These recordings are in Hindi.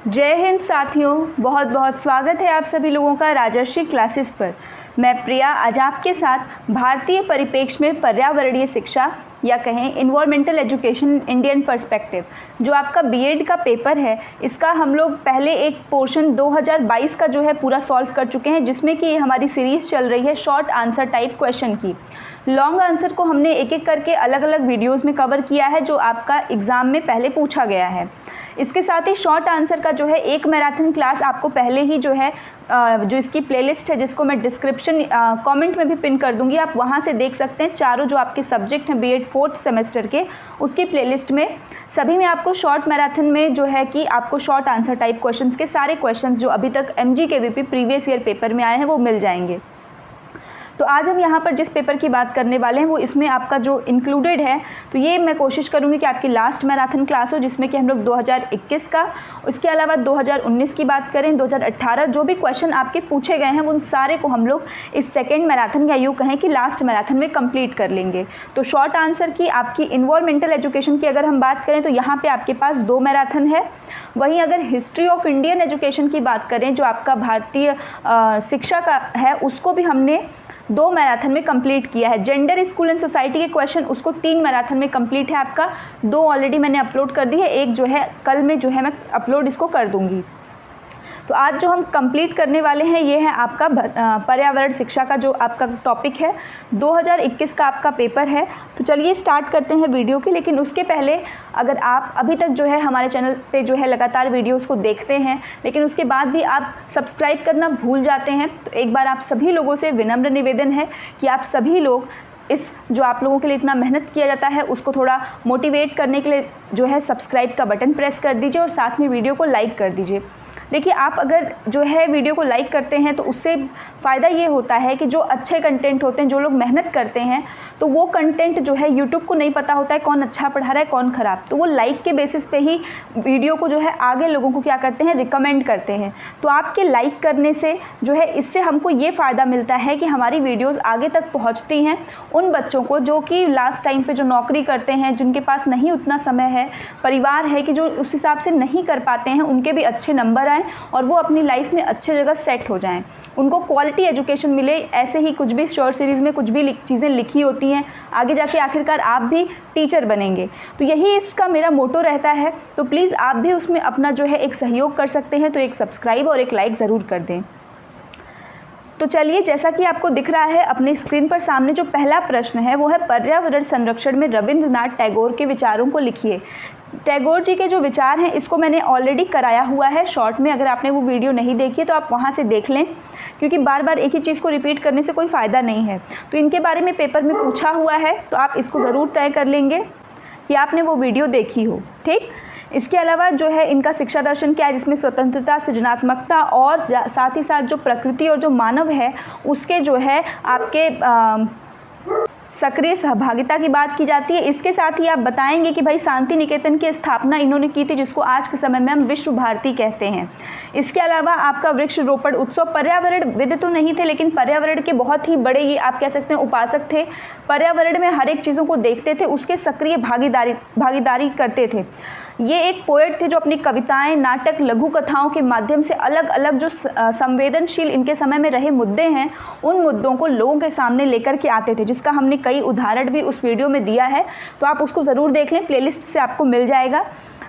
जय हिंद साथियों, बहुत बहुत स्वागत है आप सभी लोगों का राजर्षि क्लासेस पर। मैं प्रिया आज आपके साथ भारतीय परिप्रेक्ष्य में पर्यावरणीय शिक्षा या कहें इन्वायरमेंटल एजुकेशन इंडियन पर्सपेक्टिव, जो आपका बीएड का पेपर है, इसका हम लोग पहले एक पोर्शन 2022 का जो है पूरा सॉल्व कर चुके हैं, जिसमें कि हमारी सीरीज़ चल रही है शॉर्ट आंसर टाइप क्वेश्चन की। लॉन्ग आंसर को हमने एक एक करके अलग अलग वीडियोज़ में कवर किया है, जो आपका एग्ज़ाम में पहले पूछा गया है। इसके साथ ही शॉर्ट आंसर का जो है एक मैराथन क्लास आपको पहले ही जो है जो इसकी प्लेलिस्ट है, जिसको मैं डिस्क्रिप्शन कमेंट में भी पिन कर दूंगी, आप वहां से देख सकते हैं। चारों जो आपके सब्जेक्ट हैं बीएड 4th सेमेस्टर के, उसकी प्लेलिस्ट में सभी में आपको शॉर्ट मैराथन में जो है कि आपको शॉर्ट आंसर टाइप क्वेश्चंस के सारे क्वेश्चंस जो अभी तक एमजीकेवीपी प्रीवियस ईयर पेपर में आए हैं वो मिल जाएंगे। तो आज हम यहाँ पर जिस पेपर की बात करने वाले हैं वो इसमें आपका जो इंक्लूडेड है, तो ये मैं कोशिश करूँगी कि आपकी लास्ट मैराथन क्लास हो, जिसमें कि हम लोग 2021 का, उसके अलावा 2019 की बात करें, 2018 जो भी क्वेश्चन आपके पूछे गए हैं उन सारे को हम लोग इस सेकेंड मैराथन या यूँ कहें कि लास्ट मैराथन में कंप्लीट कर लेंगे। तो शॉर्ट आंसर की आपकी इन्वायरमेंटल एजुकेशन की अगर हम बात करें तो यहाँ पर आपके पास 2 मैराथन है। वहीं अगर हिस्ट्री ऑफ इंडियन एजुकेशन की बात करें, जो आपका भारतीय शिक्षा का है, उसको भी हमने 2 मैराथन में कंप्लीट किया है। जेंडर, स्कूल एंड सोसाइटी के क्वेश्चन उसको 3 मैराथन में कंप्लीट है आपका। 2 ऑलरेडी मैंने अपलोड कर दी है, एक जो है कल में जो है मैं अपलोड इसको कर दूंगी। तो आज जो हम कंप्लीट करने वाले हैं ये है आपका पर्यावरण शिक्षा का जो आपका टॉपिक है, 2021 का आपका पेपर है। तो चलिए स्टार्ट करते हैं वीडियो की। लेकिन उसके पहले अगर आप अभी तक जो है हमारे चैनल पे जो है लगातार वीडियोस को देखते हैं, लेकिन उसके बाद भी आप सब्सक्राइब करना भूल जाते हैं, तो एक बार आप सभी लोगों से विनम्र निवेदन है कि आप सभी लोग इस जो आप लोगों के लिए इतना मेहनत किया जाता है उसको थोड़ा मोटिवेट करने के लिए जो है सब्सक्राइब का बटन प्रेस कर दीजिए और साथ में वीडियो को लाइक कर दीजिए। देखिए, आप अगर जो है वीडियो को लाइक करते हैं तो उससे फ़ायदा ये होता है कि जो अच्छे कंटेंट होते हैं, जो लोग मेहनत करते हैं, तो वो कंटेंट जो है यूट्यूब को नहीं पता होता है कौन अच्छा पढ़ा रहा है कौन ख़राब, तो वो लाइक के बेसिस पे ही वीडियो को जो है आगे लोगों को क्या करते हैं, रिकमेंड करते हैं। तो आपके लाइक करने से जो है इससे हमको ये फ़ायदा मिलता है कि हमारी वीडियोज़ आगे तक पहुँचती हैं उन बच्चों को जो कि लास्ट टाइम पर जो नौकरी करते हैं, जिनके पास नहीं उतना समय है, परिवार है कि जो उस हिसाब से नहीं कर पाते हैं, उनके भी अच्छे नंबर आएँ और वो अपनी लाइफ में अच्छे जगह सेट हो जाएं, उनको क्वालिटी एजुकेशन मिले। ऐसे ही कुछ भी शॉर्ट सीरीज़ में कुछ भी चीज़ें लिखी होती हैं, आगे जाके आखिरकार आप भी टीचर बनेंगे। तो यही इसका मेरा मोटो रहता है। तो प्लीज़ आप भी उसमें अपना जो है एक सहयोग कर सकते हैं, तो एक सब्सक्राइब और एक लाइक ज़रूर कर दें। तो चलिए, जैसा कि आपको दिख रहा है अपने स्क्रीन पर सामने, जो पहला प्रश्न है वो है पर्यावरण संरक्षण में रविंद्रनाथ टैगोर के विचारों को लिखिए। टैगोर जी के जो विचार हैं इसको मैंने ऑलरेडी कराया हुआ है शॉर्ट में, अगर आपने वो वीडियो नहीं देखी है तो आप वहाँ से देख लें, क्योंकि बार बार एक ही चीज़ को रिपीट करने से कोई फ़ायदा नहीं है। तो इनके बारे में पेपर में पूछा हुआ है, तो आप इसको ज़रूर तय कर लेंगे कि आपने वो वीडियो देखी हो। ठीक, इसके अलावा जो है इनका शिक्षा दर्शन क्या है, जिसमें स्वतंत्रता, सृजनात्मकता और साथ ही साथ जो प्रकृति और जो मानव है उसके जो है आपके सक्रिय सहभागिता की बात की जाती है। इसके साथ ही आप बताएंगे कि भाई शांति निकेतन की स्थापना इन्होंने की थी, जिसको आज के समय में हम विश्व भारती कहते हैं। इसके अलावा आपका वृक्ष रोपण उत्सव, पर्यावरणविद तो नहीं थे लेकिन पर्यावरण के बहुत ही बड़े ये आप कह सकते हैं उपासक थे, पर्यावरण में हर एक चीज़ों को देखते थे, उसके सक्रिय भागीदारी करते थे। ये एक पोएट थे जो अपनी कविताएं, नाटक, लघु कथाओं के माध्यम से अलग अलग जो संवेदनशील इनके समय में रहे मुद्दे हैं, उन मुद्दों को लोगों के सामने लेकर के आते थे, जिसका हमने कई उदाहरण भी उस वीडियो में दिया है। तो आप उसको ज़रूर देख लें, प्लेलिस्ट से आपको मिल जाएगा।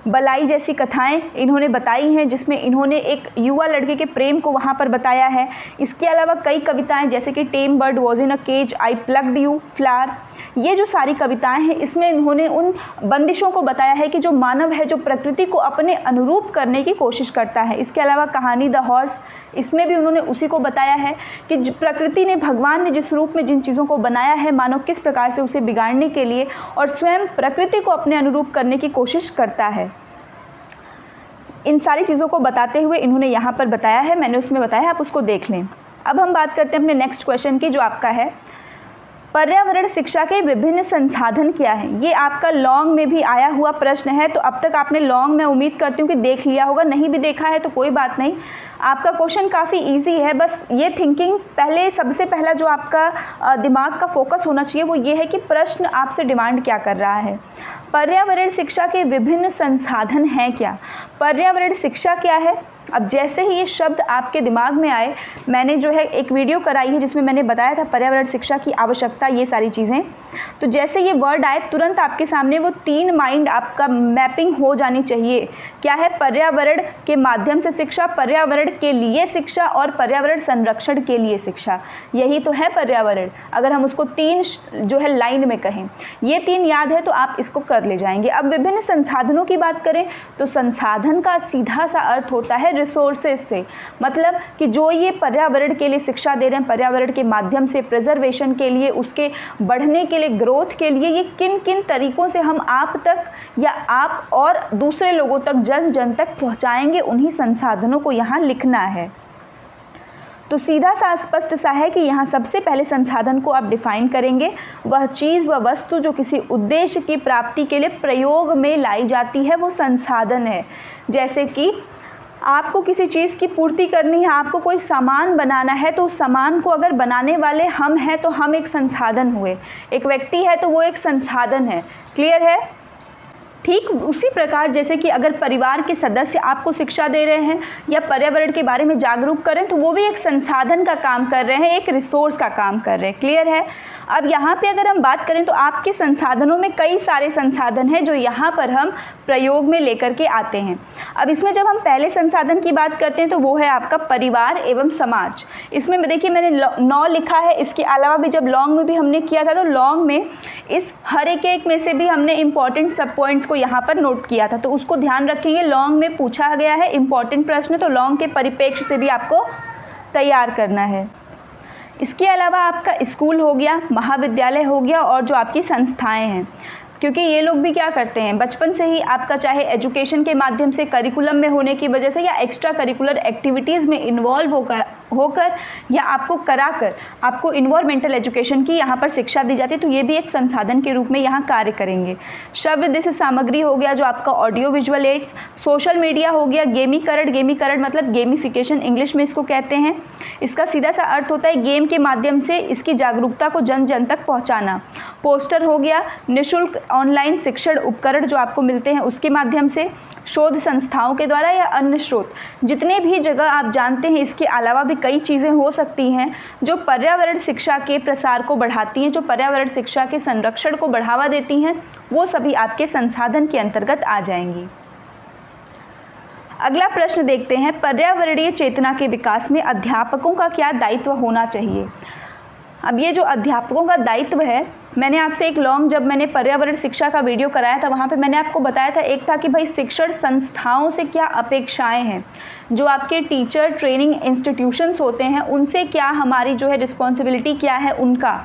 बलाई जैसी कथाएं इन्होंने बताई हैं, जिसमें इन्होंने एक युवा लड़के के प्रेम को वहाँ पर बताया है। इसके अलावा कई कविताएं जैसे कि tame bird was in a cage, I plucked you flower, ये जो सारी कविताएं हैं इसमें इन्होंने उन बंदिशों को बताया है कि जो मानव है जो प्रकृति को अपने अनुरूप करने की कोशिश करता है। इसके अलावा कहानी द हॉर्स, इसमें भी उन्होंने उसी को बताया है कि प्रकृति ने, भगवान ने जिस रूप में जिन चीज़ों को बनाया है, मानव किस प्रकार से उसे बिगाड़ने के लिए और स्वयं प्रकृति को अपने अनुरूप करने की कोशिश करता है। इन सारी चीज़ों को बताते हुए इन्होंने यहाँ पर बताया है, मैंने उसमें बताया है, आप उसको देख लें। अब हम बात करते हैं अपने नेक्स्ट क्वेश्चन की, जो आपका है पर्यावरण शिक्षा के विभिन्न संसाधन क्या हैं? ये आपका लॉन्ग में भी आया हुआ प्रश्न है, तो अब तक आपने लॉन्ग में उम्मीद करती हूँ कि देख लिया होगा, नहीं भी देखा है तो कोई बात नहीं, आपका क्वेश्चन काफ़ी इजी है। बस ये थिंकिंग पहले, सबसे पहला जो आपका दिमाग का फोकस होना चाहिए वो ये है कि प्रश्न आपसे डिमांड क्या कर रहा है। पर्यावरण शिक्षा के विभिन्न संसाधन हैं क्या? पर्यावरण शिक्षा क्या है? अब जैसे ही ये शब्द आपके दिमाग में आए, मैंने जो है एक वीडियो कराई है जिसमें मैंने बताया था पर्यावरण शिक्षा की आवश्यकता, ये सारी चीज़ें, तो जैसे ये वर्ड आए तुरंत आपके सामने वो 3 माइंड आपका मैपिंग हो जानी चाहिए। क्या है? पर्यावरण के माध्यम से शिक्षा, पर्यावरण के लिए शिक्षा और पर्यावरण संरक्षण के लिए शिक्षा। यही तो है पर्यावरण, अगर हम उसको 3 जो है लाइन में कहें। ये 3 याद है तो आप इसको कर ले जाएंगे। अब विभिन्न संसाधनों की बात करें तो संसाधन का सीधा सा अर्थ होता है रिसोर्सेज से, मतलब कि जो ये पर्यावरण के लिए शिक्षा दे रहे हैं, पर्यावरण के माध्यम से प्रिजर्वेशन के लिए, उसके बढ़ने के लिए, ग्रोथ के लिए, ये किन किन तरीकों से हम आप तक या आप और दूसरे लोगों तक, जन जन तक पहुंचाएंगे, उन्हीं संसाधनों को यहाँ लिखना है। तो सीधा सा स्पष्ट सा है कि यहाँ सबसे पहले संसाधन को आप डिफाइन करेंगे, वह चीज़ व वस्तु जो किसी उद्देश्य की प्राप्ति के लिए प्रयोग में लाई जाती है वो संसाधन है। जैसे कि आपको किसी चीज़ की पूर्ति करनी है, आपको कोई सामान बनाना है, तो उस सामान को अगर बनाने वाले हम हैं तो हम एक संसाधन हुए, एक व्यक्ति है तो वो एक संसाधन है। क्लियर है? ठीक उसी प्रकार जैसे कि अगर परिवार के सदस्य आपको शिक्षा दे रहे हैं या पर्यावरण के बारे में जागरूक करें तो वो भी एक संसाधन का काम कर रहे हैं, एक रिसोर्स का काम कर रहे हैं। क्लियर है? अब यहाँ पे अगर हम बात करें तो आपके संसाधनों में कई सारे संसाधन हैं जो यहाँ पर हम प्रयोग में लेकर के आते हैं। अब इसमें जब हम पहले संसाधन की बात करते हैं तो वो है आपका परिवार एवं समाज। इसमें देखिए मैंने 9 लिखा है, इसके अलावा भी जब लॉन्ग में भी हमने किया था तो लॉन्ग में इस हर एक में से भी हमने इंपॉर्टेंट सब पॉइंट्स को यहाँ पर नोट किया था, तो उसको ध्यान रखेंगे। लॉन्ग में पूछा गया है इंपॉर्टेंट प्रश्न, तो लॉन्ग के परिप्रेक्ष्य से भी आपको तैयार करना है। इसके अलावा आपका स्कूल हो गया, महाविद्यालय हो गया और जो आपकी संस्थाएं हैं, क्योंकि ये लोग भी क्या करते हैं, बचपन से ही आपका चाहे एजुकेशन के माध्यम से, करिकुलम में होने की वजह से या एक्स्ट्रा करिकुलर एक्टिविटीज़ में इन्वॉल्व होकर या आपको कराकर आपको इन्वायरमेंटल एजुकेशन की यहाँ पर शिक्षा दी जाती है, तो ये भी एक संसाधन के रूप में यहाँ कार्य करेंगे। श्रव्य दृश्य सामग्री हो गया जो आपका audio visual aids, social media हो गया, गेमीकरण मतलब गेमिफिकेशन इंग्लिश में इसको कहते हैं। इसका सीधा सा अर्थ होता है गेम के माध्यम से इसकी जागरूकता को जन जन तक पहुँचाना। पोस्टर हो गया, निःशुल्क ऑनलाइन शिक्षण उपकरण जो आपको मिलते हैं उसके माध्यम से, शोध संस्थाओं के द्वारा या अन्य स्रोत, जितने भी जगह आप जानते हैं। इसके अलावा भी कई चीज़ें हो सकती हैं जो पर्यावरण शिक्षा के प्रसार को बढ़ाती हैं, जो पर्यावरण शिक्षा के संरक्षण को बढ़ावा देती हैं, वो सभी आपके संसाधन के अंतर्गत आ जाएंगी। अगला प्रश्न देखते हैं, पर्यावरणीय चेतना के विकास में अध्यापकों का क्या दायित्व होना चाहिए? अब ये जो अध्यापकों का दायित्व है, मैंने आपसे एक लॉन्ग जब मैंने पर्यावरण शिक्षा का वीडियो कराया था वहाँ पे मैंने आपको बताया था, एक था कि भाई शिक्षण संस्थाओं से क्या अपेक्षाएं हैं, जो आपके टीचर ट्रेनिंग इंस्टीट्यूशंस होते हैं उनसे क्या हमारी जो है रिस्पॉन्सिबिलिटी क्या है उनका।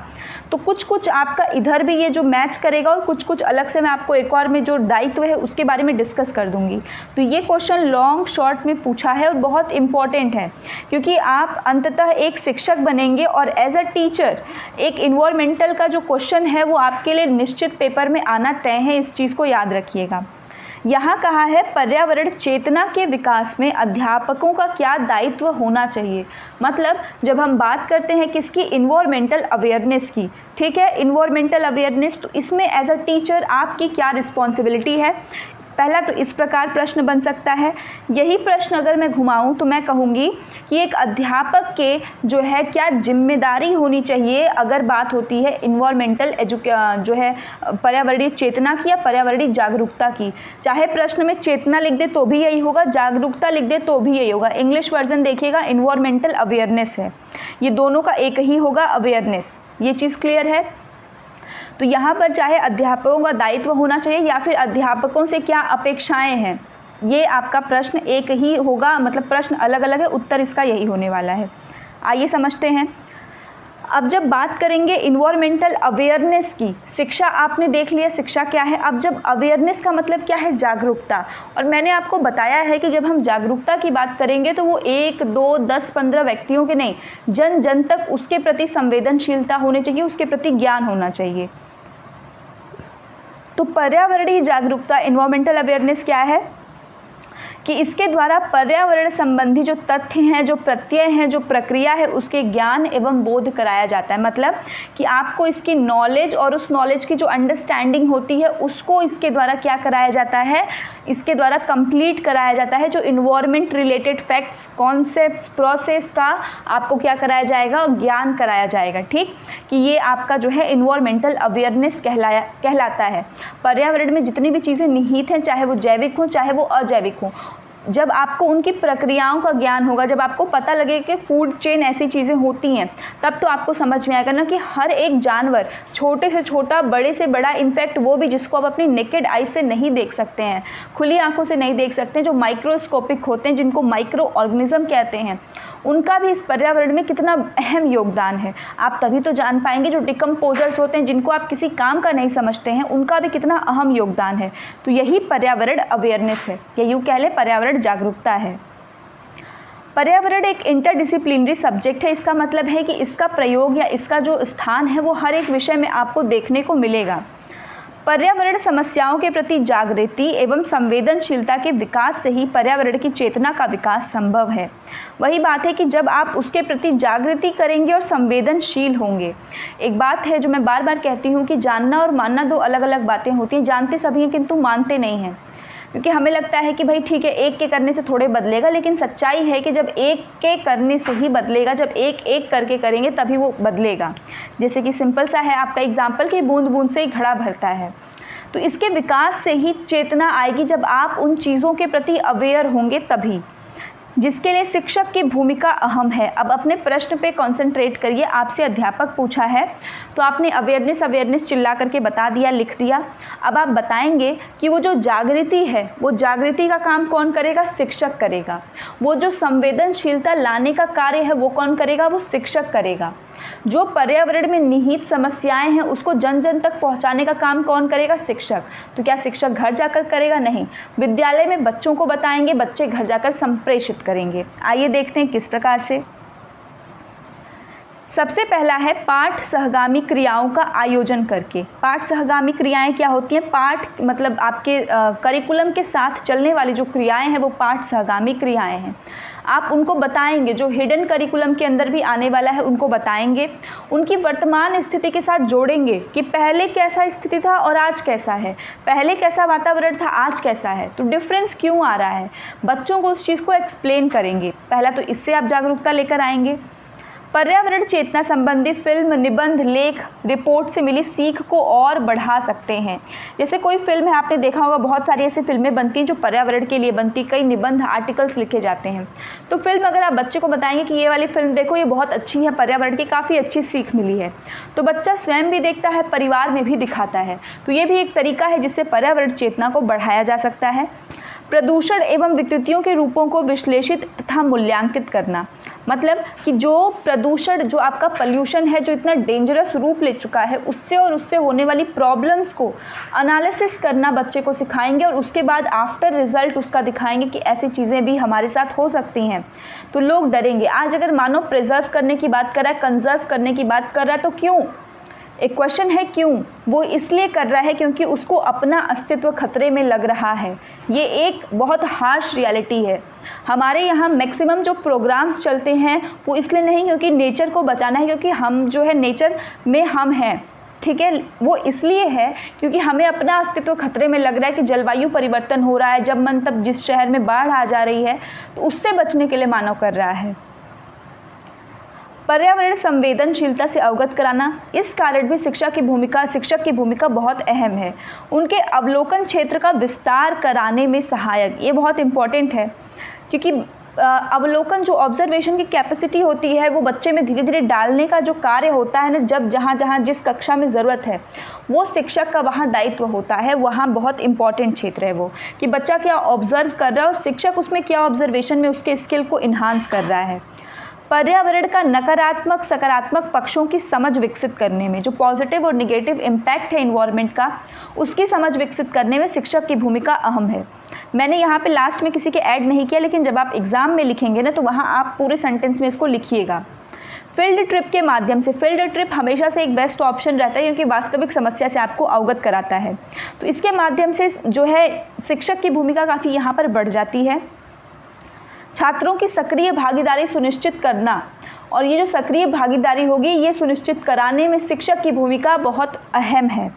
तो कुछ आपका इधर भी ये जो मैच करेगा और कुछ अलग से मैं आपको एक और में जो दायित्व है उसके बारे में डिस्कस कर दूंगी। तो ये क्वेश्चन लॉन्ग शॉर्ट में पूछा है और बहुत इंपॉर्टेंट है, क्योंकि आप अंततः एक शिक्षक बनेंगे और एज अ टीचर एक इन्वायरमेंटल का जो क्वेश्चन है वो आपके लिए निश्चित पेपर में आना तय है, इस चीज़ को याद रखिएगा। यहाँ कहा है पर्यावरण चेतना के विकास में अध्यापकों का क्या दायित्व होना चाहिए। मतलब जब हम बात करते हैं किसकी, इन्वायरमेंटल अवेयरनेस की, ठीक है, इन्वायरमेंटल अवेयरनेस, तो इसमें एज अ टीचर आपकी क्या रिस्पॉन्सिबिलिटी है। पहला तो इस प्रकार प्रश्न बन सकता है। यही प्रश्न अगर मैं घुमाऊं तो मैं कहूँगी कि एक अध्यापक के जो है क्या जिम्मेदारी होनी चाहिए अगर बात होती है इन्वायरमेंटल जो है पर्यावरणीय चेतना की या पर्यावरणीय जागरूकता की। चाहे प्रश्न में चेतना लिख दे तो भी यही होगा, जागरूकता लिख दे तो भी यही होगा। इंग्लिश वर्जन देखिएगा, इन्वायरमेंटल अवेयरनेस है, ये दोनों का एक ही होगा, अवेयरनेस। ये चीज़ क्लियर है। तो यहाँ पर चाहे अध्यापकों का दायित्व होना चाहिए या फिर अध्यापकों से क्या अपेक्षाएं हैं, ये आपका प्रश्न एक ही होगा, मतलब प्रश्न अलग अलग है, उत्तर इसका यही होने वाला है। आइए समझते हैं। अब जब बात करेंगे इन्वायरमेंटल अवेयरनेस की, शिक्षा आपने देख लिया शिक्षा क्या है। अब जब अवेयरनेस का मतलब क्या है, जागरूकता। और मैंने आपको बताया है कि जब हम जागरूकता की बात करेंगे तो वो 1, 2, 10, 15 व्यक्तियों के नहीं, जन जन तक उसके प्रति संवेदनशीलता होनी चाहिए, उसके प्रति ज्ञान होना चाहिए। तो पर्यावरणीय जागरूकता, इन्वायरमेंटल अवेयरनेस क्या है कि इसके द्वारा पर्यावरण संबंधी जो तथ्य हैं, जो प्रत्यय हैं, जो प्रक्रिया है, उसके ज्ञान एवं बोध कराया जाता है। मतलब कि आपको इसकी नॉलेज और उस नॉलेज की जो अंडरस्टैंडिंग होती है उसको इसके द्वारा क्या कराया जाता है, इसके द्वारा कंप्लीट कराया जाता है। जो environment related facts, concepts, process का आपको क्या कराया जाएगा, ज्ञान कराया जाएगा। ठीक, कि ये आपका जो है इन्वायरमेंटल अवेयरनेस कहलाता है। पर्यावरण में जितनी भी चीज़ें निहित हैं, चाहे वो जैविक हों चाहे वो अजैविक हों, जब आपको उनकी प्रक्रियाओं का ज्ञान होगा, जब आपको पता लगे कि फूड चेन ऐसी चीज़ें होती हैं, तब तो आपको समझ में आएगा ना कि हर एक जानवर, छोटे से छोटा, बड़े से बड़ा, इनफैक्ट वो भी जिसको आप अपनी नेकेड आई से नहीं देख सकते हैं, खुली आंखों से नहीं देख सकते, जो माइक्रोस्कोपिक होते हैं, जिनको माइक्रो ऑर्गेनिज्म कहते हैं, उनका भी इस पर्यावरण में कितना अहम योगदान है आप तभी तो जान पाएंगे। जो डिकम्पोजर्स होते हैं, जिनको आप किसी काम का नहीं समझते हैं, उनका भी कितना अहम योगदान है। तो यही पर्यावरण अवेयरनेस है, या यूँ कह लें पर्यावरण जागरूकता है। पर्यावरण एक इंटरडिसिप्लिनरी सब्जेक्ट है। इसका मतलब है कि इसका प्रयोग या इसका जो स्थान है वो हर एक विषय में आपको देखने को मिलेगा। पर्यावरण समस्याओं के प्रति जागृति एवं संवेदनशीलता के विकास से ही पर्यावरण की चेतना का विकास संभव है। वही बात है कि जब आप उसके प्रति जागृति करेंगे और संवेदनशील होंगे। एक बात है जो मैं बार बार कहती हूँ कि जानना और मानना दो अलग अलग बातें होती हैं। जानते सभी हैं किंतु मानते नहीं हैं, क्योंकि हमें लगता है कि भाई ठीक है, एक के करने से थोड़े बदलेगा, लेकिन सच्चाई है कि जब एक के करने से ही बदलेगा, जब एक एक करके करेंगे तभी वो बदलेगा। जैसे कि सिंपल सा है आपका एग्जाम्पल कि बूंद बूंद से ही घड़ा भरता है। तो इसके विकास से ही चेतना आएगी जब आप उन चीज़ों के प्रति अवेयर होंगे तभी, जिसके लिए शिक्षक की भूमिका अहम है। अब अपने प्रश्न पे कंसंट्रेट करिए। आपसे अध्यापक पूछा है तो आपने अवेयरनेस चिल्ला करके बता दिया, लिख दिया। अब आप बताएंगे कि वो जो जागृति है, वो जागृति का काम कौन करेगा, शिक्षक करेगा। वो जो संवेदनशीलता लाने का कार्य है वो कौन करेगा, वो शिक्षक करेगा। जो पर्यावरण में निहित समस्याएं हैं उसको जन जन तक पहुंचाने का काम कौन करेगा, शिक्षक। तो क्या शिक्षक घर जाकर करेगा, नहीं, विद्यालय में बच्चों को बताएंगे, बच्चे घर जाकर संप्रेषित करेंगे। आइए देखते हैं किस प्रकार से। सबसे पहला है पाठ सहगामी क्रियाओं का आयोजन करके। पाठ सहगामी क्रियाएं क्या होती हैं, पाठ मतलब आपके करिकुलम के साथ चलने वाली जो क्रियाएं हैं वो पाठ सहगामी क्रियाएं हैं। आप उनको बताएंगे, जो हिडन करिकुलम के अंदर भी आने वाला है उनको बताएंगे, उनकी वर्तमान स्थिति के साथ जोड़ेंगे कि पहले कैसा स्थिति था और आज कैसा है, पहले कैसा वातावरण था आज कैसा है, तो डिफरेंस क्यों आ रहा है, बच्चों को उस चीज़ को एक्सप्लेन करेंगे। पहला तो इससे आप जागरूकता लेकर आएंगे। पर्यावरण चेतना संबंधी फिल्म, निबंध, लेख, रिपोर्ट से मिली सीख को और बढ़ा सकते हैं। जैसे कोई फिल्म है, आपने देखा होगा बहुत सारी ऐसी फिल्में बनती हैं जो पर्यावरण के लिए बनती, कई निबंध, आर्टिकल्स लिखे जाते हैं। तो फिल्म अगर आप बच्चे को बताएंगे कि ये वाली फिल्म देखो, ये बहुत अच्छी है, पर्यावरण की काफ़ी अच्छी सीख मिली है, तो बच्चा स्वयं भी देखता है, परिवार में भी दिखाता है। तो ये भी एक तरीका है जिससे पर्यावरण चेतना को बढ़ाया जा सकता है। प्रदूषण एवं विकृतियों के रूपों को विश्लेषित तथा मूल्यांकित करना, मतलब कि जो प्रदूषण, जो आपका पॉल्यूशन है, जो इतना डेंजरस रूप ले चुका है, उससे और उससे होने वाली प्रॉब्लम्स को एनालिसिस करना बच्चे को सिखाएंगे और उसके बाद आफ्टर रिजल्ट उसका दिखाएंगे कि ऐसी चीज़ें भी हमारे साथ हो सकती हैं। तो लोग डरेंगे। आज अगर मानो प्रिजर्व करने की बात कर रहा है, कंजर्व करने की बात कर रहा है, तो क्यों, एक क्वेश्चन है क्यों, वो इसलिए कर रहा है क्योंकि उसको अपना अस्तित्व खतरे में लग रहा है। ये एक बहुत हार्श रियलिटी है। हमारे यहाँ मैक्सिमम जो प्रोग्राम्स चलते हैं वो इसलिए नहीं क्योंकि नेचर को बचाना है, क्योंकि हम जो है नेचर में हम हैं, ठीक है, वो इसलिए है क्योंकि हमें अपना अस्तित्व खतरे में लग रहा है कि जलवायु परिवर्तन हो रहा है, जब मन तब जिस शहर में बाढ़ आ जा रही है, तो उससे बचने के लिए मानव कर रहा है। पर्यावरण संवेदनशीलता से अवगत कराना, इस कारण भी शिक्षक की भूमिका बहुत अहम है। उनके अवलोकन क्षेत्र का विस्तार कराने में सहायक, ये बहुत इम्पॉर्टेंट है, क्योंकि अवलोकन, जो ऑब्जर्वेशन की कैपेसिटी होती है, वो बच्चे में धीरे धीरे डालने का जो कार्य होता है ना, जब जहाँ जहाँ जिस कक्षा में ज़रूरत है, वो शिक्षक का वहाँ दायित्व होता है। वहाँ बहुत इंपॉर्टेंट क्षेत्र है वो, कि बच्चा क्या ऑब्जर्व कर रहा है और शिक्षक उसमें क्या ऑब्जर्वेशन में उसके स्किल को इन्हांस कर रहा है। पर्यावरण का नकारात्मक सकारात्मक पक्षों की समझ विकसित करने में, जो पॉजिटिव और निगेटिव इम्पैक्ट है इन्वायरमेंट का, उसकी समझ विकसित करने में शिक्षक की भूमिका अहम है। मैंने यहाँ पे लास्ट में किसी के ऐड नहीं किया, लेकिन जब आप एग्ज़ाम में लिखेंगे ना तो वहाँ आप पूरे सेंटेंस में इसको लिखिएगा। फील्ड ट्रिप के माध्यम से, फील्ड ट्रिप हमेशा से एक बेस्ट ऑप्शन रहता है क्योंकि वास्तविक समस्या से आपको अवगत कराता है। तो इसके माध्यम से जो है शिक्षक की भूमिका काफ़ी यहाँ पर बढ़ जाती है। छात्रों की सक्रिय भागीदारी सुनिश्चित करना, और ये जो सक्रिय भागीदारी होगी ये सुनिश्चित कराने में शिक्षक की भूमिका बहुत अहम है।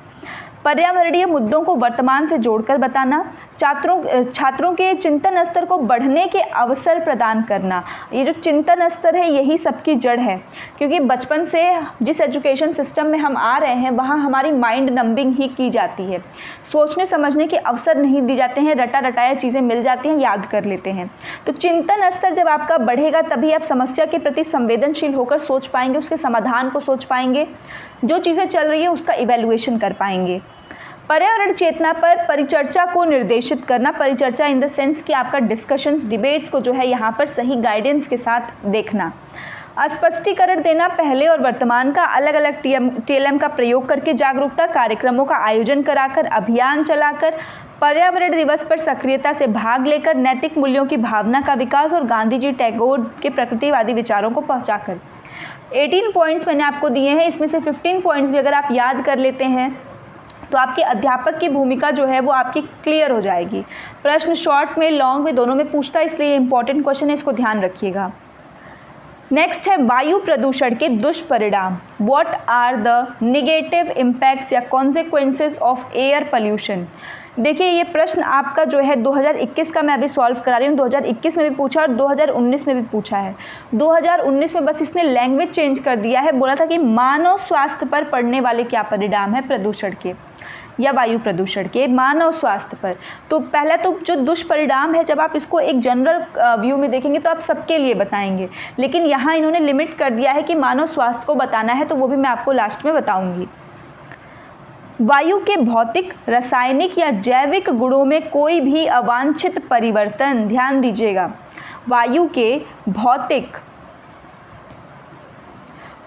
पर्यावरणीय मुद्दों को वर्तमान से जोड़कर बताना, छात्रों के चिंतन स्तर को बढ़ने के अवसर प्रदान करना। ये जो चिंतन स्तर है यही सबकी जड़ है, क्योंकि बचपन से जिस एजुकेशन सिस्टम में हम आ रहे हैं वहाँ हमारी माइंड नंबिंग ही की जाती है, सोचने समझने के अवसर नहीं दिए जाते हैं, रटा रटाया चीज़ें मिल जाती हैं, याद कर लेते हैं। तो चिंतन स्तर जब आपका बढ़ेगा तभी आप समस्या के प्रति संवेदनशील होकर सोच पाएंगे, उसके समाधान को सोच पाएंगे, जो चीज़ें चल रही है उसका इवैल्यूएशन कर पाएंगे। पर्यावरण चेतना पर परिचर्चा को निर्देशित करना, परिचर्चा इन द सेंस कि आपका डिस्कशंस, डिबेट्स को जो है यहाँ पर सही गाइडेंस के साथ देखना। स्पष्टीकरण देना, पहले और वर्तमान का अलग अलग TLM का प्रयोग करके जागरूकता कार्यक्रमों का आयोजन कराकर, अभियान चलाकर, पर्यावरण दिवस पर सक्रियता से भाग लेकर, नैतिक मूल्यों की भावना का विकास और गांधी जी, टैगोर के प्रकृतिवादी विचारों को पहुँचाकर। 18 पॉइंट्स मैंने आपको दिए हैं, इसमें से 15 पॉइंट्स भी अगर आप याद कर लेते हैं तो आपके अध्यापक की भूमिका जो है वो आपकी क्लियर हो जाएगी। प्रश्न शॉर्ट में, लॉन्ग में, दोनों में पूछता है, इसलिए इंपॉर्टेंट क्वेश्चन है, इसको ध्यान रखिएगा। नेक्स्ट है वायु प्रदूषण के दुष्परिणाम। What are the negative impacts या कॉन्सिक्वेंसेस ऑफ एयर पोल्यूशन। देखिए ये प्रश्न आपका जो है 2021 का मैं अभी सॉल्व करा रही हूँ, 2021 में भी पूछा और 2019 में भी पूछा है। 2019 में बस इसने लैंग्वेज चेंज कर दिया है, बोला था कि मानव स्वास्थ्य पर पड़ने वाले क्या परिणाम है प्रदूषण के या वायु प्रदूषण के मानव स्वास्थ्य पर। तो पहला तो जो दुष्परिणाम है, जब आप इसको एक जनरल व्यू में देखेंगे तो आप सबके लिए बताएंगे, लेकिन यहाँ इन्होंने लिमिट कर दिया है कि मानव स्वास्थ्य को बताना है, तो वो भी मैं आपको लास्ट में बताऊंगी। वायु के भौतिक, रासायनिक या जैविक गुणों में कोई भी अवांछित परिवर्तन, ध्यान दीजिएगा, वायु के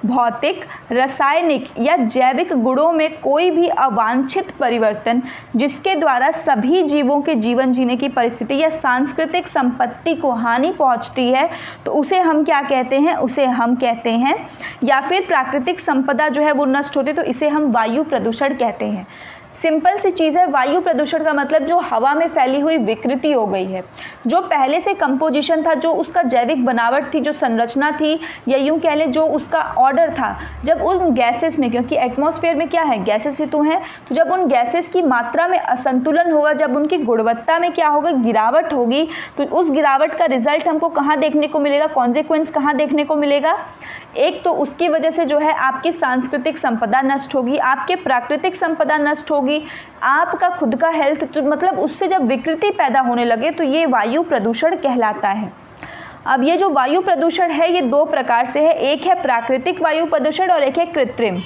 भौतिक, रासायनिक या जैविक गुणों में कोई भी अवांछित परिवर्तन जिसके द्वारा सभी जीवों के जीवन जीने की परिस्थिति या सांस्कृतिक संपत्ति को हानि पहुंचती है, तो उसे हम क्या कहते हैं, उसे हम कहते हैं, या फिर प्राकृतिक संपदा जो है वो नष्ट होती है तो इसे हम वायु प्रदूषण कहते हैं। सिंपल सी चीज़ है, वायु प्रदूषण का मतलब जो हवा में फैली हुई विकृति हो गई है, जो पहले से कंपोजिशन था, जो उसका जैविक बनावट थी, जो संरचना थी, या यूँ कह लें जो उसका ऑर्डर था, जब उन गैसेस में, क्योंकि एटमॉस्फेयर में क्या है, गैसेस ही तो हैं, तो जब उन गैसेस की मात्रा में असंतुलन होगा, जब उनकी गुणवत्ता में क्या होगा, गिरावट होगी, तो उस गिरावट का रिजल्ट हमको कहाँ देखने को मिलेगा, कॉन्सिक्वेंस कहाँ देखने को मिलेगा। एक तो उसकी वजह से जो है आपकी सांस्कृतिक संपदा नष्ट होगी, आपके प्राकृतिक संपदा नष्ट होगी, आपका खुद का हेल्थ, तो मतलब उससे जब विकृति पैदा होने लगे तो ये वायु प्रदूषण कहलाता है। अब ये जो वायु प्रदूषण है ये दो प्रकार से है, एक है प्राकृतिक वायु प्रदूषण और एक है कृत्रिम।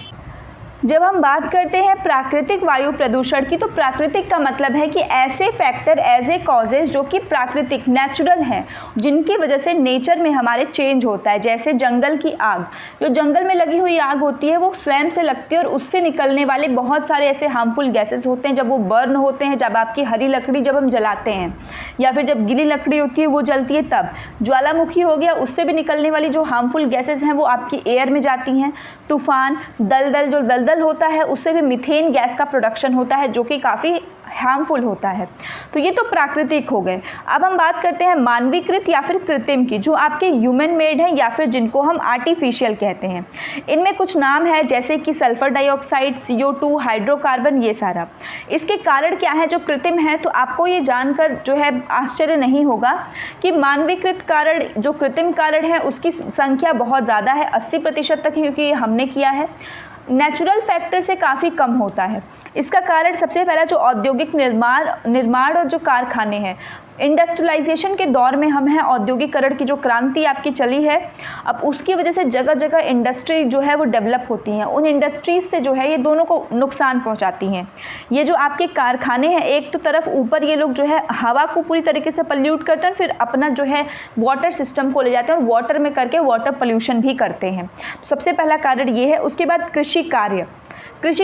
जब हम बात करते हैं प्राकृतिक वायु प्रदूषण की, तो प्राकृतिक का मतलब है कि ऐसे फैक्टर, ऐसे कॉजेज जो कि प्राकृतिक, नेचुरल हैं, जिनकी वजह से नेचर में हमारे चेंज होता है। जैसे जंगल की आग, जो जंगल में लगी हुई आग होती है वो स्वयं से लगती है और उससे निकलने वाले बहुत सारे ऐसे हार्मफुल गैसेस होते हैं, जब वो बर्न होते हैं, जब आपकी हरी लकड़ी जब हम जलाते हैं या फिर जब गीली लकड़ी होती है वो जलती है, तब ज्वालामुखी हो गया, उससे भी निकलने वाली जो हार्मफुल गैसेस हैं वो आपकी एयर में जाती हैं। तूफान, दलदल, जो दलदल होता है उससे भी मीथेन गैस का प्रोडक्शन होता है जो कि काफ़ी हार्मफुल होता है। तो ये तो प्राकृतिक हो गए। अब हम बात करते हैं मानवीकृत या फिर कृत्रिम की, जो आपके ह्यूमन मेड हैं या फिर जिनको हम आर्टिफिशियल कहते हैं। इनमें कुछ नाम है जैसे कि सल्फर डाइऑक्साइड, CO2, हाइड्रोकार्बन, ये सारा। इसके कारण क्या है जो कृत्रिम है, तो आपको ये जानकर जो है आश्चर्य नहीं होगा कि मानवीकृत कारण, जो कृत्रिम कारण है उसकी संख्या बहुत ज़्यादा है, 80% तक है, क्योंकि ये हमने किया है। नेचुरल फैक्टर से काफ़ी कम होता है। इसका कारण सबसे पहला जो औद्योगिक निर्माण और जो कारखाने हैं, इंडस्ट्रियलाइजेशन के दौर में हम हैं, औद्योगिकरण की जो क्रांति आपकी चली है, अब उसकी वजह से जगह जगह इंडस्ट्री जो है वो डेवलप होती हैं। उन इंडस्ट्रीज से जो है ये दोनों को नुकसान पहुंचाती हैं। ये जो आपके कारखाने हैं, एक तो तरफ ऊपर ये लोग जो है हवा को पूरी तरीके से पल्यूट करते हैं, फिर अपना जो है वाटर सिस्टम को ले जाते हैं और वाटर में करके वाटर पोल्यूशन भी करते हैं। सबसे पहला कारण ये है। उसके बाद कृषि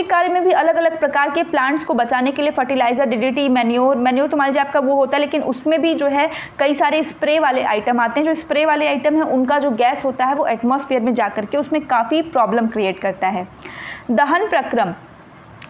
कार्य में भी अलग अलग प्रकार के प्लांट्स को बचाने के लिए फर्टिलाइजर, डीडीटी, मैन्योर तो मान लीजिए आपका वो होता है, लेकिन उसमें भी जो है कई सारे स्प्रे वाले आइटम आते हैं। जो स्प्रे वाले आइटम है उनका जो गैस होता है वो एटमॉस्फेयर में जा करके उसमें काफ़ी प्रॉब्लम क्रिएट करता है। दहन प्रक्रम,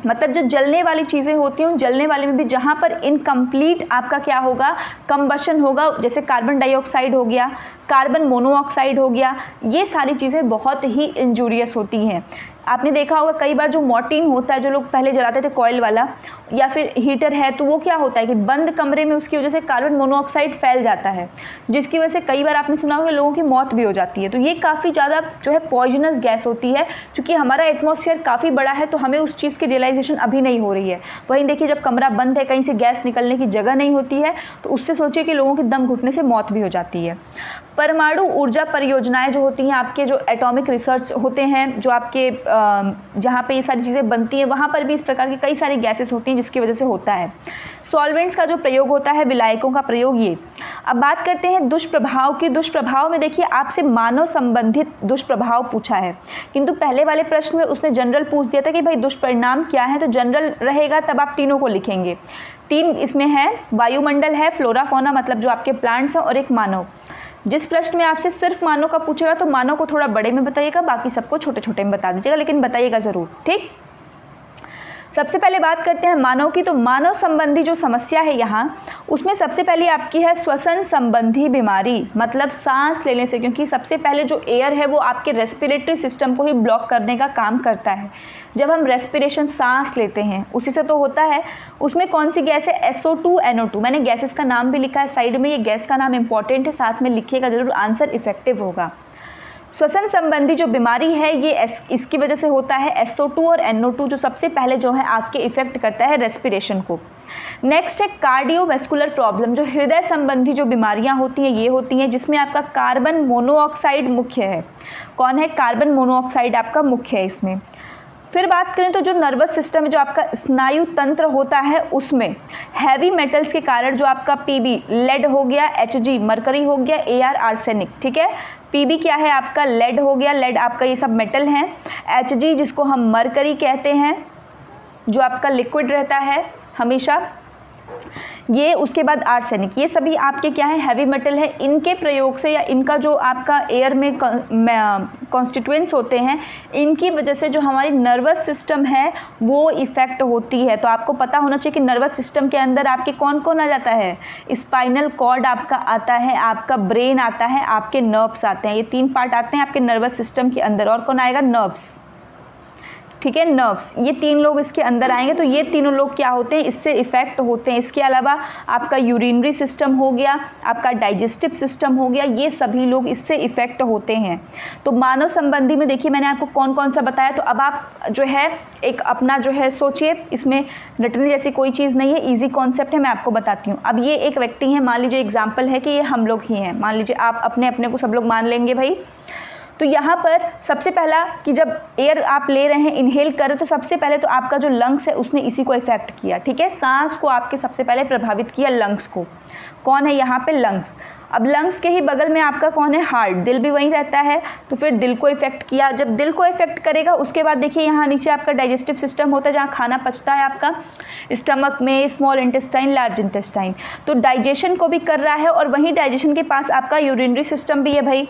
मतलब जो जलने वाली चीज़ें होती हैं, उन जलने वाले में भी जहाँ पर इनकम्प्लीट आपका क्या होगा, कंबशन होगा, जैसे कार्बन डाइऑक्साइड हो गया, कार्बन मोनोऑक्साइड हो गया, ये सारी चीज़ें बहुत ही इंजूरियस होती हैं। आपने देखा होगा कई बार जो मॉर्टिन होता है, जो लोग पहले जलाते थे कॉयल वाला, या फिर हीटर है, तो वो क्या होता है कि बंद कमरे में उसकी वजह से कार्बन मोनोऑक्साइड फैल जाता है, जिसकी वजह से कई बार आपने सुना होगा लोगों की मौत भी हो जाती है। तो ये काफ़ी ज़्यादा जो है पॉइजनस गैस होती है। क्योंकि हमारा एटमॉस्फेयर काफ़ी बड़ा है तो हमें उस चीज़ की रियलाइजेशन अभी नहीं हो रही है। वहीं देखिए जब कमरा बंद है, कहीं से गैस निकलने की जगह नहीं होती है, तो उससे सोचिए कि लोगों के दम घुटने से मौत भी हो जाती है। परमाणु ऊर्जा परियोजनाएं जो होती हैं, आपके जो एटॉमिक रिसर्च होते हैं, जो आपके जहाँ पे ये सारी चीज़ें बनती हैं, वहाँ पर भी इस प्रकार की कई सारी गैसेस होती हैं जिसकी वजह से होता है। सॉल्वेंट्स का जो प्रयोग होता है, विलायकों का प्रयोग, ये। अब बात करते हैं दुष्प्रभाव की। दुष्प्रभाव में देखिए आपसे मानव संबंधित दुष्प्रभाव पूछा है, किंतु पहले वाले प्रश्न में उसने जनरल पूछ दिया था कि भाई दुष्परिणाम क्या है, तो जनरल रहेगा तब आप तीनों को लिखेंगे। 3 इसमें है, वायुमंडल है, फ्लोरा फौना मतलब जो आपके प्लांट्स हैं, और एक मानव। जिस प्रश्न में आपसे सिर्फ मानव का पूछेगा तो मानव को थोड़ा बड़े में बताइएगा, बाकी सबको छोटे छोटे में बता दीजिएगा, लेकिन बताइएगा ज़रूर, ठीक। सबसे पहले बात करते हैं मानव की। तो मानव संबंधी जो समस्या है यहाँ, उसमें सबसे पहले आपकी है श्वसन संबंधी बीमारी, मतलब सांस लेने से, क्योंकि सबसे पहले जो एयर है वो आपके रेस्पिरेटरी सिस्टम को ही ब्लॉक करने का काम करता है। जब हम रेस्पिरेशन सांस लेते हैं उसी से तो होता है। उसमें कौन सी गैस है, SO2 NO2। मैंने गैसेस का नाम भी लिखा है साइड में, ये गैस का नाम इंपॉर्टेंट है, साथ में लिखिएगा जरूर, आंसर इफेक्टिव होगा। श्वसन संबंधी जो बीमारी है ये इसकी वजह से होता है, SO2 और NO2 जो सबसे पहले जो है आपके इफेक्ट करता है रेस्पिरेशन को। नेक्स्ट है कार्डियोवैस्कुलर प्रॉब्लम, जो हृदय संबंधी जो बीमारियां होती हैं ये होती हैं, जिसमें आपका कार्बन मोनोऑक्साइड मुख्य है। कौन है, कार्बन मोनोऑक्साइड आपका मुख्य है इसमें। फिर बात करें तो जो नर्वस सिस्टम है, जो आपका स्नायु तंत्र होता है, उसमें हैवी मेटल्स के कारण जो आपका PB लेड हो गया, HG मरकरी हो गया, AR आर्सेनिक, ठीक है। PB क्या है आपका, लेड हो गया, लेड आपका ये सब मेटल हैं। HG जिसको हम मरकरी कहते हैं, जो आपका लिक्विड रहता है हमेशा, ये। उसके बाद आर्सेनिक, ये सभी आपके क्या है, हैवी मेटल है। इनके प्रयोग से या इनका जो आपका एयर में कॉन्स्टिट्यूएंट्स होते हैं, इनकी वजह से जो हमारी नर्वस सिस्टम है वो इफ़ेक्ट होती है। तो आपको पता होना चाहिए कि नर्वस सिस्टम के अंदर आपके कौन कौन आ जाता है, स्पाइनल कॉर्ड आपका आता है, आपका ब्रेन आता है, आपके नर्व्स आते हैं। ये 3 पार्ट आते हैं आपके नर्वस सिस्टम के अंदर। और कौन आएगा, नर्व्स, ठीक है, नर्व्स। ये 3 लोग इसके अंदर आएंगे। तो ये तीनों लोग क्या होते हैं, इससे इफेक्ट होते हैं। इसके अलावा आपका यूरिनरी सिस्टम हो गया, आपका डाइजेस्टिव सिस्टम हो गया, ये सभी लोग इससे इफेक्ट होते हैं। तो मानव संबंधी में देखिए मैंने आपको कौन कौन सा बताया। तो अब आप जो है एक अपना जो है सोचिए, इसमें रटने जैसी कोई चीज़ नहीं है, ईजी कॉन्सेप्ट है, मैं आपको बताती हूँ। अब ये एक व्यक्ति है, मान लीजिए एग्जाम्पल है कि ये हम लोग ही हैं, मान लीजिए आप अपने अपने को सब लोग मान लेंगे भाई। तो यहाँ पर सबसे पहला कि जब एयर आप ले रहे हैं, इनहेल कर रहे हैं, तो सबसे पहले तो आपका जो लंग्स है उसने इसी को इफेक्ट किया, ठीक है। सांस को आपके सबसे पहले प्रभावित किया, लंग्स को। कौन है यहाँ पे, लंग्स। अब लंग्स के ही बगल में आपका कौन है, हार्ट, दिल भी वहीं रहता है, तो फिर दिल को इफेक्ट किया। जब दिल को इफेक्ट करेगा उसके बाद देखिए यहाँ नीचे आपका डाइजेस्टिव सिस्टम होता है, जहाँ खाना पचता है आपका स्टमक में, स्मॉल इंटेस्टाइन, लार्ज इंटेस्टाइन। तो डाइजेशन को भी कर रहा है, और वहीं डाइजेशन के पास आपका यूरिनरी सिस्टम भी है भाई,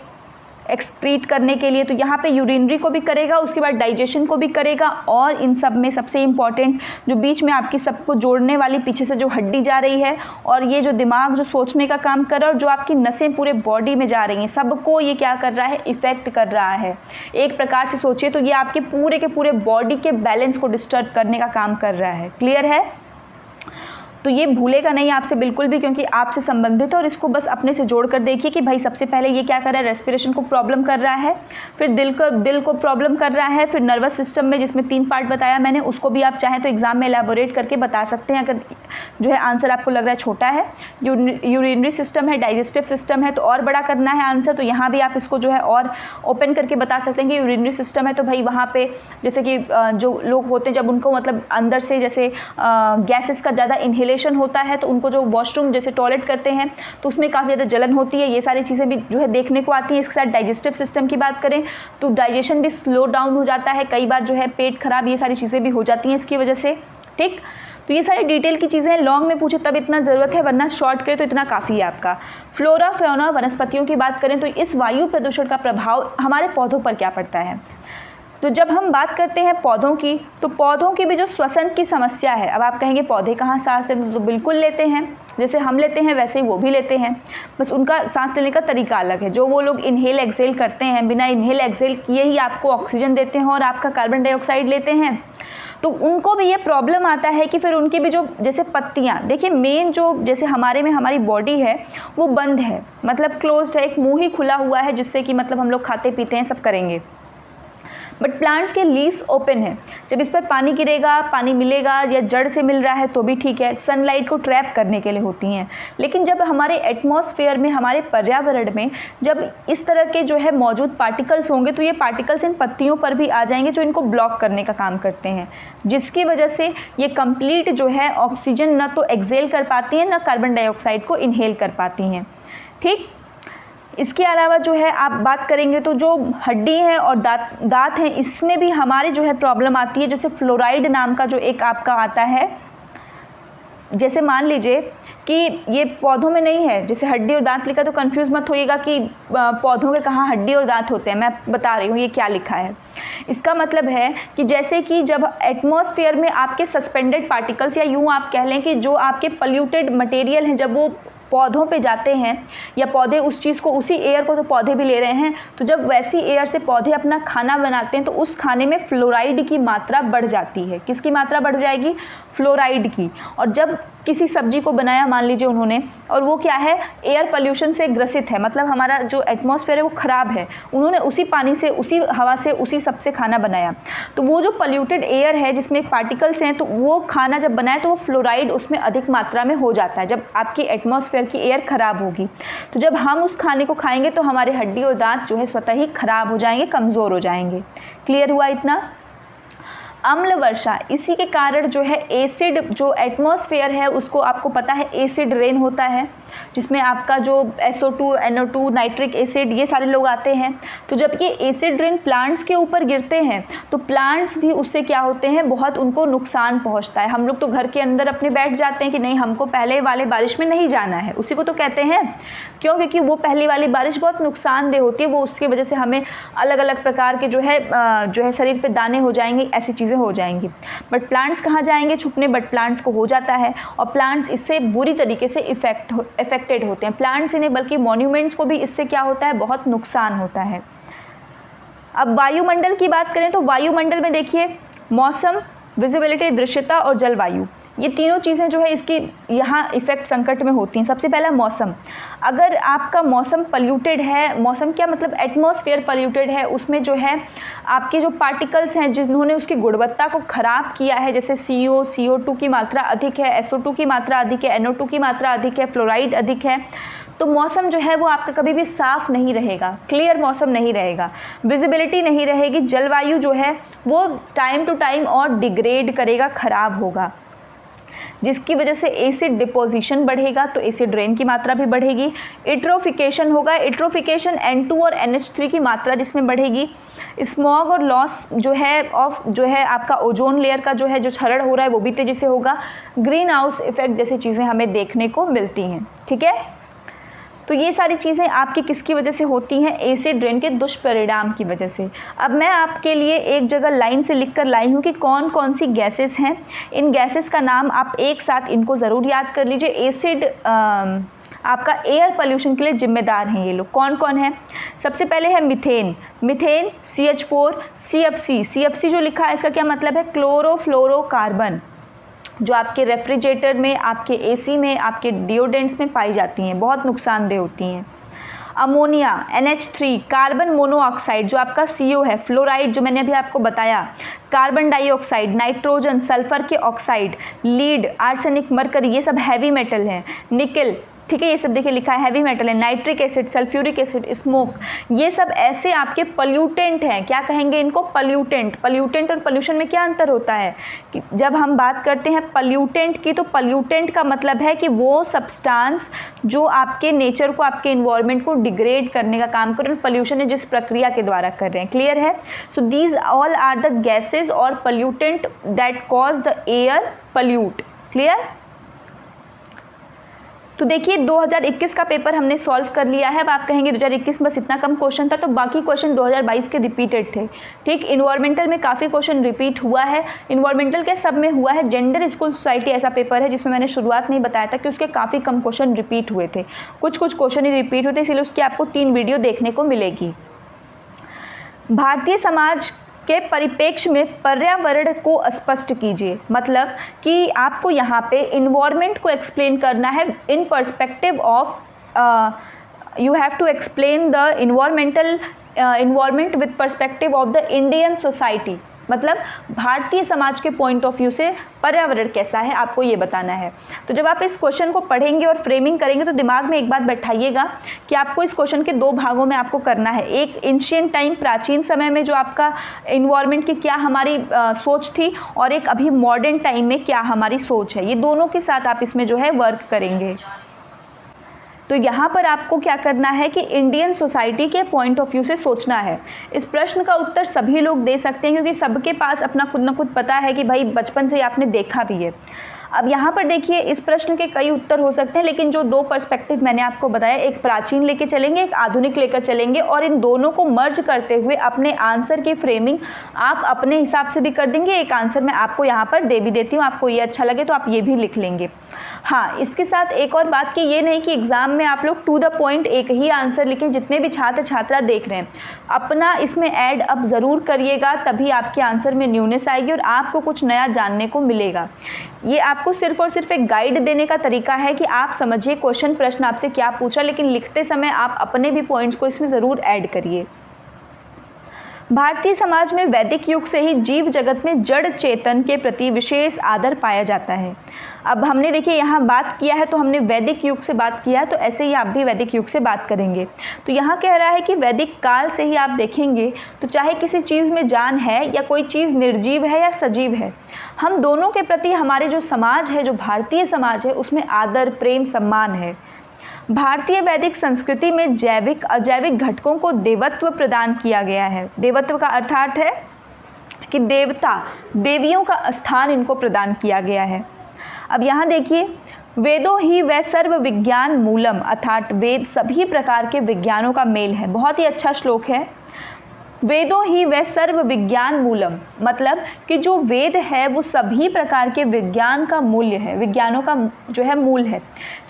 एक्सक्रीट करने के लिए। तो यहाँ पे यूरिनरी को भी करेगा, उसके बाद डाइजेशन को भी करेगा, और इन सब में सबसे इम्पॉर्टेंट जो बीच में आपकी सबको जोड़ने वाली पीछे से जो हड्डी जा रही है, और ये जो दिमाग जो सोचने का काम कर रहा है, और जो आपकी नसें पूरे बॉडी में जा रही हैं, सबको ये क्या कर रहा है, इफेक्ट कर रहा है। एक प्रकार से सोचिए तो ये आपके पूरे के पूरे बॉडी के बैलेंस को डिस्टर्ब करने का काम कर रहा है। क्लियर है। तो ये भूलेगा नहीं आपसे बिल्कुल भी, क्योंकि आपसे संबंधित है। और इसको बस अपने से जोड़ कर देखिए कि भाई सबसे पहले ये क्या कर रहा है, रेस्पिरेशन को प्रॉब्लम कर रहा है, फिर दिल को प्रॉब्लम कर रहा है, फिर नर्वस सिस्टम में जिसमें 3 पार्ट बताया मैंने, उसको भी आप चाहें तो एग्जाम में एलैबोरेट करके बता सकते हैं अगर जो है आंसर आपको लग रहा है छोटा है। यूरिनरी सिस्टम है, डाइजेस्टिव सिस्टम है, तो और बड़ा करना है आंसर, तो यहाँ भी आप इसको जो है और ओपन करके बता सकते हैं कि यूरिनरी सिस्टम है तो भाई वहाँ पे जैसे कि जो लोग होते हैं जब उनको मतलब अंदर से जैसे गैसेस का ज़्यादा इन्हेलेशन होता है तो उनको जो वॉशरूम जैसे टॉयलेट करते हैं तो उसमें काफ़ी ज़्यादा जलन होती है, ये सारी चीज़ें भी जो है देखने को आती हैं। इसके साथ डाइजेस्टिव सिस्टम की बात करें तो डाइजेशन भी स्लो डाउन हो जाता है, कई बार जो है पेट खराब, ये सारी चीज़ें भी हो जाती हैं इसकी वजह से। ठीक, तो ये सारी डिटेल की चीज़ें हैं, लॉन्ग में पूछे तब इतना ज़रूरत है, वरना शॉर्ट करें तो इतना काफ़ी है आपका। फ्लोरा फौना वनस्पतियों की बात करें तो इस वायु प्रदूषण का प्रभाव हमारे पौधों पर क्या पड़ता है। तो जब हम बात करते हैं पौधों की, तो पौधों की भी जो श्वसन की समस्या है, अब आप कहेंगे पौधे कहाँ सांस लेते हैं, तो बिल्कुल लेते हैं, जैसे हम लेते हैं वैसे ही वो भी लेते हैं, बस उनका सांस लेने का तरीका अलग है। जो वो लोग इनहेल एक्सेल करते हैं, बिना इनहेल एक्सेल किए ही आपको ऑक्सीजन देते हैं और आपका कार्बन डाइऑक्साइड लेते हैं, तो उनको भी ये प्रॉब्लम आता है कि फिर उनकी भी जो जैसे पत्तियाँ, देखिए मेन जो जैसे हमारे में हमारी बॉडी है वो बंद है, मतलब क्लोज्ड है, एक मुँह ही खुला हुआ है जिससे कि मतलब हम लोग खाते पीते हैं सब करेंगे। बट प्लांट्स के लीव्स ओपन है, जब इस पर पानी गिरेगा, पानी मिलेगा या जड़ से मिल रहा है तो भी ठीक है, सनलाइट को ट्रैप करने के लिए होती हैं। लेकिन जब हमारे एटमॉस्फेयर में, हमारे पर्यावरण में जब इस तरह के जो है मौजूद पार्टिकल्स होंगे तो ये पार्टिकल्स इन पत्तियों पर भी आ जाएंगे जो इनको ब्लॉक करने का काम करते हैं, जिसकी वजह से ये कंप्लीट जो है ऑक्सीजन ना तो एक्सेल कर पाती हैं ना कार्बन डाइऑक्साइड को इनहेल कर पाती हैं। ठीक, इसके अलावा जो है आप बात करेंगे तो जो हड्डी है और दांत हैं, इसमें भी हमारे जो है प्रॉब्लम आती है। जैसे फ्लोराइड नाम का जो एक आपका आता है, जैसे मान लीजिए कि ये पौधों में नहीं है, जैसे हड्डी और दांत लिखा तो कंफ्यूज मत होइएगा कि पौधों के कहाँ हड्डी और दांत होते हैं, मैं बता रही हूँ ये क्या लिखा है। इसका मतलब है कि जैसे कि जब एटमॉस्फेयर में आपके सस्पेंडेड पार्टिकल्स, या यूँ आप कह लें कि जो आपके पल्यूटेड मटेरियल हैं, जब वो पौधों पे जाते हैं या पौधे उस चीज़ को, उसी एयर को तो पौधे भी ले रहे हैं, तो जब वैसी एयर से पौधे अपना खाना बनाते हैं तो उस खाने में फ्लोराइड की मात्रा बढ़ जाती है। किसकी मात्रा बढ़ जाएगी? फ्लोराइड की। और जब किसी सब्जी को बनाया मान लीजिए उन्होंने, और वो क्या है, एयर पोल्यूशन से ग्रसित है, मतलब हमारा जो एटमॉस्फेयर है वो ख़राब है, उन्होंने उसी पानी से, उसी हवा से, उसी सब से खाना बनाया, तो वो जो पोल्यूटेड एयर है जिसमें पार्टिकल्स हैं, तो वो खाना जब बनाए तो वो फ्लोराइड उसमें अधिक मात्रा में हो जाता है जब आपकी एटमॉस्फेयर की एयर ख़राब होगी। तो जब हम उस खाने को खाएंगे तो हमारे हड्डी और दांत जो है स्वतः ही ख़राब हो जाएंगे, कमज़ोर हो जाएंगे। क्लियर हुआ इतना? अम्ल वर्षा, इसी के कारण जो है एसिड, जो एटमॉस्फेयर है उसको आपको पता है एसिड रेन होता है, जिसमें आपका जो SO2, NO2, नाइट्रिक एसिड, ये सारे लोग आते हैं। तो जब ये एसिड रेन प्लांट्स के ऊपर गिरते हैं तो प्लांट्स भी उससे क्या होते हैं, बहुत उनको नुकसान पहुंचता है। हम लोग तो घर के अंदर अपने बैठ जाते हैं कि नहीं हमको पहले वाले बारिश में नहीं जाना है, उसी को तो कहते हैं। क्यों? क्योंकि वो पहली वाली बारिश बहुत नुकसानदेह होती है, वो उसकी वजह से हमें अलग अलग प्रकार के जो है शरीर पे दाने हो जाएंगे, ऐसी चीज़ें हो जाएंगी। बट प्लांट्स कहाँ जाएंगे छुपने? बट प्लांट्स को हो जाता है और प्लांट्स इससे बुरी तरीके से इफेक्टेड होते हैं। प्लांट्स ही नहीं बल्कि मॉन्यूमेंट्स को भी इससे क्या होता है, बहुत नुकसान होता है। अब वायुमंडल की बात करें तो वायुमंडल में देखिए मौसम, विजिबिलिटी, दृश्यता और जलवायु, ये तीनों चीज़ें जो है इसकी यहाँ इफ़ेक्ट संकट में होती हैं। सबसे पहला मौसम, अगर आपका मौसम पल्यूटेड है, मौसम क्या मतलब एटमॉस्फेयर पल्यूटेड है, उसमें जो है आपके जो पार्टिकल्स हैं जिन्होंने उसकी गुणवत्ता को ख़राब किया है, जैसे CO2 की मात्रा अधिक है, SO2 की मात्रा अधिक है, NO2 की मात्रा अधिक है, फ्लोराइड अधिक है, तो मौसम जो है वो आपका कभी भी साफ़ नहीं रहेगा, क्लियर मौसम नहीं रहेगा, विजिबिलिटी नहीं रहेगी। जलवायु जो है वो टाइम टू टाइम और डिग्रेड करेगा, ख़राब होगा, जिसकी वजह से एसिड डिपोजिशन बढ़ेगा तो एसिड रेन की मात्रा भी बढ़ेगी। इट्रोफिकेशन होगा, इट्रोफिकेशन N2 और NH3 की मात्रा जिसमें बढ़ेगी। स्मॉग और लॉस जो है आपका ओजोन लेयर का जो है जो क्षरण हो रहा है वो भी तेज़ी से होगा। ग्रीन हाउस इफेक्ट जैसी चीज़ें हमें देखने को मिलती हैं। ठीक है, तो ये सारी चीज़ें आपकी किसकी वजह से होती हैं? एसिड रेन के दुष्परिणाम की वजह से। अब मैं आपके लिए एक जगह लाइन से लिख कर लाई हूँ कि कौन कौन सी गैसेस हैं। इन गैसेस का नाम आप एक साथ इनको ज़रूर याद कर लीजिए। एसिड आपका एयर पोल्यूशन के लिए जिम्मेदार हैं ये लोग। कौन कौन है? सबसे पहले है मीथेन, मीथेन CH4, CFC जो लिखा है इसका क्या मतलब है? क्लोरोफ्लोरोकार्बन। जो आपके रेफ्रिजरेटर में, आपके एसी में, आपके डिओडेंट्स में पाई जाती हैं, बहुत नुकसानदेह होती हैं। अमोनिया, NH3, कार्बन मोनोऑक्साइड जो आपका CO है, फ्लोराइड जो मैंने अभी आपको बताया, कार्बन डाइऑक्साइड, नाइट्रोजन, सल्फर के ऑक्साइड, लीड, आर्सेनिक, मरकरी, ये सब हैवी मेटल हैं। निकल, ठीक है, ये सब देखिए लिखा है हैवी मेटल है। Nitric acid, sulphuric acid, smoke, ये सब ऐसे आपके पल्यूटेंट हैं। क्या कहेंगे इनको? पल्यूटेंट। पल्यूटेंट और पॉल्यूशन में क्या अंतर होता है कि जब हम बात करते हैं पल्यूटेंट की, तो पल्यूटेंट का मतलब है कि वो सब्सटेंस जो आपके नेचर को, आपके इन्वायरमेंट को डिग्रेड करने का काम कर रहे हैं, पॉल्यूशन है जिस प्रक्रिया के द्वारा कर रहे हैं। क्लियर है? So these all are the gases और pollutant that cause the air pollute. Clear? तो देखिए 2021 का पेपर हमने सॉल्व कर लिया है। अब आप कहेंगे 2021 में बस इतना कम क्वेश्चन था, तो बाकी क्वेश्चन 2022 के रिपीटेड थे। ठीक, इन्वायरमेंटल में काफ़ी क्वेश्चन रिपीट हुआ है। इन्वायरमेंटल के सब में हुआ है। जेंडर स्कूल सोसाइटी ऐसा पेपर है जिसमें मैंने शुरुआत में ही बताया था कि उसके काफ़ी कम क्वेश्चन रिपीट हुए थे, कुछ क्वेश्चन ही रिपीट हुए थे, इसलिए उसकी आपको 3 वीडियो देखने को मिलेगी। भारतीय समाज के परिप्रेक्ष्य में पर्यावरण को स्पष्ट कीजिए, मतलब कि आपको यहाँ पे इन्वायरमेंट को एक्सप्लेन करना है in perspective of, you have to explain the environment with perspective of the Indian society, मतलब भारतीय समाज के पॉइंट ऑफ व्यू से पर्यावरण कैसा है आपको ये बताना है। तो जब आप इस क्वेश्चन को पढ़ेंगे और फ्रेमिंग करेंगे तो दिमाग में एक बात बैठाइएगा कि आपको इस क्वेश्चन के 2 भागों में आपको करना है। एक एंशिएंट टाइम, प्राचीन समय में जो आपका इन्वायरमेंट की क्या हमारी सोच थी, और एक अभी मॉडर्न टाइम में क्या हमारी सोच है। ये दोनों के साथ आप इसमें जो है वर्क करेंगे। तो यहाँ पर आपको क्या करना है कि इंडियन सोसाइटी के पॉइंट ऑफ व्यू से सोचना है। इस प्रश्न का उत्तर सभी लोग दे सकते हैं क्योंकि सबके पास अपना खुद न खुद पता है कि भाई बचपन से आपने देखा भी है। अब यहाँ पर देखिए इस प्रश्न के कई उत्तर हो सकते हैं, लेकिन जो 2 पर्सपेक्टिव मैंने आपको बताया, एक प्राचीन लेके चलेंगे, एक आधुनिक लेकर चलेंगे, और इन दोनों को मर्ज करते हुए अपने आंसर की फ्रेमिंग आप अपने हिसाब से भी कर देंगे। एक आंसर मैं आपको यहाँ पर दे भी देती हूँ, आपको ये अच्छा लगे तो आप ये भी लिख लेंगे। हाँ, इसके साथ एक और बात कि ये नहीं कि एग्जाम में आप लोग टू द पॉइंट एक ही आंसर लिखें। जितने भी छात्र छात्रा देख रहे हैं अपना इसमें ऐड अप ज़रूर करिएगा, तभी आपके आंसर में न्यूनेस आएगी और आपको कुछ नया जानने को मिलेगा। ये आपको सिर्फ और सिर्फ एक गाइड देने का तरीका है कि आप समझिए क्वेश्चन प्रश्न आपसे क्या पूछा, लेकिन लिखते समय आप अपने भी पॉइंट्स को इसमें ज़रूर ऐड करिए। भारतीय समाज में वैदिक युग से ही जीव जगत में जड़ चेतन के प्रति विशेष आदर पाया जाता है। अब हमने देखिए यहाँ बात किया है तो हमने वैदिक युग से बात किया है, तो ऐसे ही आप भी वैदिक युग से बात करेंगे। तो यहाँ कह रहा है कि वैदिक काल से ही आप देखेंगे तो चाहे किसी चीज़ में जान है या कोई चीज़ निर्जीव है या सजीव है, हम दोनों के प्रति हमारे जो समाज है, जो भारतीय समाज है, उसमें आदर, प्रेम, सम्मान है। भारतीय वैदिक संस्कृति में जैविक अजैविक घटकों को देवत्व प्रदान किया गया है। देवत्व का अर्थात है कि देवता, देवियों का स्थान इनको प्रदान किया गया है। अब यहाँ देखिए, वेदों ही वह सर्व विज्ञान मूलम, अर्थात वेद सभी प्रकार के विज्ञानों का मेल है। बहुत ही अच्छा श्लोक है। वेदों ही वह सर्व विज्ञान मूलम, मतलब कि जो वेद है वो सभी प्रकार के विज्ञान का मूल्य है, विज्ञानों का जो है मूल है।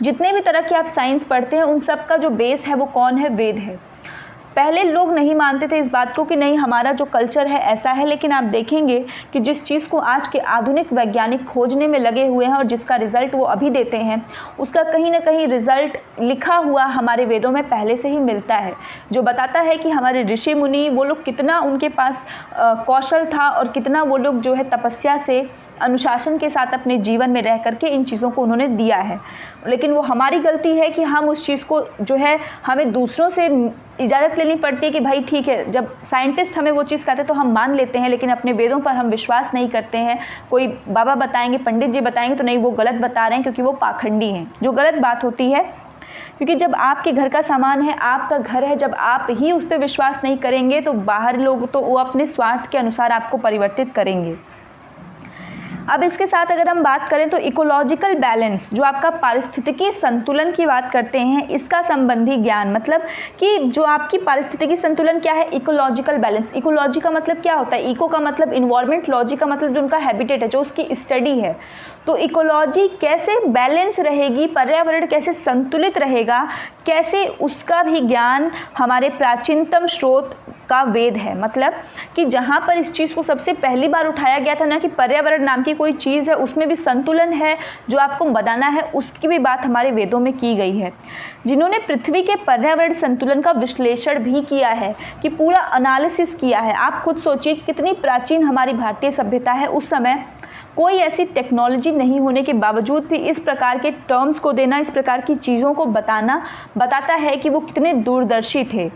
जितने भी तरह के आप साइंस पढ़ते हैं उन सब का जो बेस है वो कौन है? वेद है। पहले लोग नहीं मानते थे इस बात को कि नहीं हमारा जो कल्चर है ऐसा है, लेकिन आप देखेंगे कि जिस चीज़ को आज के आधुनिक वैज्ञानिक खोजने में लगे हुए हैं और जिसका रिज़ल्ट वो अभी देते हैं, उसका कहीं ना कहीं रिज़ल्ट लिखा हुआ हमारे वेदों में पहले से ही मिलता है, जो बताता है कि हमारे ऋषि मुनि वो लोग कितना उनके पास कौशल था और कितना वो लोग जो है तपस्या से, अनुशासन के साथ अपने जीवन में रह करके इन चीज़ों को उन्होंने दिया है। लेकिन वो हमारी गलती है कि हम उस चीज़ को जो है हमें दूसरों से इजाज़त लेनी पड़ती है कि भाई ठीक है, जब साइंटिस्ट हमें वो चीज़ कहते हैं तो हम मान लेते हैं, लेकिन अपने वेदों पर हम विश्वास नहीं करते हैं। कोई बाबा बताएंगे, पंडित जी बताएंगे तो नहीं, वो गलत बता रहे हैं क्योंकि वो पाखंडी हैं, जो गलत बात होती है। क्योंकि जब आपके घर का सामान है, आपका घर है, जब आप ही उस पर विश्वास नहीं करेंगे तो बाहर लोग तो वो अपने स्वार्थ के अनुसार आपको परिवर्तित करेंगे। अब इसके साथ अगर हम बात करें तो इकोलॉजिकल बैलेंस, जो आपका पारिस्थितिकी संतुलन की बात करते हैं, इसका संबंधी ज्ञान, मतलब कि जो आपकी पारिस्थितिकी संतुलन क्या है? Ecological balance. इकोलॉजी का मतलब क्या होता है? इको का मतलब इन्वायरमेंट, लॉजी का मतलब जो उनका हैबिटेट है, जो उसकी स्टडी है। तो इकोलॉजी कैसे बैलेंस रहेगी, पर्यावरण कैसे संतुलित रहेगा, कैसे उसका भी ज्ञान हमारे प्राचीनतम स्रोत का वेद है। मतलब कि जहाँ पर इस चीज़ को सबसे पहली बार उठाया गया था ना कि पर्यावरण नाम की कोई चीज़ है, उसमें भी संतुलन है जो आपको बताना है, उसकी भी बात हमारे वेदों में की गई है। जिन्होंने पृथ्वी के पर्यावरण संतुलन का विश्लेषण भी किया है, कि पूरा एनालिसिस किया है। आप खुद सोचिए कितनी प्राचीन हमारी भारतीय सभ्यता है, उस समय कोई ऐसी टेक्नोलॉजी नहीं होने के बावजूद भी इस प्रकार के टर्म्स को देना, इस प्रकार की चीज़ों को बताना बताता है कि वो कितने दूरदर्शी थे।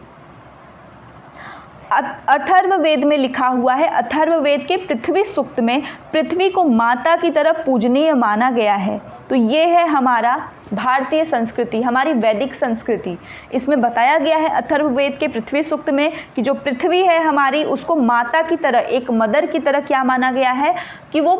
अथर्ववेद में लिखा हुआ है, अथर्ववेद के पृथ्वी सूक्त में पृथ्वी को माता की तरह पूजनीय माना गया है। तो ये है हमारा भारतीय संस्कृति, हमारी वैदिक संस्कृति। इसमें बताया गया है अथर्ववेद के पृथ्वी सूक्त में कि जो पृथ्वी है हमारी, उसको माता की तरह, एक मदर की तरह क्या माना गया है कि वो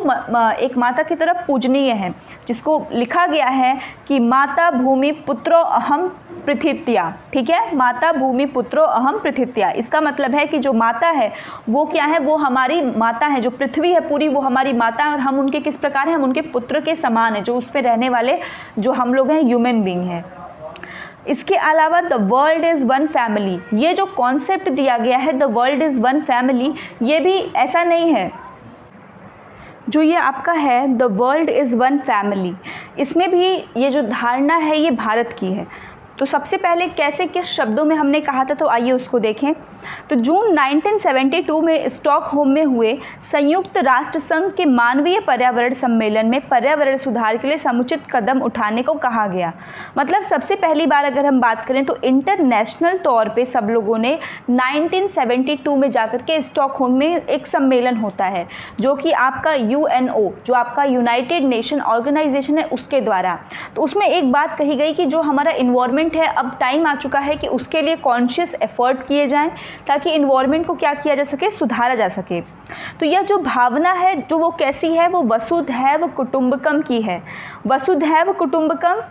एक माता की तरह पूजनीय है। जिसको लिखा गया है कि माता भूमि पुत्रो अहम पृथित्या, ठीक है, माता भूमि पुत्रो अहम पृथित्या। इसका मतलब है कि जो माता है वो क्या है, वो हमारी माता है। जो पृथ्वी है पूरी वो हमारी माता है, और हम उनके किस प्रकार हैं, हम उनके पुत्र के समान हैं, जो उस पर रहने वाले जो हम लोग हैं ह्यूमन बीइंग हैं। इसके अलावा the world is one family, ये जो कॉन्सेप्ट दिया गया है the world is one family, ये भी ऐसा नहीं है। जो ये आपका है the world is one family, इसमें भी ये जो धारणा है ये भारत की है। तो सबसे पहले कैसे किस शब्दों में हमने कहा था, तो आइए उसको देखें। तो जून 1972 में स्टॉकहोम में हुए संयुक्त राष्ट्र संघ के मानवीय पर्यावरण सम्मेलन में पर्यावरण सुधार के लिए समुचित कदम उठाने को कहा गया। मतलब सबसे पहली बार अगर हम बात करें तो इंटरनेशनल तौर पे सब लोगों ने 1972 में जाकर के स्टॉकहोम में एक सम्मेलन होता है, जो कि आपका UNO, जो आपका यूनाइटेड नेशन ऑर्गेनाइजेशन है, उसके द्वारा। तो उसमें एक बात कही गई कि जो हमारा इन्वायरमेंट है, अब टाइम आ चुका है कि उसके लिए कॉन्शियस एफर्ट किए जाएं, ताकि इन्वायरमेंट को क्या किया जा सके, सुधारा जा सके। तो यह जो भावना है जो वो कैसी है, वो वसुधैव कुटुंबकम की है। वसुधैव कुटुंबकम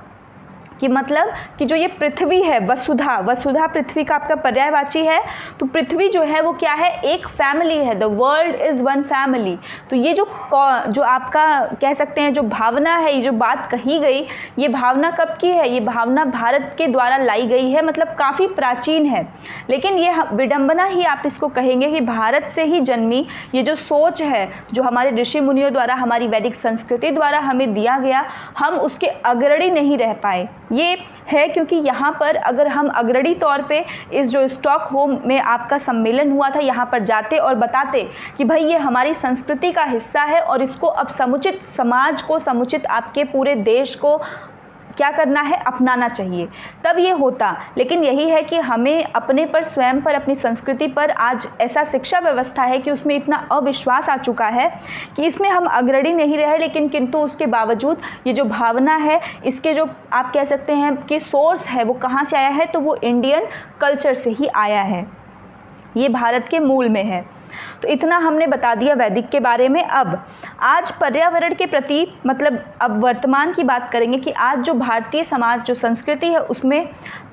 कि मतलब कि जो ये पृथ्वी है, वसुधा, वसुधा पृथ्वी का आपका पर्यायवाची है। तो पृथ्वी जो है वो क्या है, एक फैमिली है, the world is one family. तो ये जो आपका कह सकते हैं जो भावना है, ये जो बात कही गई, ये भावना कब की है, ये भावना भारत के द्वारा लाई गई है, मतलब काफ़ी प्राचीन है। लेकिन ये विडंबना ही आप इसको कहेंगे कि भारत से ही जन्मी ये जो सोच है, जो हमारे ऋषि मुनियों द्वारा, हमारी वैदिक संस्कृति द्वारा हमें दिया गया, हम उसके अग्रणी नहीं रह पाए। ये है क्योंकि यहाँ पर अगर हम अग्रणी तौर पे इस जो स्टॉकहोम में आपका सम्मेलन हुआ था, यहाँ पर जाते और बताते कि भाई ये हमारी संस्कृति का हिस्सा है और इसको अब समुचित समाज को, समुचित आपके पूरे देश को क्या करना है, अपनाना चाहिए, तब ये होता। लेकिन यही है कि हमें अपने पर, स्वयं पर, अपनी संस्कृति पर आज ऐसा शिक्षा व्यवस्था है कि उसमें इतना अविश्वास आ चुका है कि इसमें हम अग्रणी नहीं रहे। लेकिन किंतु उसके बावजूद ये जो भावना है, इसके जो आप कह सकते हैं कि सोर्स है, वो कहाँ से आया है, तो वो इंडियन कल्चर से ही आया है, ये भारत के मूल में है। तो इतना हमने बता दिया वैदिक के बारे में। अब आज पर्यावरण के प्रति, मतलब अब वर्तमान की बात करेंगे कि आज जो भारतीय समाज, जो संस्कृति है, उसमें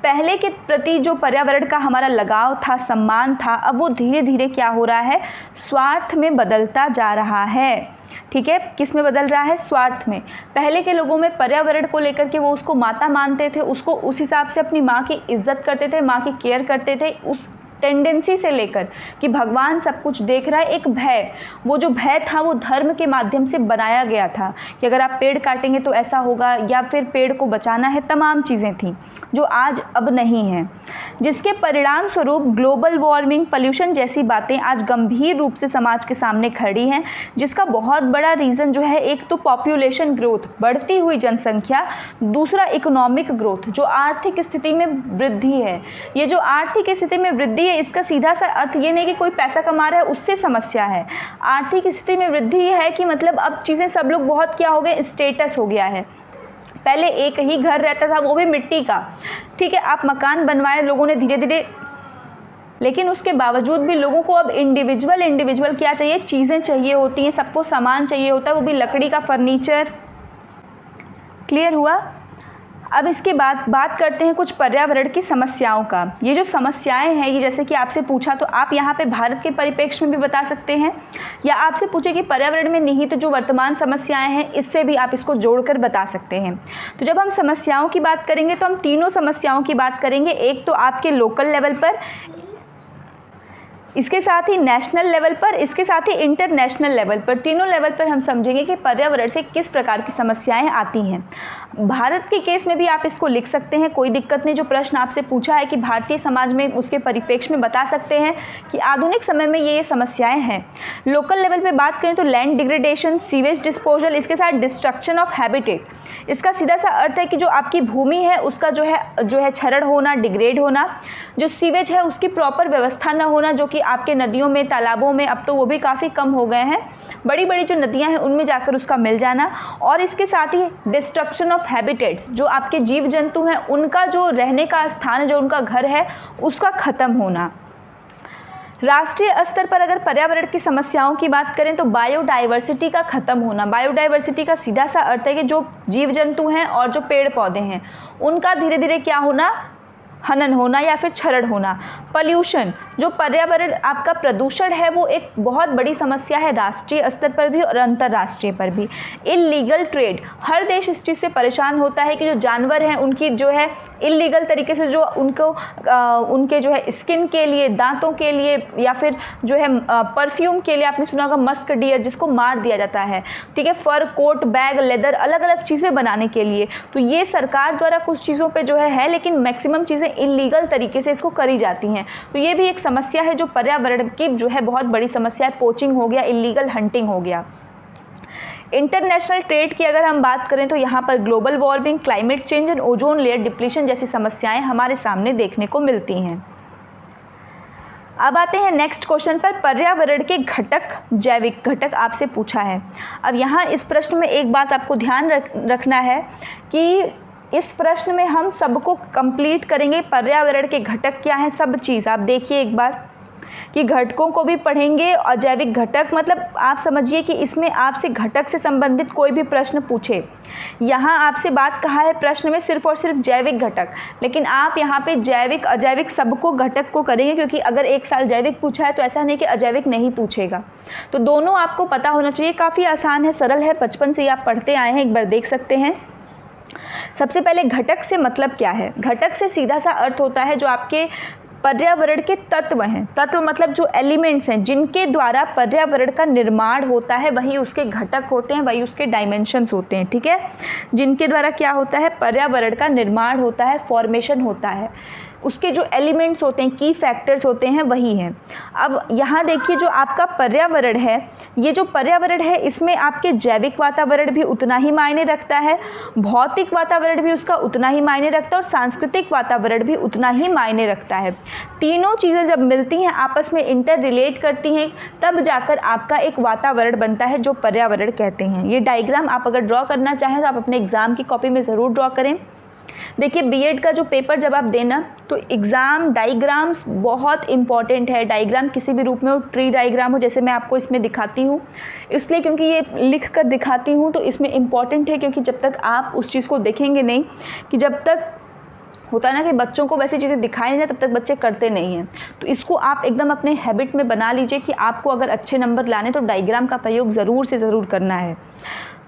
पहले के प्रति जो पर्यावरण का हमारा लगाव था, सम्मान था, अब वो धीरे धीरे क्या हो रहा है, स्वार्थ में बदलता जा रहा है। ठीक है, किस में बदल रहा है, स्वार्थ में। पहले के लोगों में पर्यावरण को लेकर के वो उसको माता मानते थे, उसको उस हिसाब से अपनी माँ की इज्जत करते थे, माँ की केयर करते थे, उस टेंडेंसी से लेकर कि भगवान सब कुछ देख रहा है। एक भय, वो जो भय था वो धर्म के माध्यम से बनाया गया था कि अगर आप पेड़ काटेंगे तो ऐसा होगा, या फिर पेड़ को बचाना है, तमाम चीज़ें थीं जो आज अब नहीं हैं, जिसके परिणाम स्वरूप ग्लोबल वार्मिंग, पोल्यूशन जैसी बातें आज गंभीर रूप से समाज के सामने खड़ी हैं। जिसका बहुत बड़ा रीज़न जो है, एक तो पॉपुलेशन ग्रोथ, बढ़ती हुई जनसंख्या, दूसरा इकोनॉमिक ग्रोथ, जो आर्थिक स्थिति में वृद्धि है। ये जो आर्थिक स्थिति में वृद्धि, इसका सीधा सा अर्थ ये नहीं कि कोई पैसा कमा रहा है उससे समस्या है। आर्थिक स्थिति में वृद्धि ये है कि मतलब अब चीज़ें सब लोग बहुत क्या हो गए, स्टेटस हो गया है। पहले एक ही घर रहता था, वो भी मिट्टी का, ठीक है, आप मकान बनवाए लोगों ने धीरे धीरे, लेकिन उसके बावजूद भी लोगों को अब इंडिविजुअल क्या चाहिए, चीज़ें चाहिए होती हैं, सबको सामान चाहिए होता है, वो भी लकड़ी का फर्नीचर। क्लियर हुआ। अब इसके बाद बात करते हैं कुछ पर्यावरण की समस्याओं का। ये जो समस्याएं हैं, ये जैसे कि आपसे पूछा तो आप यहाँ पे भारत के परिप्रेक्ष्य में भी बता सकते हैं, या आपसे पूछे कि पर्यावरण में निहित जो वर्तमान समस्याएं हैं, इससे भी आप इसको जोड़कर बता सकते हैं। तो जब हम समस्याओं की बात करेंगे तो हम तीनों समस्याओं की बात करेंगे। एक तो आपके लोकल लेवल पर, इसके साथ ही नेशनल लेवल पर, इसके साथ ही इंटरनेशनल लेवल पर, तीनों लेवल पर हम समझेंगे कि पर्यावरण से किस प्रकार की समस्याएं आती हैं। भारत के केस में भी आप इसको लिख सकते हैं, कोई दिक्कत नहीं। जो प्रश्न आपसे पूछा है कि भारतीय समाज में, उसके परिप्रेक्ष्य में बता सकते हैं कि आधुनिक समय में ये समस्याएं हैं। लोकल लेवल पे बात करें तो लैंड डिग्रेडेशन, सीवेज डिस्पोजल, इसके साथ डिस्ट्रक्शन ऑफ हैबिटेट। इसका सीधा सा अर्थ है कि जो आपकी भूमि है उसका जो है क्षरण होना, डिग्रेड होना। जो सीवेज है उसकी प्रॉपर व्यवस्था न होना, जो कि आपके नदियों में, तालाबों में, अब तो वो भी काफ़ी कम हो गए हैं, बड़ी बड़ी जो नदियाँ हैं उनमें जाकर उसका मिल जाना। और इसके साथ ही डिस्ट्रक्शन ऑफ हैबिटेट्स, जो आपके जीव जंतु हैं उनका जो रहने का स्थान, जो उनका घर है, उसका ख़त्म होना। राष्ट्रीय स्तर पर अगर पर्यावरण की समस्याओं की बात करें तो बायोडाइवर्सिटी का खत्म होना। बायोडाइवर्सिटी का सीधा सा अर्थ है कि जो जीव जंतु हैं और जो पेड़ पौधे हैं उनका धीरे धीरे क्या होना, हनन होना या फिर क्षरण होना। पॉल्यूशन, जो पर्यावरण आपका प्रदूषण है वो एक बहुत बड़ी समस्या है राष्ट्रीय स्तर पर भी और अंतर्राष्ट्रीय पर भी। इल्लीगल ट्रेड, हर देश इस चीज़ से परेशान होता है कि जो जानवर हैं उनकी जो है इल्लीगल तरीके से जो उनके जो है स्किन के लिए, दांतों के लिए या फिर जो है परफ्यूम के लिए, आपने सुना होगा मस्क डियर जिसको मार दिया जाता है, ठीक है, फर कोट, बैग, लेदर, अलग अलग चीज़ें बनाने के लिए। तो ये सरकार द्वारा कुछ चीज़ों पर जो है लेकिन मैक्सिमम चीज़ें इल्लीगल तरीके से इसको करी जाती हैं। तो ये भी एक समस्या है जो पर्यावरण की जो है बहुत बड़ी समस्या है। पोचिंग हो गया, इल्लीगल हंटिंग हो गया। इंटरनेशनल ट्रेड की अगर हम बात करें तो यहाँ पर global warming, climate change and ozone layer depletion जैसी समस्याएं हमारे सामने देखने को मिलती हैं। अब आते हैं नेक्स्ट क्वेश्चन पर, पर्यावरण के घटक, जैविक घटक आपसे पूछा है। अब यहाँ इस प्रश्न में एक बात आपको ध्यान रखना है कि इस प्रश्न में हम सबको कंप्लीट करेंगे। पर्यावरण के घटक क्या हैं, सब चीज़ आप देखिए एक बार कि घटकों को भी पढ़ेंगे। और जैविक घटक मतलब आप समझिए कि इसमें आपसे घटक से संबंधित कोई भी प्रश्न पूछे, यहाँ आपसे बात कहा है प्रश्न में सिर्फ और सिर्फ जैविक घटक, लेकिन आप यहाँ पे जैविक अजैविक सबको घटक को करेंगे, क्योंकि अगर एक साल जैविक पूछा है तो ऐसा नहीं कि अजैविक नहीं पूछेगा। तो दोनों आपको पता होना चाहिए। काफ़ी आसान है, सरल है, बचपन से ही आप पढ़ते आए हैं, एक बार देख सकते हैं। सबसे पहले घटक से मतलब क्या है? घटक से सीधा सा अर्थ होता है जो आपके पर्यावरण के तत्व हैं। तत्व मतलब जो एलिमेंट्स हैं जिनके द्वारा पर्यावरण का निर्माण होता है, वही उसके घटक होते हैं, वही उसके डायमेंशंस होते हैं, ठीक है। जिनके द्वारा क्या होता है, पर्यावरण का निर्माण होता है, फॉर्मेशन होता है, उसके जो एलिमेंट्स होते हैं, की फैक्टर्स होते हैं, वही हैं। अब यहाँ देखिए जो आपका पर्यावरण है, ये जो पर्यावरण है इसमें आपके जैविक वातावरण भी उतना ही मायने रखता है, भौतिक वातावरण भी उसका उतना ही मायने रखता है और सांस्कृतिक वातावरण भी उतना ही मायने रखता है। तीनों चीज़ें जब मिलती हैं, आपस में इंटर रिलेट करती हैं, तब जाकर आपका एक वातावरण बनता है जो पर्यावरण कहते हैं। ये डायग्राम आप अगर ड्रॉ करना चाहें तो आप अपने एग्ज़ाम की कॉपी में ज़रूर ड्रॉ करें। देखिए बीएड का जो पेपर जब आप देना तो एग्ज़ाम डायग्राम्स बहुत इंपॉर्टेंट है। डायग्राम किसी भी रूप में हो, ट्री डायग्राम हो जैसे मैं आपको इसमें दिखाती हूँ, इसलिए क्योंकि ये लिख कर दिखाती हूँ तो इसमें इम्पॉर्टेंट है, क्योंकि जब तक आप उस चीज़ को देखेंगे नहीं, कि जब तक होता है ना कि बच्चों को वैसी चीज़ें दिखाई नहीं, तब तक बच्चे करते नहीं हैं। तो इसको आप एकदम अपने हैबिट में बना लीजिए कि आपको अगर अच्छे नंबर लाने तो डायग्राम का प्रयोग ज़रूर से ज़रूर करना है।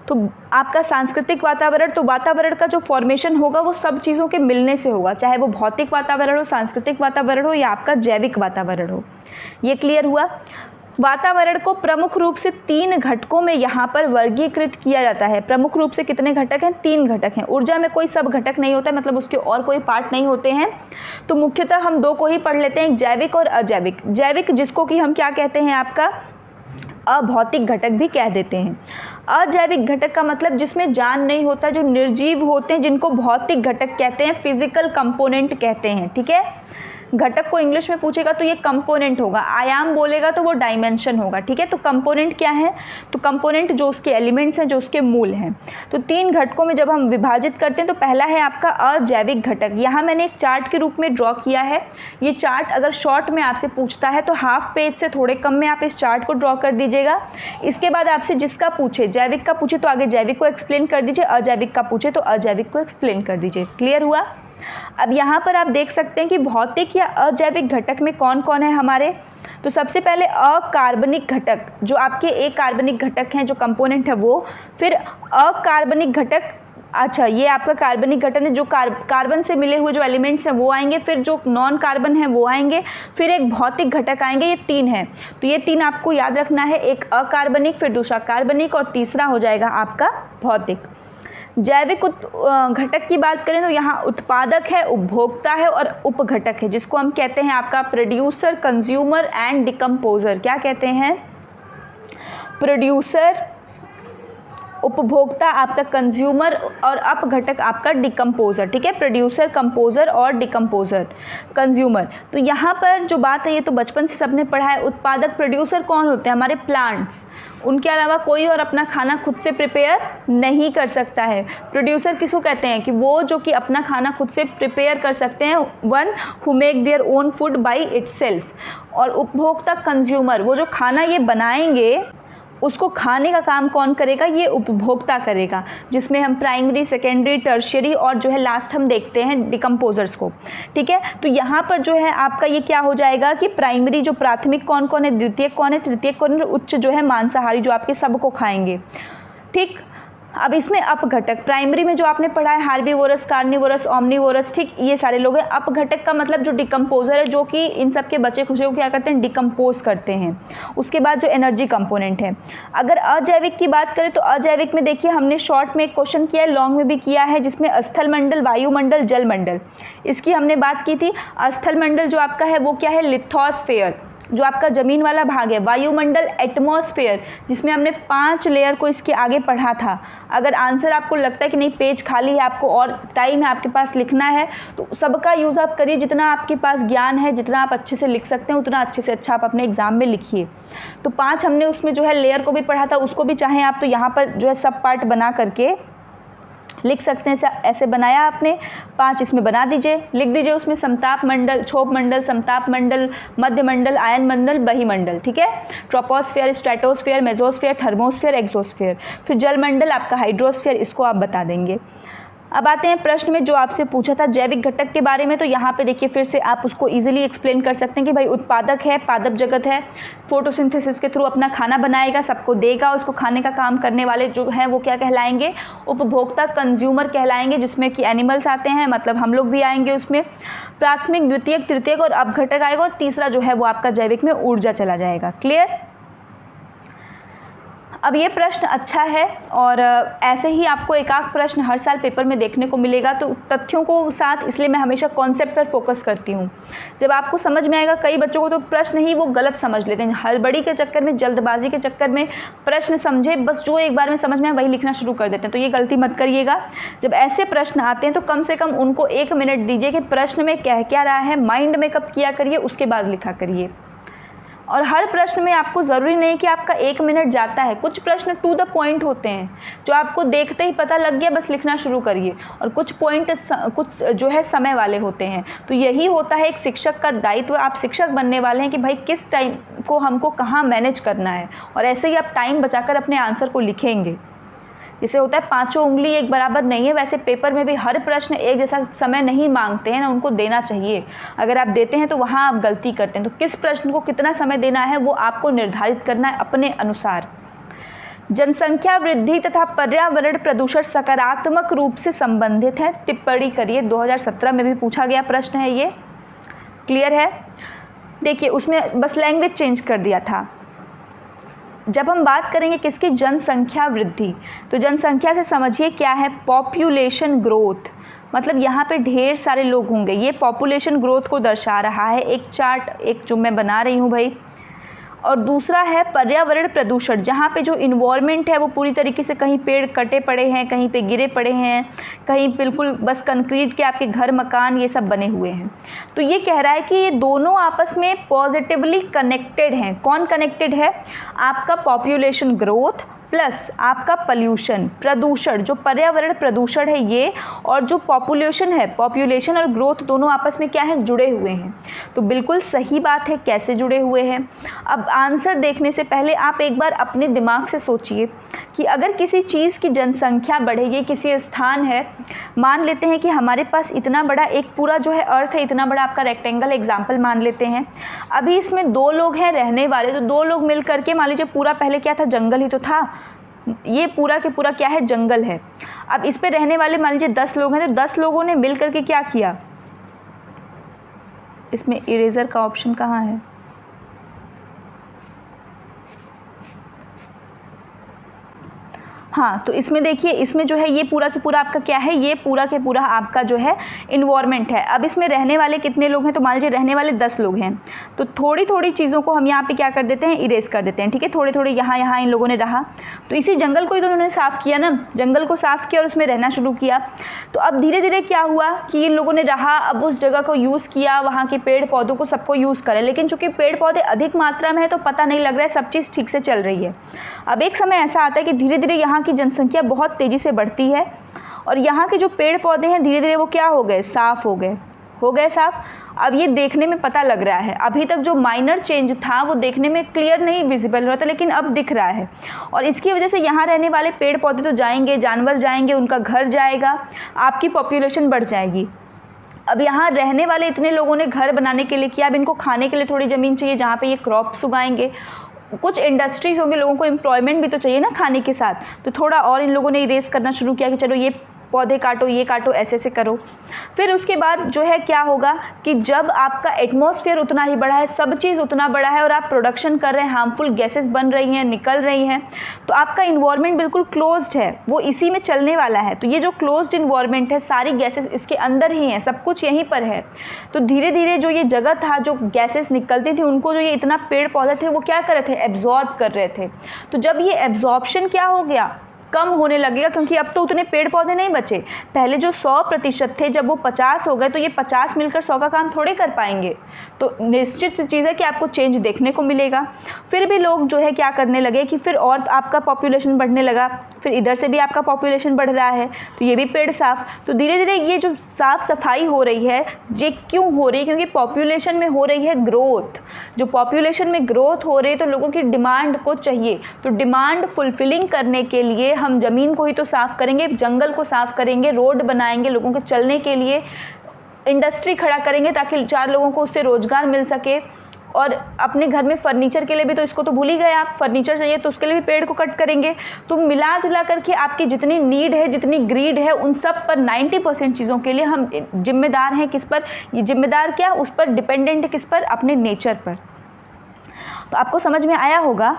तो आपका सांस्कृतिक वातावरण, तो वातावरण का जो फॉर्मेशन होगा वो सब चीज़ों के मिलने से होगा, चाहे वो भौतिक वातावरण हो, सांस्कृतिक वातावरण हो या आपका जैविक वातावरण हो। ये क्लियर हुआ। वातावरण को प्रमुख रूप से 3 घटकों में यहाँ पर वर्गीकृत किया जाता है। प्रमुख रूप से कितने घटक हैं? 3 घटक हैं। ऊर्जा में कोई सब घटक नहीं होता, मतलब उसके और कोई पार्ट नहीं होते हैं, तो मुख्यतः हम 2 को ही पढ़ लेते हैं, जैविक और अजैविक। जैविक जिसको कि हम क्या कहते हैं, आपका अभौतिक घटक भी कह देते हैं। अजैविक घटक का मतलब जिसमें जान नहीं होता, जो निर्जीव होते हैं, जिनको भौतिक घटक कहते हैं, फिजिकल कंपोनेंट कहते हैं, ठीक है। घटक को इंग्लिश में पूछेगा तो ये कंपोनेंट होगा, आयाम बोलेगा तो वो डायमेंशन होगा, ठीक है। तो कंपोनेंट क्या है? तो कंपोनेंट जो उसके एलिमेंट्स हैं, जो उसके मूल हैं। तो 3 घटकों में जब हम विभाजित करते हैं तो पहला है आपका अजैविक घटक। यहाँ मैंने एक चार्ट के रूप में ड्रॉ किया है। ये चार्ट अगर शॉर्ट में आपसे पूछता है तो हाफ पेज से थोड़े कम में आप इस चार्ट को ड्रॉ कर दीजिएगा। इसके बाद आपसे जिसका पूछे, जैविक का पूछे तो आगे जैविक को एक्सप्लेन कर दीजिए, अजैविक का पूछे तो अजैविक को एक्सप्लेन कर दीजिए। क्लियर हुआ? अब यहाँ पर आप देख सकते हैं कि भौतिक या अजैविक घटक में कौन कौन है हमारे। तो सबसे पहले अकार्बनिक घटक, जो आपके एक कार्बनिक घटक हैं, जो कंपोनेंट है वो। फिर अकार्बनिक घटक अच्छा, ये आपका कार्बनिक घटन है, जो कार्बन से मिले हुए जो एलिमेंट्स हैं वो आएंगे, फिर जो नॉन कार्बन है वो आएंगे, फिर एक भौतिक घटक आएंगे। ये 3 हैं, तो ये 3 आपको याद रखना है, एक अकार्बनिक, फिर दूसरा कार्बनिक और तीसरा हो जाएगा आपका भौतिक। जैविक घटक की बात करें तो यहाँ उत्पादक है, उपभोक्ता है और उपघटक है, जिसको हम कहते हैं आपका प्रोड्यूसर, कंज्यूमर एंड डिकम्पोजर। क्या कहते हैं? प्रोड्यूसर, उपभोक्ता आपका कंज्यूमर और अपघटक आपका डिकम्पोजर। ठीक है, प्रोड्यूसर, कंपोजर और डिकम्पोजर, कंज्यूमर। तो यहाँ पर जो बात है ये तो बचपन से सबने पढ़ा है। उत्पादक, प्रोड्यूसर कौन होते हैं? हमारे प्लांट्स, उनके अलावा कोई और अपना खाना खुद से प्रिपेयर नहीं कर सकता है। प्रोड्यूसर किसको कहते हैं? कि वो जो कि अपना खाना खुद से प्रिपेयर कर सकते हैं, one who make their own food by itself. और उपभोक्ता, कंज्यूमर, वो जो खाना ये बनाएंगे उसको खाने का काम कौन करेगा? ये उपभोक्ता करेगा, जिसमें हम प्राइमरी, सेकेंडरी, टर्शियरी और जो है लास्ट हम देखते हैं डिकम्पोजर्स को। ठीक है, तो यहाँ पर जो है आपका ये क्या हो जाएगा कि प्राइमरी जो प्राथमिक कौन कौन है, द्वितीयक कौन है, तृतीयक कौन है, उच्च जो है मांसाहारी जो आपके सबको खाएंगे। ठीक, अब इसमें अपघटक, प्राइमरी में जो आपने पढ़ा है हार्बीवोरस, कार्निवोरस, ओमनीवोरस, ठीक, ये सारे लोग हैं। अपघटक का मतलब जो डिकम्पोजर है, जो कि इन सब के बचे खुचे को क्या करते हैं? डिकम्पोज करते हैं। उसके बाद जो एनर्जी कंपोनेंट है। अगर अजैविक की बात करें तो अजैविक में देखिए हमने शॉर्ट में एक क्वेश्चन किया है, लॉन्ग में भी किया है, जिसमें स्थल मंडल, वायुमंडल, जल मंडल, इसकी हमने बात की थी। स्थल मंडल जो आपका है वो क्या है? लिथोस्फेयर, जो आपका ज़मीन वाला भाग है। वायुमंडल, एटमॉस्फेयर, जिसमें हमने 5 लेयर को इसके आगे पढ़ा था। अगर आंसर आपको लगता है कि नहीं पेज खाली है, आपको और टाइम है आपके पास लिखना है, तो सबका यूज़ आप करिए। जितना आपके पास ज्ञान है, जितना आप अच्छे से लिख सकते हैं, उतना अच्छे से अच्छा आप अपने एग्जाम में लिखिए। तो 5 हमने उसमें जो है लेयर को भी पढ़ा था, उसको भी चाहें आप तो यहाँ पर जो है सब पार्ट बना करके लिख सकते हैं। ऐसे बनाया आपने, 5 इसमें बना दीजिए, लिख दीजिए उसमें समताप मंडल, क्षोभ मंडल, समताप मंडल, मध्य मंडल, आयन मंडल, बहिमंडल। ठीक है, troposphere, stratosphere, mesosphere, thermosphere, exosphere. फिर जल मंडल आपका हाइड्रोस्फेयर, इसको आप बता देंगे। अब आते हैं प्रश्न में जो आपसे पूछा था जैविक घटक के बारे में। तो यहाँ पे देखिए फिर से आप उसको इजीली एक्सप्लेन कर सकते हैं कि भाई उत्पादक है, पादप जगत है, फोटोसिंथेसिस के थ्रू अपना खाना बनाएगा, सबको देगा, उसको खाने का काम करने वाले जो हैं वो क्या कहलाएंगे? उपभोक्ता, कंज्यूमर कहलाएंगे, जिसमें कि एनिमल्स आते हैं, मतलब हम लोग भी आएंगे उसमें। प्राथमिक, द्वितीयक, तृतीयक और अपघटक आएगा, और तीसरा जो है वो आपका जैविक में ऊर्जा चला जाएगा। क्लियर? अब ये प्रश्न अच्छा है और ऐसे ही आपको एक आध प्रश्न हर साल पेपर में देखने को मिलेगा। तो तथ्यों को साथ, इसलिए मैं हमेशा कॉन्सेप्ट पर फोकस करती हूँ। जब आपको समझ में आएगा, कई बच्चों को तो प्रश्न ही वो गलत समझ लेते हैं, हड़बड़ी के चक्कर में, जल्दबाजी के चक्कर में प्रश्न समझे बस जो एक बार में समझ में आए वही लिखना शुरू कर देते हैं। तो ये गलती मत करिएगा। जब ऐसे प्रश्न आते हैं तो कम से कम उनको 1 मिनट दीजिए कि प्रश्न में कह क्या रहा है, माइंड मेकअप किया करिए, उसके बाद लिखा करिए। और हर प्रश्न में आपको ज़रूरी नहीं कि आपका 1 मिनट जाता है। कुछ प्रश्न टू द पॉइंट होते हैं, जो आपको देखते ही पता लग गया, बस लिखना शुरू करिए। और कुछ पॉइंट कुछ जो है समय वाले होते हैं। तो यही होता है एक शिक्षक का दायित्व। आप शिक्षक बनने वाले हैं कि भाई किस टाइम को हमको कहाँ मैनेज करना है, और ऐसे ही आप टाइम बचाकर अपने आंसर को लिखेंगे। जैसे होता है 5 उंगली एक बराबर नहीं है, वैसे पेपर में भी हर प्रश्न एक जैसा समय नहीं मांगते हैं ना, उनको देना चाहिए। अगर आप देते हैं तो वहाँ आप गलती करते हैं। तो किस प्रश्न को कितना समय देना है वो आपको निर्धारित करना है अपने अनुसार। जनसंख्या वृद्धि तथा पर्यावरण प्रदूषण सकारात्मक रूप से संबंधित है, टिप्पणी करिए। 2017 में भी पूछा गया प्रश्न है ये। क्लियर है? देखिए उसमें बस लैंग्वेज चेंज कर दिया था। जब हम बात करेंगे किसकी? जनसंख्या वृद्धि, तो जनसंख्या से समझिए क्या है? पॉपुलेशन ग्रोथ, मतलब यहाँ पे ढेर सारे लोग होंगे, ये पॉपुलेशन ग्रोथ को दर्शा रहा है। एक चार्ट एक जो मैं बना रही हूँ भाई। और दूसरा है पर्यावरण प्रदूषण, जहाँ पे जो इन्वायरमेंट है वो पूरी तरीके से, कहीं पेड़ कटे पड़े हैं, कहीं पे गिरे पड़े हैं, कहीं बिल्कुल बस कंक्रीट के आपके घर मकान ये सब बने हुए हैं। तो ये कह रहा है कि ये दोनों आपस में पॉजिटिवली कनेक्टेड हैं। कौन कनेक्टेड है? आपका पॉपुलेशन ग्रोथ प्लस आपका पॉल्यूशन, प्रदूषण, जो पर्यावरण प्रदूषण है ये, और जो पॉपुलेशन है, पॉपुलेशन और ग्रोथ दोनों आपस में क्या है? जुड़े हुए हैं। तो बिल्कुल सही बात है। कैसे जुड़े हुए हैं? अब आंसर देखने से पहले आप एक बार अपने दिमाग से सोचिए कि अगर किसी चीज़ की जनसंख्या बढ़ेगी, किसी स्थान है, मान लेते हैं कि हमारे पास इतना बड़ा एक पूरा जो है अर्थ है, इतना बड़ा आपका रेक्टेंगल एग्जाम्पल मान लेते हैं। अभी इसमें 2 लोग हैं रहने वाले, तो 2 लोग मिल करके मान लीजिए पूरा पहले क्या था? जंगल ही तो था। ये पूरा के पूरा क्या है, जंगल है। अब इस पे रहने वाले मान लीजिए 10 लोग हैं, तो 10 लोगों ने मिल करके क्या किया, इसमें इरेजर का ऑप्शन कहाँ है, हाँ, तो इसमें देखिए, इसमें जो है ये पूरा के पूरा आपका क्या है, ये पूरा के पूरा आपका जो है इन्वायरमेंट है। अब इसमें रहने वाले कितने लोग हैं, तो मान लीजिए रहने वाले 10 लोग हैं, तो थोड़ी थोड़ी चीज़ों को हम यहाँ पे क्या कर देते हैं, इरेज कर देते हैं, ठीक है। थोड़े थोड़े यहाँ इन लोगों ने रहा, तो इसी जंगल को ही तो उन्होंने साफ़ किया ना, जंगल को साफ़ किया और उसमें रहना शुरू किया। तो अब धीरे धीरे क्या हुआ कि इन लोगों ने रहा, अब उस जगह को यूज़ किया, वहाँ के पेड़ पौधों को सबको यूज़ करें, लेकिन चूँकि पेड़ पौधे अधिक मात्रा में है तो पता नहीं लग रहा है, सब चीज़ ठीक से चल रही है। अब एक समय ऐसा आता है कि धीरे धीरे यहाँ की जनसंख्या बहुत तेज़ी से बढ़ती है और यहाँ के जो पेड़ पौधे हैं धीरे धीरे वो क्या हो गए, साफ़ हो गए साफ़। अब ये देखने में पता लग रहा है, अभी तक जो माइनर चेंज था वो देखने में क्लियर नहीं विजिबल हो रहा था, लेकिन अब दिख रहा है। और इसकी वजह से यहाँ रहने वाले पेड़ पौधे तो जाएंगे, जानवर जाएंगे, उनका घर जाएगा, आपकी पॉपुलेशन बढ़ जाएगी। अब यहाँ रहने वाले इतने लोगों ने घर बनाने के लिए किया, अब इनको खाने के लिए थोड़ी ज़मीन चाहिए जहाँ पे ये क्रॉप्स उगाएंगे, कुछ इंडस्ट्रीज होंगे, लोगों को एम्प्लॉयमेंट भी तो चाहिए ना खाने के साथ, तो थोड़ा और इन लोगों ने इरेज करना शुरू किया कि चलो ये पौधे काटो, ये काटो, ऐसे ऐसे करो। फिर उसके बाद जो है क्या होगा कि जब आपका एटमॉस्फेयर उतना ही बड़ा है, सब चीज़ उतना बड़ा है और आप प्रोडक्शन कर रहे हैं, हार्मफुल गैसेस बन रही हैं, निकल रही हैं, तो आपका इन्वायरमेंट बिल्कुल क्लोज्ड है, वो इसी में चलने वाला है। तो ये जो क्लोज्ड इन्वायरमेंट है, सारी गैसेस इसके अंदर ही हैं, सब कुछ यहीं पर है। तो धीरे धीरे जो ये जगह था, जो गैसेस निकलती थी, उनको जो ये इतना पेड़ पौधे थे वो क्या कर रहे थे, एब्जॉर्ब कर रहे थे। तो जब ये एब्जॉर्प्शन क्या हो गया, कम होने लगेगा, क्योंकि अब तो उतने पेड़ पौधे नहीं बचे। पहले जो 100% थे, जब वो 50 हो गए तो ये 50 मिलकर 100 का काम थोड़े कर पाएंगे। तो निश्चित चीज़ है कि आपको चेंज देखने को मिलेगा। फिर भी लोग जो है क्या करने लगे कि फिर और आपका पॉपुलेशन बढ़ने लगा, फिर इधर से भी आपका पॉपुलेशन बढ़ रहा है, तो ये भी पेड़ साफ। तो धीरे धीरे ये जो साफ सफाई हो रही है, ये क्यों हो रही है, क्योंकि पॉपुलेशन में हो रही है ग्रोथ। जो पॉपुलेशन में ग्रोथ हो रही है तो लोगों की डिमांड को चाहिए, तो डिमांड फुलफिलिंग करने के लिए हम ज़मीन को ही तो साफ़ करेंगे, जंगल को साफ़ करेंगे, रोड बनाएंगे, लोगों के चलने के लिए इंडस्ट्री खड़ा करेंगे ताकि 4 लोगों को उससे रोज़गार मिल सके। और अपने घर में फर्नीचर के लिए भी तो इसको तो भूल ही गए आप, फर्नीचर चाहिए तो उसके लिए भी पेड़ को कट करेंगे। तो मिला जुला करके आपकी जितनी नीड है, जितनी ग्रीड है, उन सब पर 90% चीज़ों के लिए हम जिम्मेदार हैं। किस पर ये जिम्मेदार, क्या उस पर डिपेंडेंट है, किस पर, अपने नेचर पर। तो आपको समझ में आया होगा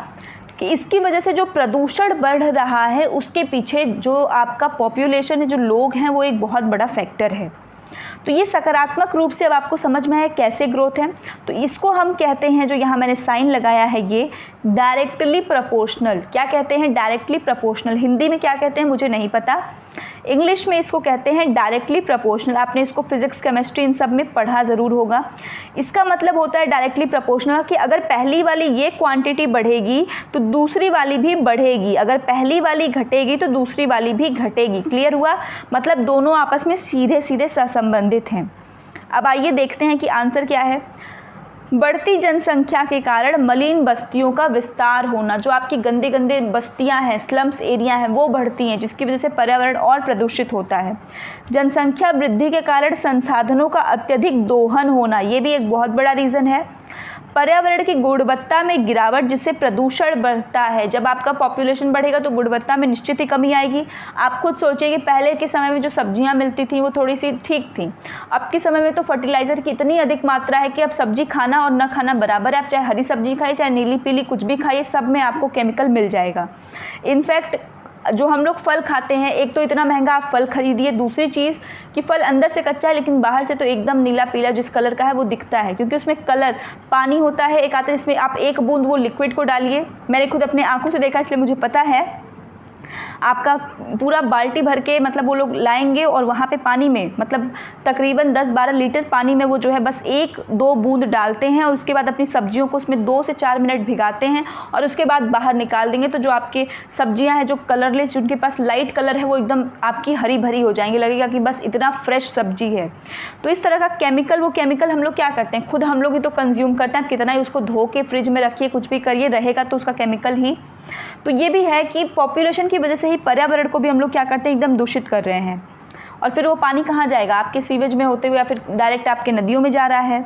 कि इसकी वजह से जो प्रदूषण बढ़ रहा है उसके पीछे जो आपका पॉपुलेशन है, जो लोग हैं, वो एक बहुत बड़ा फैक्टर है। तो ये सकारात्मक रूप से अब आपको समझ में आया कैसे ग्रोथ है। तो इसको हम कहते हैं, जो यहाँ मैंने साइन लगाया है, ये डायरेक्टली प्रोपोर्शनल। क्या कहते हैं, डायरेक्टली प्रोपोर्शनल। हिंदी में क्या कहते हैं मुझे नहीं पता, इंग्लिश में इसको कहते हैं डायरेक्टली प्रोपोर्शनल। आपने इसको फिजिक्स, केमिस्ट्री इन सब में पढ़ा ज़रूर होगा। इसका मतलब होता है डायरेक्टली प्रोपोर्शनल कि अगर पहली वाली ये क्वांटिटी बढ़ेगी तो दूसरी वाली भी बढ़ेगी, अगर पहली वाली घटेगी तो दूसरी वाली भी घटेगी। क्लियर हुआ, मतलब दोनों आपस में सीधे सीधे सहसंबंधित हैं। अब आइए देखते हैं कि आंसर क्या है। बढ़ती जनसंख्या के कारण मलिन बस्तियों का विस्तार होना, जो आपकी गंदे गंदे बस्तियां हैं, स्लम्स एरिया हैं, वो बढ़ती हैं, जिसकी वजह से पर्यावरण और प्रदूषित होता है। जनसंख्या वृद्धि के कारण संसाधनों का अत्यधिक दोहन होना, ये भी एक बहुत बड़ा रीज़न है। पर्यावरण की गुणवत्ता में गिरावट, जिससे प्रदूषण बढ़ता है। जब आपका पॉपुलेशन बढ़ेगा तो गुणवत्ता में निश्चित ही कमी आएगी। आप खुद सोचिए कि पहले के समय में जो सब्जियां मिलती थी वो थोड़ी सी ठीक थी, अब के समय में तो फर्टिलाइज़र की इतनी अधिक मात्रा है कि अब सब्जी खाना और न खाना बराबर है। आप चाहे हरी सब्जी खाइए, चाहे नीली पीली कुछ भी खाइए, सब में आपको केमिकल मिल जाएगा। इनफैक्ट जो हम लोग फल खाते हैं, एक तो इतना महंगा आप फल खरीदिए, दूसरी चीज़ कि फल अंदर से कच्चा है लेकिन बाहर से तो एकदम नीला पीला जिस कलर का है वो दिखता है, क्योंकि उसमें कलर पानी होता है एक आता है, इसमें आप एक बूंद वो लिक्विड को डालिए, मैंने खुद अपने आंखों से देखा इसलिए मुझे पता है। आपका पूरा बाल्टी भर के मतलब वो लोग लाएंगे और वहाँ पे पानी में मतलब तकरीबन 10-12 लीटर पानी में वो जो है बस 1-2 बूंद डालते हैं और उसके बाद अपनी सब्जियों को उसमें 2 से 4 मिनट भिगाते हैं और उसके बाद बाहर निकाल देंगे। तो जो आपके सब्जियां हैं जो कलरलेस, जिनके पास लाइट कलर है, वो एकदम आपकी हरी भरी हो जाएंगी, लगेगा कि बस इतना फ्रेश सब्जी है। तो इस तरह का केमिकल, वो केमिकल हम लोग क्या करते हैं, खुद हम लोग ही तो कंज्यूम करते हैं। कितना ही उसको धो के फ्रिज में रखिए, कुछ भी करिए, रहेगा तो उसका केमिकल ही। तो ये भी है कि पॉपुलेशन की वजह से ही पर्यावरण को भी हम लोग क्या करते हैं, एकदम दूषित कर रहे हैं। और फिर वो पानी कहाँ जाएगा, आपके सीवेज में होते हुए या फिर डायरेक्ट आपके नदियों में जा रहा है।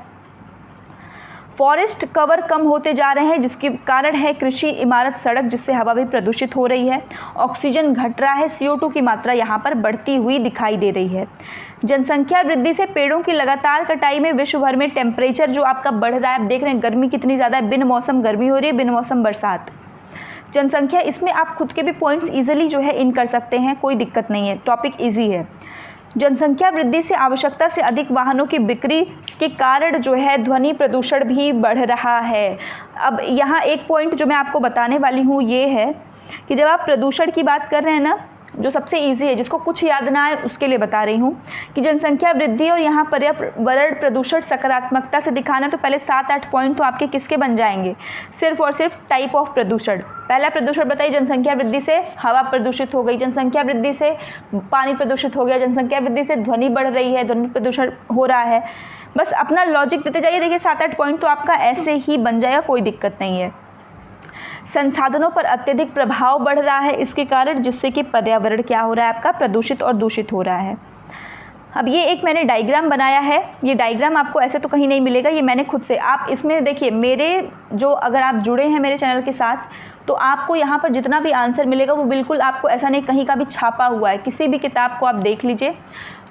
फॉरेस्ट कवर कम होते जा रहे हैं, जिसके कारण है कृषि, इमारत, सड़क, जिससे हवा भी प्रदूषित हो रही है। ऑक्सीजन घट रहा है, CO2 की मात्रा यहाँ पर बढ़ती हुई दिखाई दे रही है। जनसंख्या वृद्धि से पेड़ों की लगातार कटाई में विश्व भर में टेम्परेचर जो आपका बढ़ रहा है, आप देख रहे हैं गर्मी कितनी ज़्यादा है, बिन मौसम गर्मी हो रही है, बिन मौसम बरसात। जनसंख्या, इसमें आप खुद के भी पॉइंट्स इजीली जो है इन कर सकते हैं, कोई दिक्कत नहीं है, टॉपिक इजी है। जनसंख्या वृद्धि से आवश्यकता से अधिक वाहनों की बिक्री के कारण जो है ध्वनि प्रदूषण भी बढ़ रहा है। अब यहाँ एक पॉइंट जो मैं आपको बताने वाली हूँ ये है कि जब आप प्रदूषण की बात कर रहे हैं ना, जो सबसे इजी है, जिसको कुछ याद ना आए उसके लिए बता रही हूँ कि जनसंख्या वृद्धि और यहाँ पर्यावरण प्रदूषण सकारात्मकता से दिखाना, तो पहले 7-8 पॉइंट तो आपके किसके बन जाएंगे, सिर्फ और सिर्फ टाइप ऑफ प्रदूषण। पहला प्रदूषण बताइए, जनसंख्या वृद्धि से हवा प्रदूषित हो गई, जनसंख्या वृद्धि से पानी प्रदूषित हो गया, जनसंख्या वृद्धि से ध्वनि बढ़ रही है, ध्वनि प्रदूषण हो रहा है। बस अपना लॉजिक देते जाइए, देखिए 7-8 पॉइंट तो आपका ऐसे ही बन जाएगा, कोई दिक्कत नहीं है। संसाधनों पर अत्यधिक प्रभाव बढ़ रहा है इसके कारण, जिससे कि पर्यावरण क्या हो रहा है आपका, प्रदूषित और दूषित हो रहा है। अब ये एक मैंने डायग्राम बनाया है, ये डायग्राम आपको ऐसे तो कहीं नहीं मिलेगा, ये मैंने खुद से, आप इसमें देखिए मेरे जो, अगर आप जुड़े हैं मेरे चैनल के साथ, तो आपको यहाँ पर जितना भी आंसर मिलेगा वो बिल्कुल आपको ऐसा नहीं कहीं का भी छापा हुआ है, किसी भी किताब को आप देख लीजिए।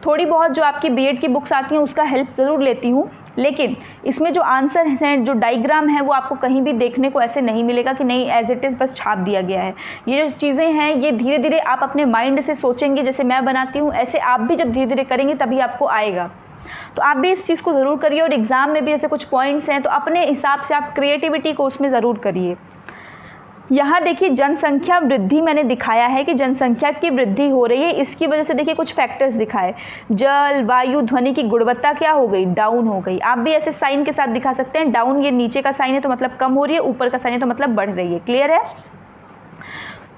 थोड़ी बहुत जो आपकी बीएड की बुक्स आती हैं उसका हेल्प ज़रूर लेती हूँ, लेकिन इसमें जो आंसर हैं, जो डायग्राम है, वो आपको कहीं भी देखने को ऐसे नहीं मिलेगा कि नहीं एज इट इज़ बस छाप दिया गया है। ये जो चीज़ें हैं ये धीरे धीरे आप अपने माइंड से सोचेंगे, जैसे मैं बनाती हूँ ऐसे आप भी जब धीरे धीरे करेंगे तभी आपको आएगा। तो आप भी इस चीज़ को ज़रूर करिए, और एग्ज़ाम में भी ऐसे कुछ पॉइंट्स हैं तो अपने हिसाब से आप क्रिएटिविटी को उसमें ज़रूर करिए। यहाँ देखिए जनसंख्या वृद्धि मैंने दिखाया है कि जनसंख्या की वृद्धि हो रही है, इसकी वजह से देखिए कुछ फैक्टर्स दिखाए, जल, वायु, ध्वनि की गुणवत्ता क्या हो गई, डाउन हो गई। आप भी ऐसे साइन के साथ दिखा सकते हैं, डाउन ये नीचे का साइन है तो मतलब कम हो रही है, ऊपर का साइन है तो मतलब बढ़ रही है। क्लियर है?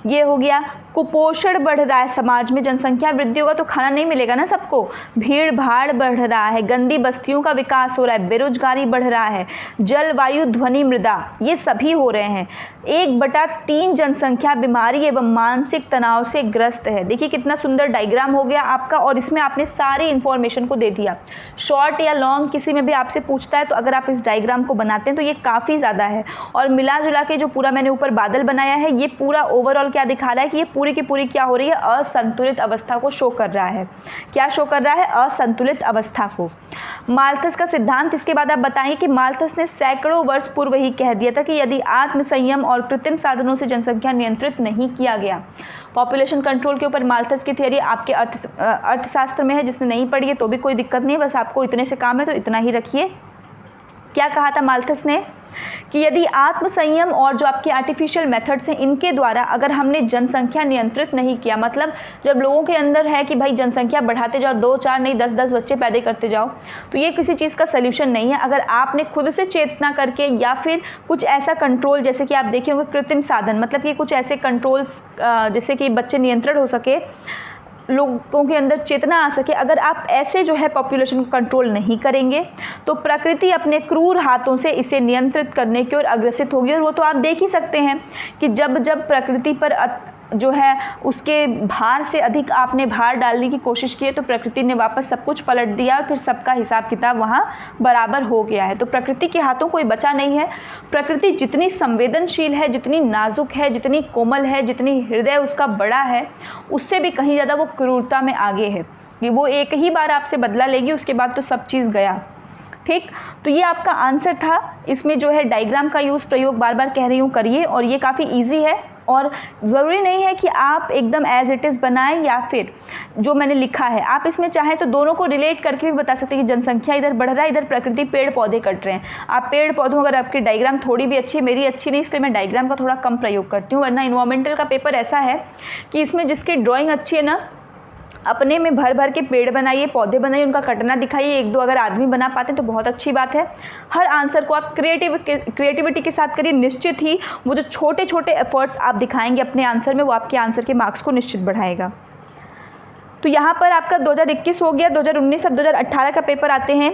ये हो गया। कुपोषण बढ़ रहा है समाज में, जनसंख्या वृद्धि होगा तो खाना नहीं मिलेगा ना सबको, भीड़ भाड़ बढ़ रहा है, गंदी बस्तियों का विकास हो रहा है, बेरोजगारी बढ़ रहा है, जलवायु, ध्वनि, मृदा, ये सभी हो रहे हैं। 1/3 जनसंख्या बीमारी एवं मानसिक तनाव से ग्रस्त है। देखिए कितना सुंदर डायग्राम हो गया आपका, और इसमें आपने सारी इन्फॉर्मेशन को दे दिया। शॉर्ट या लॉन्ग किसी में भी आपसे पूछता है तो अगर आप इस डायग्राम को बनाते हैं तो ये काफ़ी ज़्यादा है। और मिला जुला के जो पूरा मैंने ऊपर बादल बनाया है, ये पूरा ओवरऑल क्या दिखा रहा है कि ये पूरी की पूरी क्या हो रही है, असंतुलित अवस्था को शो कर रहा है। क्या शो कर रहा है? असंतुलित अवस्था को। माल्थस का सिद्धांत, इसके बाद आप बताएंगे कि माल्थस ने सैकड़ों वर्ष पूर्व ही कह दिया था कि यदि आत्म संयम और कृत्रिम साधनों से जनसंख्या नियंत्रित नहीं किया गया, पॉपुलेशन कंट्रोल के ऊपर माल्थस की थियरी आपके अर्थशास्त्र में है, जिसने नहीं पढ़ी है तो भी कोई दिक्कत नहीं है, बस आपको इतने से काम है तो इतना ही रखिए। क्या कहा था माल्थस ने कि यदि आत्म संयम और जो आपके आर्टिफिशियल मेथड्स हैं इनके द्वारा अगर हमने जनसंख्या नियंत्रित नहीं किया, मतलब जब लोगों के अंदर है कि भाई जनसंख्या बढ़ाते जाओ, 2-4 नहीं 10-10 बच्चे पैदा करते जाओ, तो ये किसी चीज़ का सल्यूशन नहीं है। अगर आपने खुद से चेतना करके या फिर कुछ ऐसा कंट्रोल, जैसे कि आप देखे होंगे कृत्रिम साधन, मतलब कि कुछ ऐसे कंट्रोल्स जैसे कि बच्चे नियंत्रण हो सके, लोगों के अंदर चेतना आ सके, अगर आप ऐसे जो है पॉपुलेशन को कंट्रोल नहीं करेंगे तो प्रकृति अपने क्रूर हाथों से इसे नियंत्रित करने की ओर अग्रसित होगी। और वो तो आप देख ही सकते हैं कि जब जब प्रकृति पर जो है उसके भार से अधिक आपने भार डालने की कोशिश की है तो प्रकृति ने वापस सब कुछ पलट दिया और फिर सबका हिसाब किताब वहाँ बराबर हो गया है। तो प्रकृति के हाथों कोई बचा नहीं है। प्रकृति जितनी संवेदनशील है, जितनी नाजुक है, जितनी कोमल है, जितनी हृदय उसका बड़ा है, उससे भी कहीं ज़्यादा वो क्रूरता में आगे है कि वो एक ही बार आपसे बदला लेगी, उसके बाद तो सब चीज़ गया। ठीक, तो ये आपका आंसर था। इसमें जो है डायग्राम का यूज़, प्रयोग बार बार कह रही हूँ करिए, और ये काफ़ी ईजी है और ज़रूरी नहीं है कि आप एकदम एज इट इज़ बनाएं या फिर जो मैंने लिखा है। आप इसमें चाहें तो दोनों को रिलेट करके भी बता सकते हैं कि जनसंख्या इधर बढ़ रहा है, इधर प्रकृति पेड़ पौधे कट रहे हैं। आप पेड़ पौधों, अगर आपकी डायग्राम थोड़ी भी अच्छी है, मेरी अच्छी नहीं इसलिए मैं डायग्राम का थोड़ा कम प्रयोग करती हूँ, वरना इन्वायरमेंटल का पेपर ऐसा है कि इसमें जिसकी ड्राइंग अच्छी है ना, अपने में भर भर के पेड़ बनाइए, पौधे बनाइए, उनका कटना दिखाइए, 1-2 अगर आदमी बना पाते हैं तो बहुत अच्छी बात है। हर आंसर को आप क्रिएटिविटी के साथ करिए। निश्चित ही वो जो छोटे छोटे एफर्ट्स आप दिखाएंगे अपने आंसर में, वो आपके आंसर के मार्क्स को निश्चित बढ़ाएगा। तो यहाँ पर आपका 2021 हो गया, 2019 अब 2018 का पेपर आते हैं।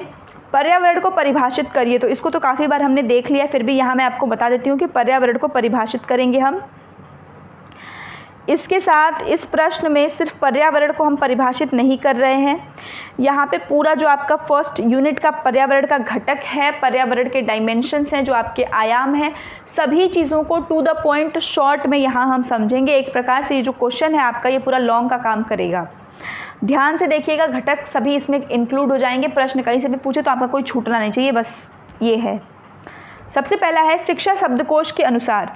पर्यावरण को परिभाषित करिए, तो इसको तो काफ़ी बार हमने देख लिया, फिर भी यहाँ मैं आपको बता देती हूँ कि पर्यावरण को परिभाषित करेंगे हम। इसके साथ इस प्रश्न में सिर्फ पर्यावरण को हम परिभाषित नहीं कर रहे हैं, यहाँ पे पूरा जो आपका फर्स्ट यूनिट का पर्यावरण का घटक है, पर्यावरण के डायमेंशंस हैं, जो आपके आयाम हैं, सभी चीज़ों को टू द पॉइंट शॉर्ट में यहाँ हम समझेंगे। एक प्रकार से ये जो क्वेश्चन है आपका ये पूरा लॉन्ग का काम करेगा। ध्यान से देखिएगा, घटक सभी इसमें इंक्लूड हो जाएंगे। प्रश्न कहीं से भी पूछे तो आपका कोई छूटना नहीं चाहिए, बस ये है। सबसे पहला है शिक्षा शब्दकोश के अनुसार।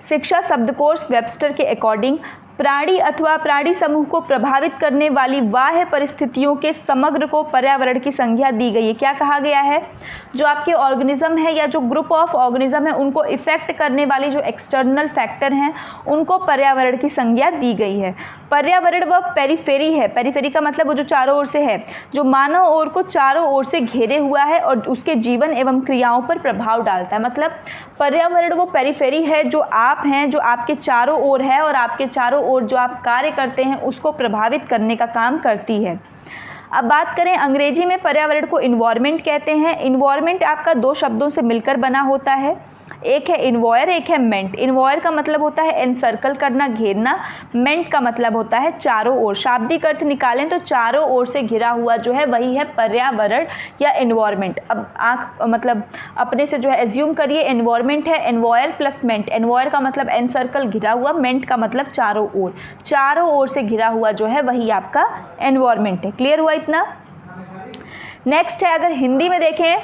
शिक्षा शब्दकोश वेबस्टर के अकॉर्डिंग प्राणी अथवा प्राणी समूह को प्रभावित करने वाली बाह्य परिस्थितियों के समग्र को पर्यावरण की संज्ञा दी गई है। क्या कहा गया है? जो आपके ऑर्गेनिज्म है या जो ग्रुप ऑफ ऑर्गेनिज्म है उनको इफेक्ट करने वाली जो एक्सटर्नल फैक्टर हैं उनको पर्यावरण की संज्ञा दी गई है। पर्यावरण वह पेरिफेरी है, पेरिफेरी का मतलब वो जो चारों ओर से है, जो मानव ओर को चारों ओर से घेरे हुआ है और उसके जीवन एवं क्रियाओं पर प्रभाव डालता है। मतलब पर्यावरण वो पेरिफेरी है जो आप हैं, जो आपके चारों ओर है और आपके चारों ओर जो आप कार्य करते हैं उसको प्रभावित करने का काम करती है। अब बात करें अंग्रेजी में पर्यावरण को इन्वायरमेंट कहते हैं। इन्वायरमेंट आपका दो शब्दों से मिलकर बना होता है, एक है इन्वॉयर, एक है मेंट। इन्वॉयर का मतलब होता है एनसर्कल करना, घेरना। मेंट का मतलब होता है चारों ओर। शाब्दिक अर्थ निकालें तो चारों ओर से घिरा हुआ जो है वही है पर्यावरण या एनवायरमेंट। अब मतलब अपने से जो है एज्यूम करिए एनवायरमेंट है, एन्वॉयर प्लस मेंट। एन्वॉयर का मतलब एनसर्कल घिरा हुआ, मेंट का मतलब चारों ओर। चारों ओर से घिरा हुआ जो है वही आपका एनवायरमेंट है। क्लियर हुआ इतना? नेक्स्ट है, अगर हिंदी में देखें,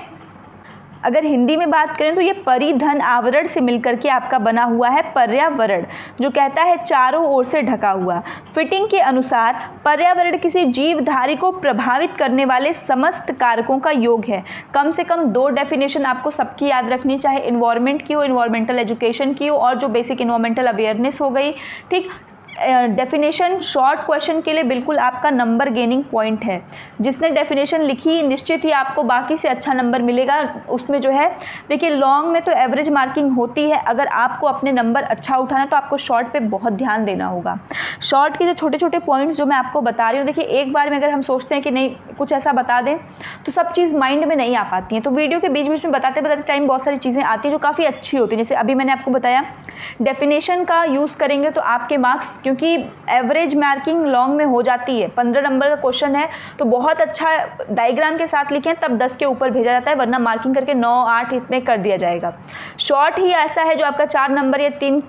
अगर हिंदी में बात करें तो ये परिधन आवरण से मिलकर के आपका बना हुआ है पर्यावरण, जो कहता है चारों ओर से ढका हुआ। फिटिंग के अनुसार पर्यावरण किसी जीवधारी को प्रभावित करने वाले समस्त कारकों का योग है। कम से कम दो डेफिनेशन आपको सबकी याद रखनी, चाहे इन्वायरमेंट की हो, इन्वायरमेंटल एजुकेशन की हो, और जो बेसिक इन्वायरमेंटल अवेयरनेस हो गई। ठीक, डेफिनेशन शॉर्ट क्वेश्चन के लिए बिल्कुल आपका नंबर गेनिंग पॉइंट है। जिसने डेफिनेशन लिखी निश्चित ही आपको बाकी से अच्छा नंबर मिलेगा। उसमें जो है देखिए लॉन्ग में तो एवरेज मार्किंग होती है, अगर आपको अपने नंबर अच्छा उठाना है तो आपको शॉर्ट पे बहुत ध्यान देना होगा। शॉर्ट के जो छोटे छोटे पॉइंट्स जो मैं आपको बता रही हूँ, देखिए एक बार में अगर हम सोचते हैं कि नहीं कुछ ऐसा बता दें तो सब चीज़ माइंड में नहीं आ पाती हैं। तो वीडियो के बीच बीच में बताते बताते टाइम बहुत सारी चीज़ें आती हैं जो काफ़ी अच्छी होती हैं। जैसे अभी मैंने आपको बताया डेफिनेशन का यूज़ करेंगे तो आपके मार्क्स, क्योंकि एवरेज मार्किंग लॉन्ग में हो जाती है, 15 नंबर का क्वेश्चन है तो बहुत अच्छा डायग्राम के साथ लिखें तब 10 के ऊपर भेजा जाता है, वरना मार्किंग करके 9, 8 इतने कर दिया जाएगा। शॉर्ट ही ऐसा है जो आपका 4 नंबर या 3,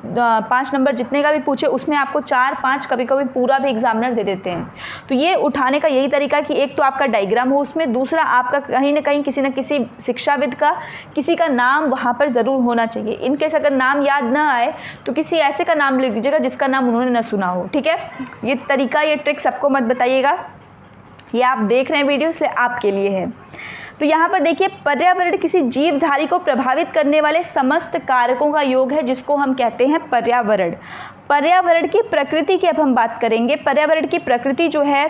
5 नंबर जितने का भी पूछे उसमें आपको 4, 5 कभी कभी पूरा भी एग्जामिनर दे देते हैं। तो ये उठाने का यही तरीका कि एक तो आपका डायग्राम हो उसमें, दूसरा आपका कहीं ना कहीं किसी न किसी शिक्षाविद का किसी का नाम वहाँ पर ज़रूर होना चाहिए। इनकेस अगर नाम याद ना आए तो किसी ऐसे का नाम लिख दीजिएगा जिसका नाम उन्होंने न सुना हो। ठीक है, ये तरीका, ये ट्रिक सबको मत बताइएगा, ये आप देख रहे हैं वीडियो इसलिए आपके लिए है। तो यहाँ पर देखिए पर्यावरण किसी जीवधारी को प्रभावित करने वाले समस्त कारकों का योग है जिसको हम कहते हैं पर्यावरण। पर्यावरण की प्रकृति की अब हम बात करेंगे। पर्यावरण की प्रकृति जो है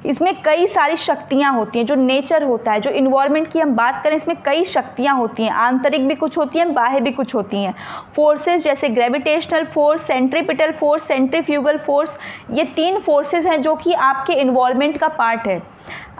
इसमें कई सारी शक्तियाँ होती हैं। जो नेचर होता है, जो इन्वायरमेंट की हम बात करें, इसमें कई शक्तियाँ होती हैं, आंतरिक भी कुछ होती हैं, बाह्य भी कुछ होती हैं। फोर्सेस जैसे gravitational force, centripetal force, centrifugal force, ये 3 फोर्सेस हैं जो कि आपके इन्वायरमेंट का पार्ट है।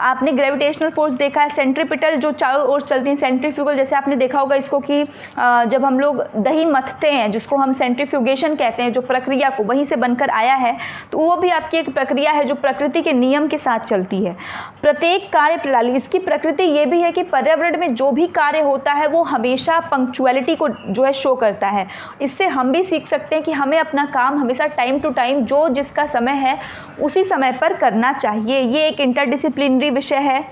आपने ग्रेविटेशनल फोर्स देखा है, सेंट्रीपिटल जो चारों ओर चलती हैं, सेंट्रीफ्यूगल जैसे आपने देखा होगा इसको कि जब हम लोग दही मथते हैं जिसको हम सेंट्रीफ्यूगेशन कहते हैं, जो प्रक्रिया को वहीं से बनकर आया है, तो वो भी आपकी एक प्रक्रिया है जो प्रकृति के नियम के साथ चलती है। प्रत्येक कार्य प्रणाली, इसकी प्रकृति ये भी है कि पर्यावरण में जो भी कार्य होता है वो हमेशा पंक्चुअलिटी को जो है शो करता है। इससे हम भी सीख सकते हैं कि हमें अपना काम हमेशा टाइम टू टाइम जो जिसका समय है उसी समय पर करना चाहिए। ये एक इंटरडिसिप्लिनरी विषय है।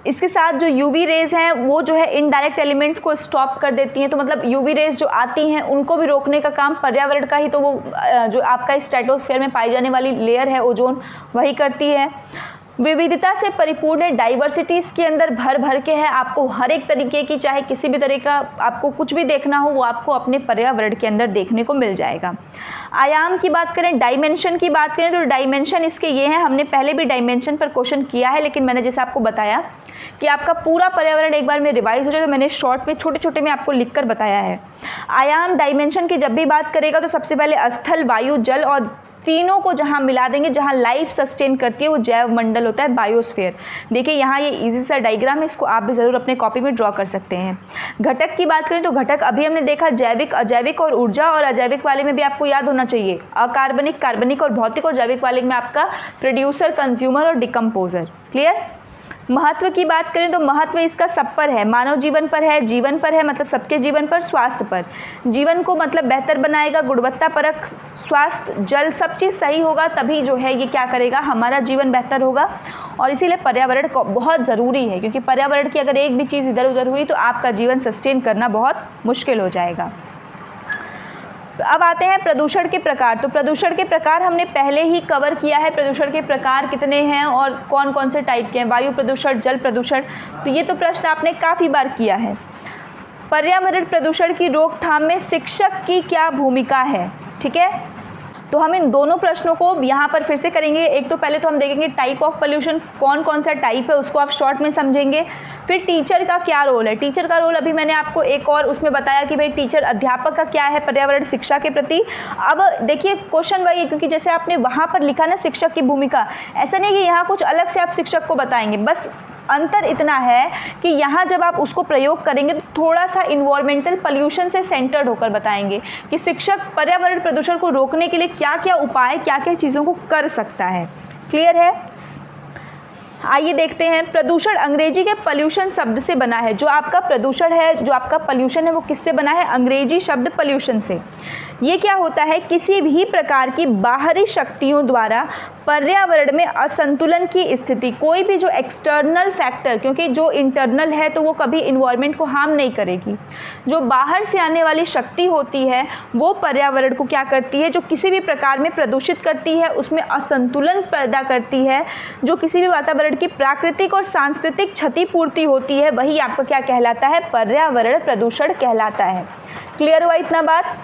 इसके साथ जो यूवी रेज हैं वो जो है इनडायरेक्ट एलिमेंट्स को स्टॉप कर देती हैं। तो मतलब यूवी रेज जो आती हैं उनको भी रोकने का काम पर्यावरण का ही, तो वो जो आपका स्ट्रेटोस्फेयर में पाई जाने वाली लेयर है ओजोन, वही करती है। विविधता से परिपूर्ण है, डाइवर्सिटी इसके अंदर भर भर के है। आपको हर एक तरीके की, चाहे किसी भी तरह का आपको कुछ भी देखना हो वो आपको अपने पर्यावरण के अंदर देखने को मिल जाएगा। आयाम की बात करें, डायमेंशन की बात करें तो डायमेंशन इसके ये हैं, हमने पहले भी डायमेंशन पर क्वेश्चन किया है, लेकिन मैंने जैसे आपको बताया कि आपका पूरा पर्यावरण एक बार में रिवाइज हो जाए तो मैंने शॉर्ट में छोटे छोटे में आपको लिख कर बताया है। आयाम डायमेंशन की जब भी बात करेगा तो सबसे पहले स्थल, वायु, जल और तीनों को जहाँ मिला देंगे, जहाँ लाइफ सस्टेन करती है वो जैव मंडल होता है, बायोस्फीयर। देखिए यहाँ ये इजी सा डायग्राम है, इसको आप भी ज़रूर अपने कॉपी में ड्रॉ कर सकते हैं। घटक की बात करें तो घटक अभी हमने देखा जैविक, अजैविक और ऊर्जा, और अजैविक वाले में भी आपको याद होना चाहिए अकार्बनिक, कार्बनिक और भौतिक, और जैविक वाले में आपका प्रोड्यूसर, कंज्यूमर और डिकम्पोजर। क्लियर। महत्व की बात करें तो महत्व इसका सब पर है, मानव जीवन पर है, जीवन पर है मतलब सबके जीवन पर, स्वास्थ्य पर। जीवन को मतलब बेहतर बनाएगा, गुणवत्ता परक, स्वास्थ्य, जल, सब चीज़ सही होगा तभी जो है ये क्या करेगा, हमारा जीवन बेहतर होगा। और इसीलिए पर्यावरण को बहुत ज़रूरी है, क्योंकि पर्यावरण की अगर एक भी चीज़ इधर उधर हुई तो आपका जीवन सस्टेन करना बहुत मुश्किल हो जाएगा। अब आते हैं प्रदूषण के प्रकार। तो प्रदूषण के प्रकार हमने पहले ही कवर किया है, प्रदूषण के प्रकार कितने हैं और कौन कौन से टाइप के हैं, वायु प्रदूषण, जल प्रदूषण, तो ये तो प्रश्न आपने काफ़ी बार किया है। पर्यावरण प्रदूषण की रोकथाम में शिक्षक की क्या भूमिका है, ठीक है। तो हम इन दोनों प्रश्नों को यहाँ पर फिर से करेंगे। एक तो पहले तो हम देखेंगे टाइप ऑफ पोल्यूशन, कौन कौन सा टाइप है उसको आप शॉर्ट में समझेंगे। फिर टीचर का क्या रोल है, टीचर का रोल अभी मैंने आपको एक और उसमें बताया कि भाई टीचर, अध्यापक का क्या है पर्यावरण शिक्षा के प्रति। अब देखिए क्वेश्चन वही है, क्योंकि जैसे आपने वहाँ पर लिखा ना शिक्षक की भूमिका, ऐसा नहीं कि यहाँ कुछ अलग से आप शिक्षक को बताएंगे, बस अंतर इतना है कि यहाँ जब आप उसको प्रयोग करेंगे तो थोड़ा सा इन्वायरमेंटल पोल्यूशन से सेंटर्ड होकर बताएंगे कि शिक्षक पर्यावरण प्रदूषण को रोकने के लिए क्या क्या उपाय, क्या क्या चीज़ों को कर सकता है। क्लियर है। आइए देखते हैं। प्रदूषण अंग्रेजी के पोल्यूशन शब्द से बना है। जो आपका प्रदूषण है, जो आपका पोल्यूशन है, वो किससे बना है, अंग्रेजी शब्द पोल्यूशन से। ये क्या होता है, किसी भी प्रकार की बाहरी शक्तियों द्वारा पर्यावरण में असंतुलन की स्थिति, कोई भी जो एक्सटर्नल फैक्टर, क्योंकि जो इंटरनल है तो वो कभी इन्वायरमेंट को हार्म नहीं करेगी, जो बाहर से आने वाली शक्ति होती है वो पर्यावरण को क्या करती है, जो किसी भी प्रकार में प्रदूषित करती है, उसमें असंतुलन पैदा करती है, जो किसी भी वातावरण की प्राकृतिक और सांस्कृतिक क्षतिपूर्ति होती है, वही आपका क्या कहलाता है, पर्यावरण प्रदूषण कहलाता है। क्लियर हुआ इतना बात।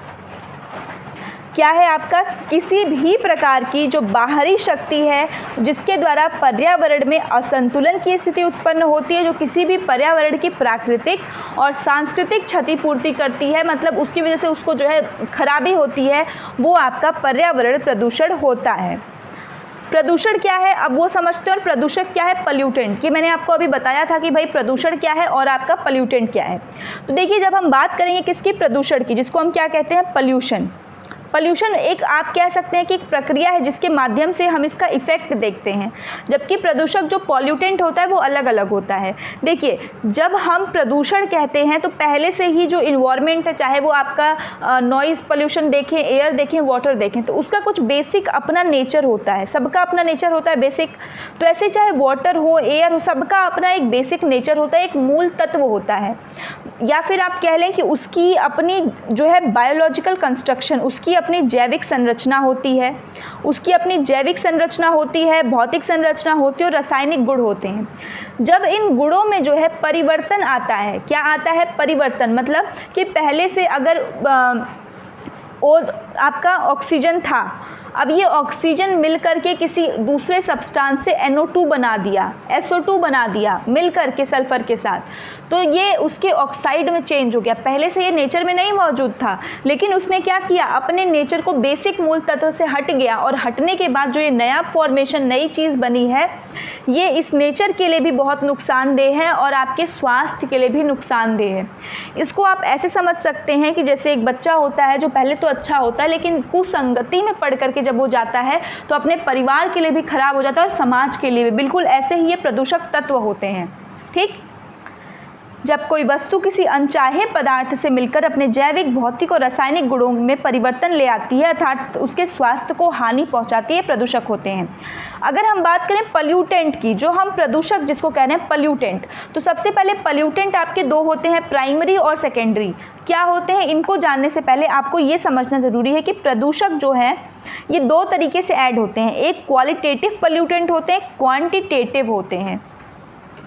क्या है आपका, किसी भी प्रकार की जो बाहरी शक्ति है जिसके द्वारा पर्यावरण में असंतुलन की स्थिति उत्पन्न होती है, जो किसी भी पर्यावरण की प्राकृतिक और सांस्कृतिक क्षतिपूर्ति करती है, मतलब उसकी वजह से उसको जो है खराबी होती है, वो आपका पर्यावरण प्रदूषण होता है। प्रदूषण क्या है अब वो समझते हैं, और प्रदूषक क्या है, पोल्यूटेंट, कि मैंने आपको अभी बताया था कि भाई प्रदूषण क्या है और आपका पोल्यूटेंट क्या है। तो देखिए जब हम बात करेंगे किसकी, प्रदूषण की, जिसको हम क्या कहते हैं, पोल्यूशन। पोल्यूशन एक आप कह सकते हैं कि एक प्रक्रिया है जिसके माध्यम से हम इसका इफेक्ट देखते हैं, जबकि प्रदूषक जो पॉल्यूटेंट होता है वो अलग अलग होता है। देखिए जब हम प्रदूषण कहते हैं तो पहले से ही जो इन्वायरमेंट है, चाहे वो आपका नॉइज़ पोल्यूशन देखें, एयर देखें, वाटर देखें, तो उसका कुछ बेसिक अपना नेचर होता है, सबका अपना नेचर होता है बेसिक। तो ऐसे चाहे वाटर हो, एयर हो, सबका अपना एक बेसिक नेचर होता है, एक मूल तत्व होता है, या फिर आप कह लें कि उसकी अपनी जो है बायोलॉजिकल कंस्ट्रक्शन, उसकी अपनी जैविक संरचना होती है, उसकी अपनी जैविक संरचना होती है, भौतिक संरचना होती है और रासायनिक गुण होते हैं। जब इन गुणों में जो है परिवर्तन आता है, क्या आता है, परिवर्तन, मतलब कि पहले से अगर आपका ऑक्सीजन था, अब ये ऑक्सीजन मिल करके किसी दूसरे सब्सटेंस से NO2 बना दिया, SO2 बना दिया मिल करके सल्फर के साथ, तो ये उसके ऑक्साइड में चेंज हो गया। पहले से ये नेचर में नहीं मौजूद था, लेकिन उसने क्या किया, अपने नेचर को बेसिक मूल तत्व से हट गया, और हटने के बाद जो ये नया फॉर्मेशन, नई चीज़ बनी है, ये इस नेचर के लिए भी बहुत नुकसानदेह है और आपके स्वास्थ्य के लिए भी नुकसानदेह है। इसको आप ऐसे समझ सकते हैं कि जैसे एक बच्चा होता है जो पहले तो अच्छा होता है, लेकिन कुसंगति में पढ़ करके जब वो जाता है तो अपने परिवार के लिए भी खराब हो जाता है और समाज के लिए भी। बिल्कुल ऐसे ही ये प्रदूषक तत्व होते हैं। ठीक, जब कोई वस्तु किसी अनचाहे पदार्थ से मिलकर अपने जैविक, भौतिक और रासायनिक गुणों में परिवर्तन ले आती है, अर्थात उसके स्वास्थ्य को हानि पहुंचाती है, प्रदूषक होते हैं। अगर हम बात करें पल्यूटेंट की, जो हम प्रदूषक जिसको कह रहे हैं पल्यूटेंट, तो सबसे पहले पल्यूटेंट आपके दो होते हैं, प्राइमरी और सेकेंडरी। क्या होते हैं, इनको जानने से पहले आपको ये समझना ज़रूरी है कि प्रदूषक जो है ये दो तरीके से ऐड होते हैं, एक क्वालिटेटिव पल्यूटेंट होते हैं, क्वांटिटेटिव होते हैं।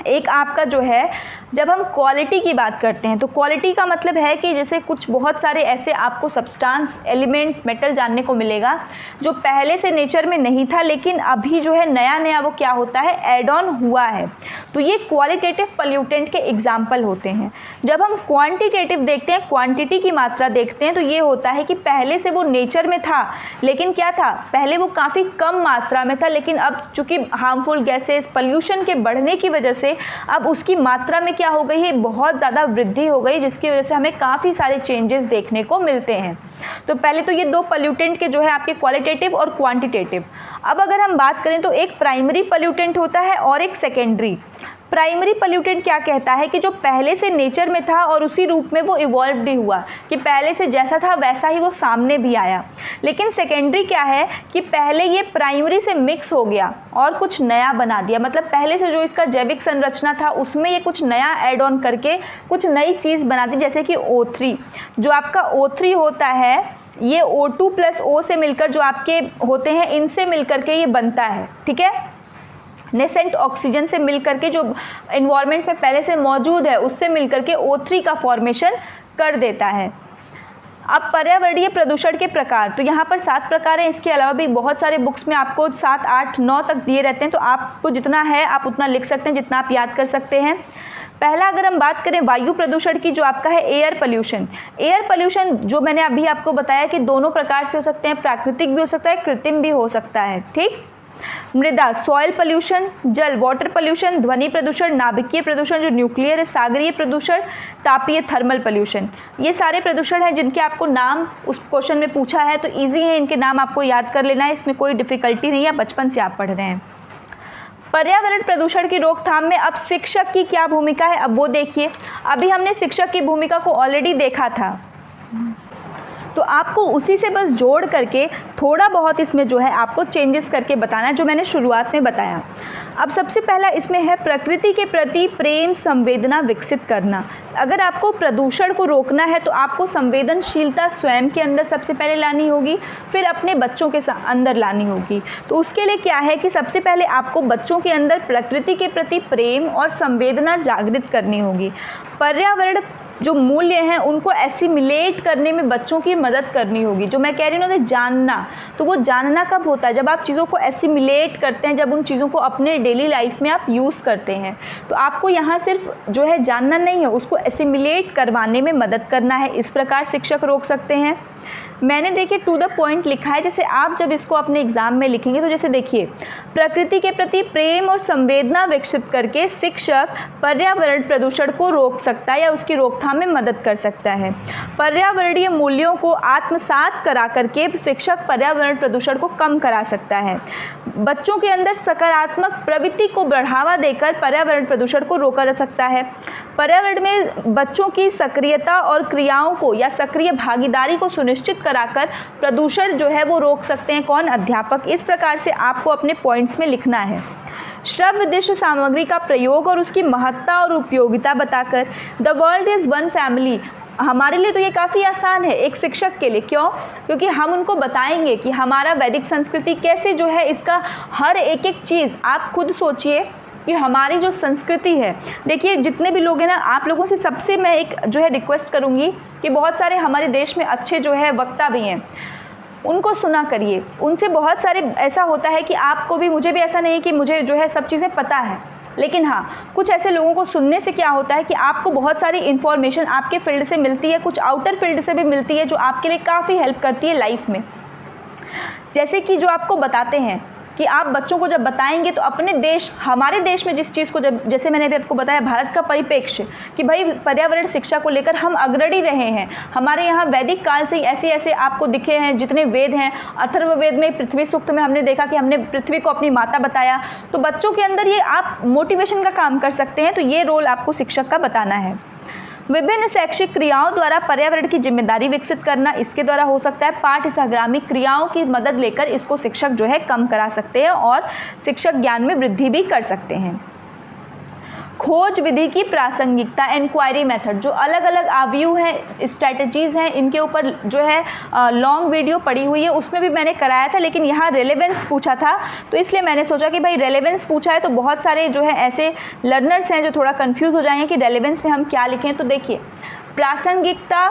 एक आपका जो है, जब हम क्वालिटी की बात करते हैं तो क्वालिटी का मतलब है कि जैसे कुछ बहुत सारे ऐसे आपको सब्सटेंस, एलिमेंट्स, मेटल जानने को मिलेगा जो पहले से नेचर में नहीं था, लेकिन अभी जो है नया नया वो क्या होता है, ऐड ऑन हुआ है। तो ये क्वालिटेटिव पॉल्यूटेंट के एग्जाम्पल होते हैं। जब हम क्वांटिटेटिव देखते हैं, क्वांटिटी की मात्रा देखते हैं, तो ये होता है कि पहले से वो नेचर में था, लेकिन क्या था, पहले वो काफ़ी कम मात्रा में था, लेकिन अब चूंकि हार्मफुल गैसेस, पॉल्यूशन के बढ़ने की वजह से अब उसकी मात्रा में क्या हो गई है, बहुत ज़्यादा वृद्धि हो गई, जिसकी वजह से हमें काफ़ी सारे चेंजेस देखने को मिलते हैं। तो पहले तो ये दो पॉल्यूटेंट के जो है आपके क्वालिटेटिव और क्वांटिटेटिव। अब अगर हम बात करें तो एक प्राइमरी पॉल्यूटेंट होता है और एक सेकेंडरी। प्राइमरी पॉल्यूटेंट क्या कहता है कि जो पहले से नेचर में था और उसी रूप में वो इवॉल्व भी हुआ, कि पहले से जैसा था वैसा ही वो सामने भी आया। लेकिन सेकेंडरी क्या है कि पहले ये प्राइमरी से मिक्स हो गया और कुछ नया बना दिया, मतलब पहले से जो इसका जैविक संरचना था उसमें ये कुछ नया ऐड ऑन करके कुछ नई चीज़ बना दी। जैसे कि O3, जो आपका O3 होता है, ये O2 + O से मिलकर जो आपके होते हैं, इनसे मिलकर के ये बनता है, ठीक है। नेसेंट ऑक्सीजन से मिलकर के जो एनवायरनमेंट में पहले से मौजूद है उससे मिलकर के O3 का फॉर्मेशन कर देता है। अब पर्यावरणीय प्रदूषण के प्रकार, तो यहाँ पर 7 प्रकार हैं। इसके अलावा भी बहुत सारे बुक्स में आपको 7, 8, 9 तक दिए रहते हैं, तो आपको जितना है आप उतना लिख सकते हैं, जितना आप याद कर सकते हैं। पहला अगर हम बात करें वायु प्रदूषण की, जो आपका है एयर पोल्यूशन। एयर पोल्यूशन जो मैंने अभी आपको बताया कि दोनों प्रकार से हो सकते हैं, प्राकृतिक भी हो सकता है, कृत्रिम भी हो सकता है, ठीक। मृदा, सॉइल पोल्यूशन, जल, वाटर पोल्यूशन, ध्वनि प्रदूषण, नाभिकीय प्रदूषण जो न्यूक्लियर है, सागरीय प्रदूषण, तापीय थर्मल पोल्यूशन। ये सारे प्रदूषण हैं जिनके आपको नाम उस क्वेश्चन में पूछा है, तो इजी है, इनके नाम आपको याद कर लेना है, इसमें कोई डिफिकल्टी नहीं है, बचपन से आप पढ़ रहे हैं। पर्यावरण प्रदूषण की रोकथाम में अब शिक्षक की क्या भूमिका है, अब वो देखिए। अभी हमने शिक्षक की भूमिका को ऑलरेडी देखा था, तो आपको उसी से बस जोड़ करके थोड़ा बहुत इसमें जो है आपको चेंजेस करके बताना है, जो मैंने शुरुआत में बताया। अब सबसे पहला इसमें है प्रकृति के प्रति प्रेम, संवेदना विकसित करना। अगर आपको प्रदूषण को रोकना है तो आपको संवेदनशीलता स्वयं के अंदर सबसे पहले लानी होगी, फिर अपने बच्चों के अंदर लानी होगी। तो उसके लिए क्या है कि सबसे पहले आपको बच्चों के अंदर प्रकृति के प्रति प्रेम और संवेदना जागृत करनी होगी। पर्यावरण जो मूल्य हैं उनको एसिमिलेट करने में बच्चों की मदद करनी होगी। जो मैं कह रही हूँ ना कि जानना, तो वो जानना कब होता है, जब आप चीज़ों को एसिमिलेट करते हैं, जब उन चीज़ों को अपने डेली लाइफ में आप यूज़ करते हैं। तो आपको यहाँ सिर्फ जो है जानना नहीं है, उसको एसिमिलेट करवाने में मदद करना है। इस प्रकार शिक्षक रोक सकते हैं। मैंने देखिए टू द पॉइंट लिखा है, जैसे आप जब इसको अपने एग्जाम में लिखेंगे तो जैसे देखिए, प्रकृति के प्रति प्रेम और संवेदना विकसित करके शिक्षक पर्यावरण प्रदूषण को रोक सकता है या उसकी रोकथाम में मदद कर सकता है। पर्यावरणीय मूल्यों को आत्मसात करा करके शिक्षक पर्यावरण प्रदूषण को कम करा सकता है। बच्चों के अंदर सकारात्मक प्रवृत्ति को बढ़ावा देकर पर्यावरण प्रदूषण को रोका जा सकता है। पर्यावरण में बच्चों की सक्रियता और क्रियाओं को या सक्रिय भागीदारी को सुनिश्चित कराकर प्रदूषण जो है वो रोक सकते हैं। कौन? अध्यापक। इस प्रकार से आपको अपने पॉइंट्स में लिखना है। श्रव्य दृश्य सामग्री का प्रयोग और उसकी महत्ता और उपयोगिता बताकर the world is one family. हमारे लिए तो ये काफ़ी आसान है एक शिक्षक के लिए। क्यों? क्योंकि हम उनको बताएंगे कि हमारा वैदिक संस्कृति कैसे जो है, इसका हर एक एक चीज़ आप खुद सोचिए कि हमारी जो संस्कृति है, देखिए जितने भी लोग हैं ना, आप लोगों से सबसे मैं एक जो है रिक्वेस्ट करूँगी कि बहुत सारे हमारे देश में अच्छे जो है वक्ता भी हैं, उनको सुना करिए। उनसे बहुत सारे ऐसा होता है कि आपको भी, मुझे भी ऐसा नहीं कि मुझे जो है सब चीज़ें पता है, लेकिन हाँ, कुछ ऐसे लोगों को सुनने से क्या होता है कि आपको बहुत सारी इन्फॉर्मेशन आपके फील्ड से मिलती है, कुछ आउटर फील्ड से भी मिलती है, जो आपके लिए काफ़ी हेल्प करती है लाइफ में। जैसे कि जो आपको बताते हैं कि आप बच्चों को जब बताएंगे तो अपने देश, हमारे देश में जिस चीज़ को, जब जैसे मैंने अभी आपको बताया भारत का परिप्रेक्ष्य कि भाई पर्यावरण शिक्षा को लेकर हम अग्रणी रहे हैं। हमारे यहाँ वैदिक काल से ही ऐसे ऐसे आपको दिखे हैं, जितने वेद हैं, अथर्ववेद में पृथ्वी सूक्त में हमने देखा कि हमने पृथ्वी को अपनी माता बताया। तो बच्चों के अंदर ये आप मोटिवेशन का काम कर सकते हैं, तो ये रोल आपको शिक्षक का बताना है। विभिन्न शैक्षिक क्रियाओं द्वारा पर्यावरण की जिम्मेदारी विकसित करना, इसके द्वारा हो सकता है। पाठ्य सहगामी क्रियाओं की मदद लेकर इसको शिक्षक जो है कम करा सकते हैं और शिक्षक ज्ञान में वृद्धि भी कर सकते हैं। खोज विधि की प्रासंगिकता, इंक्वायरी मेथड, जो अलग अलग आव्यूह हैं, स्ट्रैटेजीज़ हैं, इनके ऊपर जो है लॉन्ग वीडियो पड़ी हुई है, उसमें भी मैंने कराया था, लेकिन यहाँ रेलेवेंस पूछा था तो इसलिए मैंने सोचा कि भाई रेलेवेंस पूछा है तो बहुत सारे जो है ऐसे लर्नर्स हैं जो थोड़ा कंफ्यूज हो जाएंगे कि रेलेवेंस में हम क्या लिखें। तो देखिए प्रासंगिकता,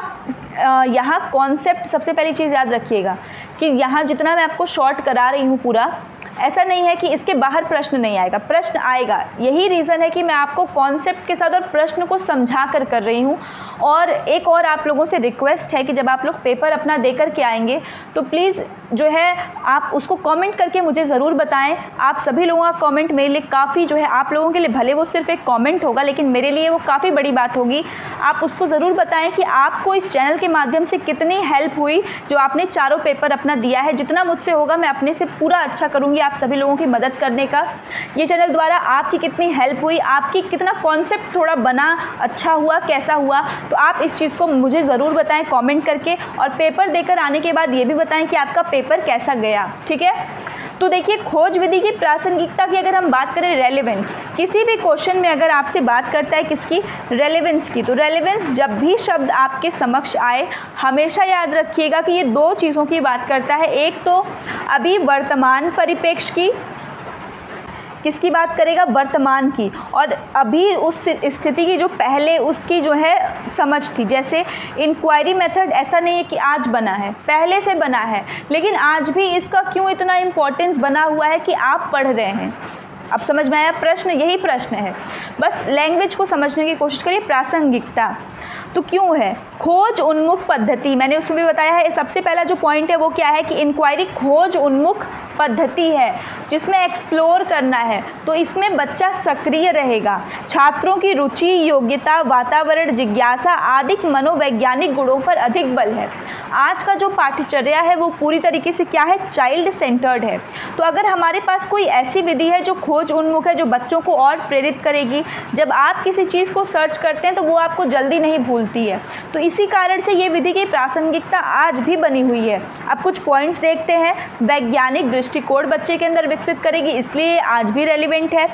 यहाँ कॉन्सेप्ट सबसे पहली चीज़ याद रखिएगा कि यहाँ जितना मैं आपको शॉर्ट करा रही हूँ पूरा, ऐसा नहीं है कि इसके बाहर प्रश्न नहीं आएगा, प्रश्न आएगा। यही रीज़न है कि मैं आपको कॉन्सेप्ट के साथ और प्रश्न को समझा कर रही हूँ। और एक और आप लोगों से रिक्वेस्ट है कि जब आप लोग पेपर अपना दे कर के आएंगे तो प्लीज़ जो है आप उसको कमेंट करके मुझे ज़रूर बताएं। आप सभी लोगों का कमेंट मेरे लिए काफ़ी जो है, आप लोगों के लिए भले वो सिर्फ एक कमेंट होगा लेकिन मेरे लिए वो काफ़ी बड़ी बात होगी। आप उसको ज़रूर बताएं कि आपको इस चैनल के माध्यम से कितनी हेल्प हुई, जो आपने चारों पेपर अपना दिया है। जितना मुझसे होगा मैं अपने से पूरा अच्छा करूँगी आप सभी लोगों की मदद करने का। ये चैनल द्वारा आपकी कितनी हेल्प हुई, आपकी कितना कॉन्सेप्ट थोड़ा बना, अच्छा हुआ, कैसा हुआ, तो आप इस चीज़ को मुझे ज़रूर बताएं कमेंट करके। और पेपर देकर आने के बाद ये भी बताएं कि आपका पेपर कैसा गया, ठीक है। तो देखिए खोज विधि की प्रासंगिकता की अगर हम बात करें, रेलेवेंस, किसी भी क्वेश्चन में अगर आपसे बात करता है किसकी, रेलेवेंस की, तो रेलेवेंस जब भी शब्द आपके समक्ष आए हमेशा याद रखिएगा कि ये दो चीज़ों की बात करता है। एक तो अभी वर्तमान परिप्रेक्ष्य की, किसकी बात करेगा, वर्तमान की, और अभी उस स्थिति की जो पहले उसकी जो है समझ थी। जैसे इंक्वायरी मेथड ऐसा नहीं है कि आज बना है, पहले से बना है, लेकिन आज भी इसका क्यों इतना इम्पोर्टेंस बना हुआ है कि आप पढ़ रहे हैं। अब समझ में आया प्रश्न, यही प्रश्न है, बस लैंग्वेज को समझने की कोशिश करिए। प्रासंगिकता तो क्यों है, खोज उन्मुख पद्धति, मैंने उसमें भी बताया है। सबसे पहला जो पॉइंट है वो क्या है कि इंक्वायरी खोज उन्मुख पद्धति है जिसमें एक्सप्लोर करना है, तो इसमें बच्चा सक्रिय रहेगा। छात्रों की रुचि, योग्यता, वातावरण, जिज्ञासा आदि मनोवैज्ञानिक गुणों पर अधिक बल है। आज का जो पाठ्यचर्या है वो पूरी तरीके से क्या है, चाइल्ड सेंटर्ड है। तो अगर हमारे पास कोई ऐसी विधि है जो खोज उन्मुख है, जो बच्चों को और प्रेरित करेगी, जब आप किसी चीज़ को सर्च करते हैं तो वो आपको जल्दी नहीं भूलती है, तो इसी कारण से ये विधि की प्रासंगिकता आज भी बनी हुई है। अब कुछ पॉइंट्स देखते हैं। वैज्ञानिक दृष्टिकोण बच्चे के अंदर विकसित करेगी, इसलिए आज भी रेलिवेंट है।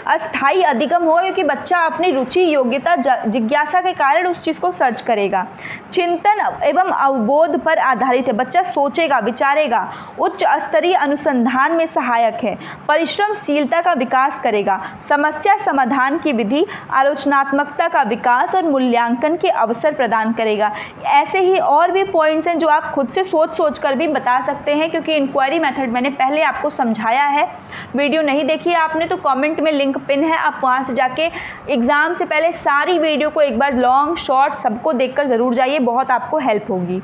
अस्थायी अधिगम होगा क्योंकि बच्चा अपनी रुचि, योग्यता, जिज्ञासा के कारण उस चीज़ को सर्च करेगा। चिंतन एवं अवबोध पर आधारित है, बच्चा सोचेगा, विचारेगा। उच्च स्तरीय अनुसंधान में सहायक है। परिश्रमशीलता का विकास करेगा। समस्या समाधान की विधि, आलोचनात्मकता का विकास और मूल्यांकन के अवसर प्रदान करेगा। ऐसे ही और भी पॉइंट्स हैं जो आप खुद से सोच कर भी बता सकते हैं, क्योंकि इंक्वायरी मेथड मैंने पहले आपको समझाया है। वीडियो नहीं देखी है आपने तो कमेंट में लिंक पिन है, आप वहाँ से जाके एग्ज़ाम से पहले सारी वीडियो को एक बार लॉन्ग शॉर्ट सबको देखकर ज़रूर जाइए, बहुत आपको हेल्प होगी।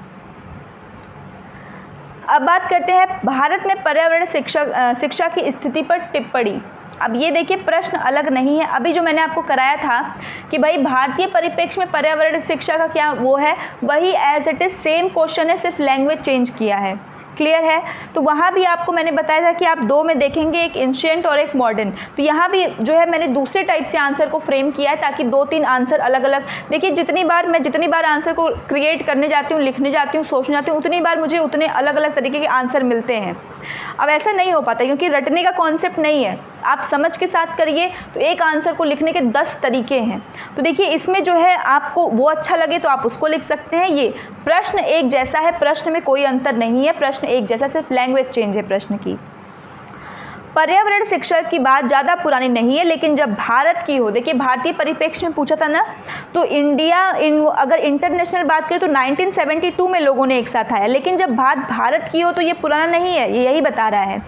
अब बात करते हैं भारत में पर्यावरण शिक्षा की स्थिति पर टिप्पणी। अब ये देखिए प्रश्न अलग नहीं है, अभी जो मैंने आपको कराया था कि भाई भारतीय परिप्रेक्ष्य में पर्यावरण शिक्षा का क्या वो है, वही as it is same question है, सिर्फ लैंग्वेज चेंज किया है। क्लियर है। तो वहाँ भी आपको मैंने बताया था कि आप दो में देखेंगे, एक एंशिएंट और एक मॉडर्न। तो यहाँ भी जो है मैंने दूसरे टाइप से आंसर को फ्रेम किया है ताकि दो तीन आंसर अलग अलग, देखिए जितनी बार आंसर को क्रिएट करने जाती हूँ, लिखने जाती हूँ, सोचने जाती हूँ, उतनी बार मुझे उतने अलग अलग तरीके के आंसर मिलते हैं। अब ऐसा नहीं हो पाता क्योंकि रटने का कॉन्सेप्ट नहीं है, आप समझ के साथ करिए। तो एक आंसर को लिखने के 10 तरीके हैं। तो देखिए इसमें जो है आपको वो अच्छा लगे तो आप उसको लिख सकते हैं। ये प्रश्न एक जैसा है, प्रश्न में कोई अंतर नहीं है, प्रश्न एक जैसा, सिर्फ लैंग्वेज चेंज है प्रश्न की। पर्यावरण शिक्षा की बात ज़्यादा पुरानी नहीं है, लेकिन जब भारत की हो, देखिए भारतीय परिप्रेक्ष्य में पूछा था ना, तो अगर इंटरनेशनल बात करें तो 1972 में लोगों ने एक साथ आया, लेकिन जब बात भारत की हो तो ये पुराना नहीं है, ये यही बता रहा है।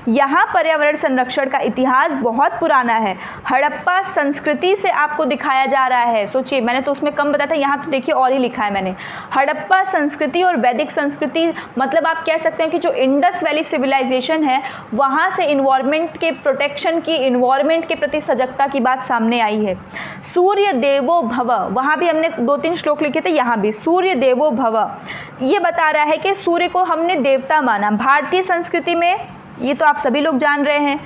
यहाँ पर्यावरण संरक्षण का इतिहास बहुत पुराना है। हड़प्पा संस्कृति से आपको दिखाया जा रहा है। सोचिए, मैंने तो उसमें कम बताया था, यहाँ तो देखिए और ही लिखा है मैंने। हड़प्पा संस्कृति और वैदिक संस्कृति, मतलब आप कह सकते हैं कि जो इंडस वैली सिविलाइजेशन है वहाँ से इन्वॉल्वमेंट के प्रोटेक्शन की, इन्वायरमेंट के प्रति सजगता की बात सामने आई है। सूर्य देवो भव, वहाँ भी हमने 2-3 श्लोक लिखे थे, यहाँ भी सूर्य देवो भव ये बता रहा है कि सूर्य को हमने देवता माना। भारतीय संस्कृति में ये तो आप सभी लोग जान रहे हैं,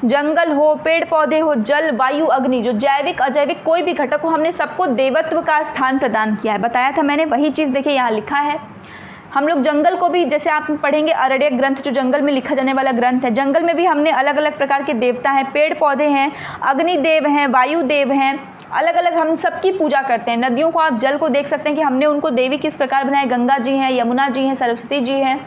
जंगल हो, पेड़ पौधे हो, जल, वायु, अग्नि, जो जैविक अजैविक कोई भी घटक हो, हमने सबको देवत्व का स्थान प्रदान किया है। बताया था मैंने, वही चीज़ देखिए यहाँ लिखा है। हम लोग जंगल को भी, जैसे आप पढ़ेंगे अरण्यक ग्रंथ जो जंगल में लिखा जाने वाला ग्रंथ है, जंगल में भी हमने अलग अलग प्रकार के देवता हैं, पेड़ पौधे हैं, अग्निदेव हैं, वायुदेव हैं, अलग अलग हम सबकी पूजा करते हैं। नदियों को आप जल को देख सकते हैं कि हमने उनको देवी किस प्रकार बनाए, गंगा जी हैं, यमुना जी हैं, सरस्वती जी हैं,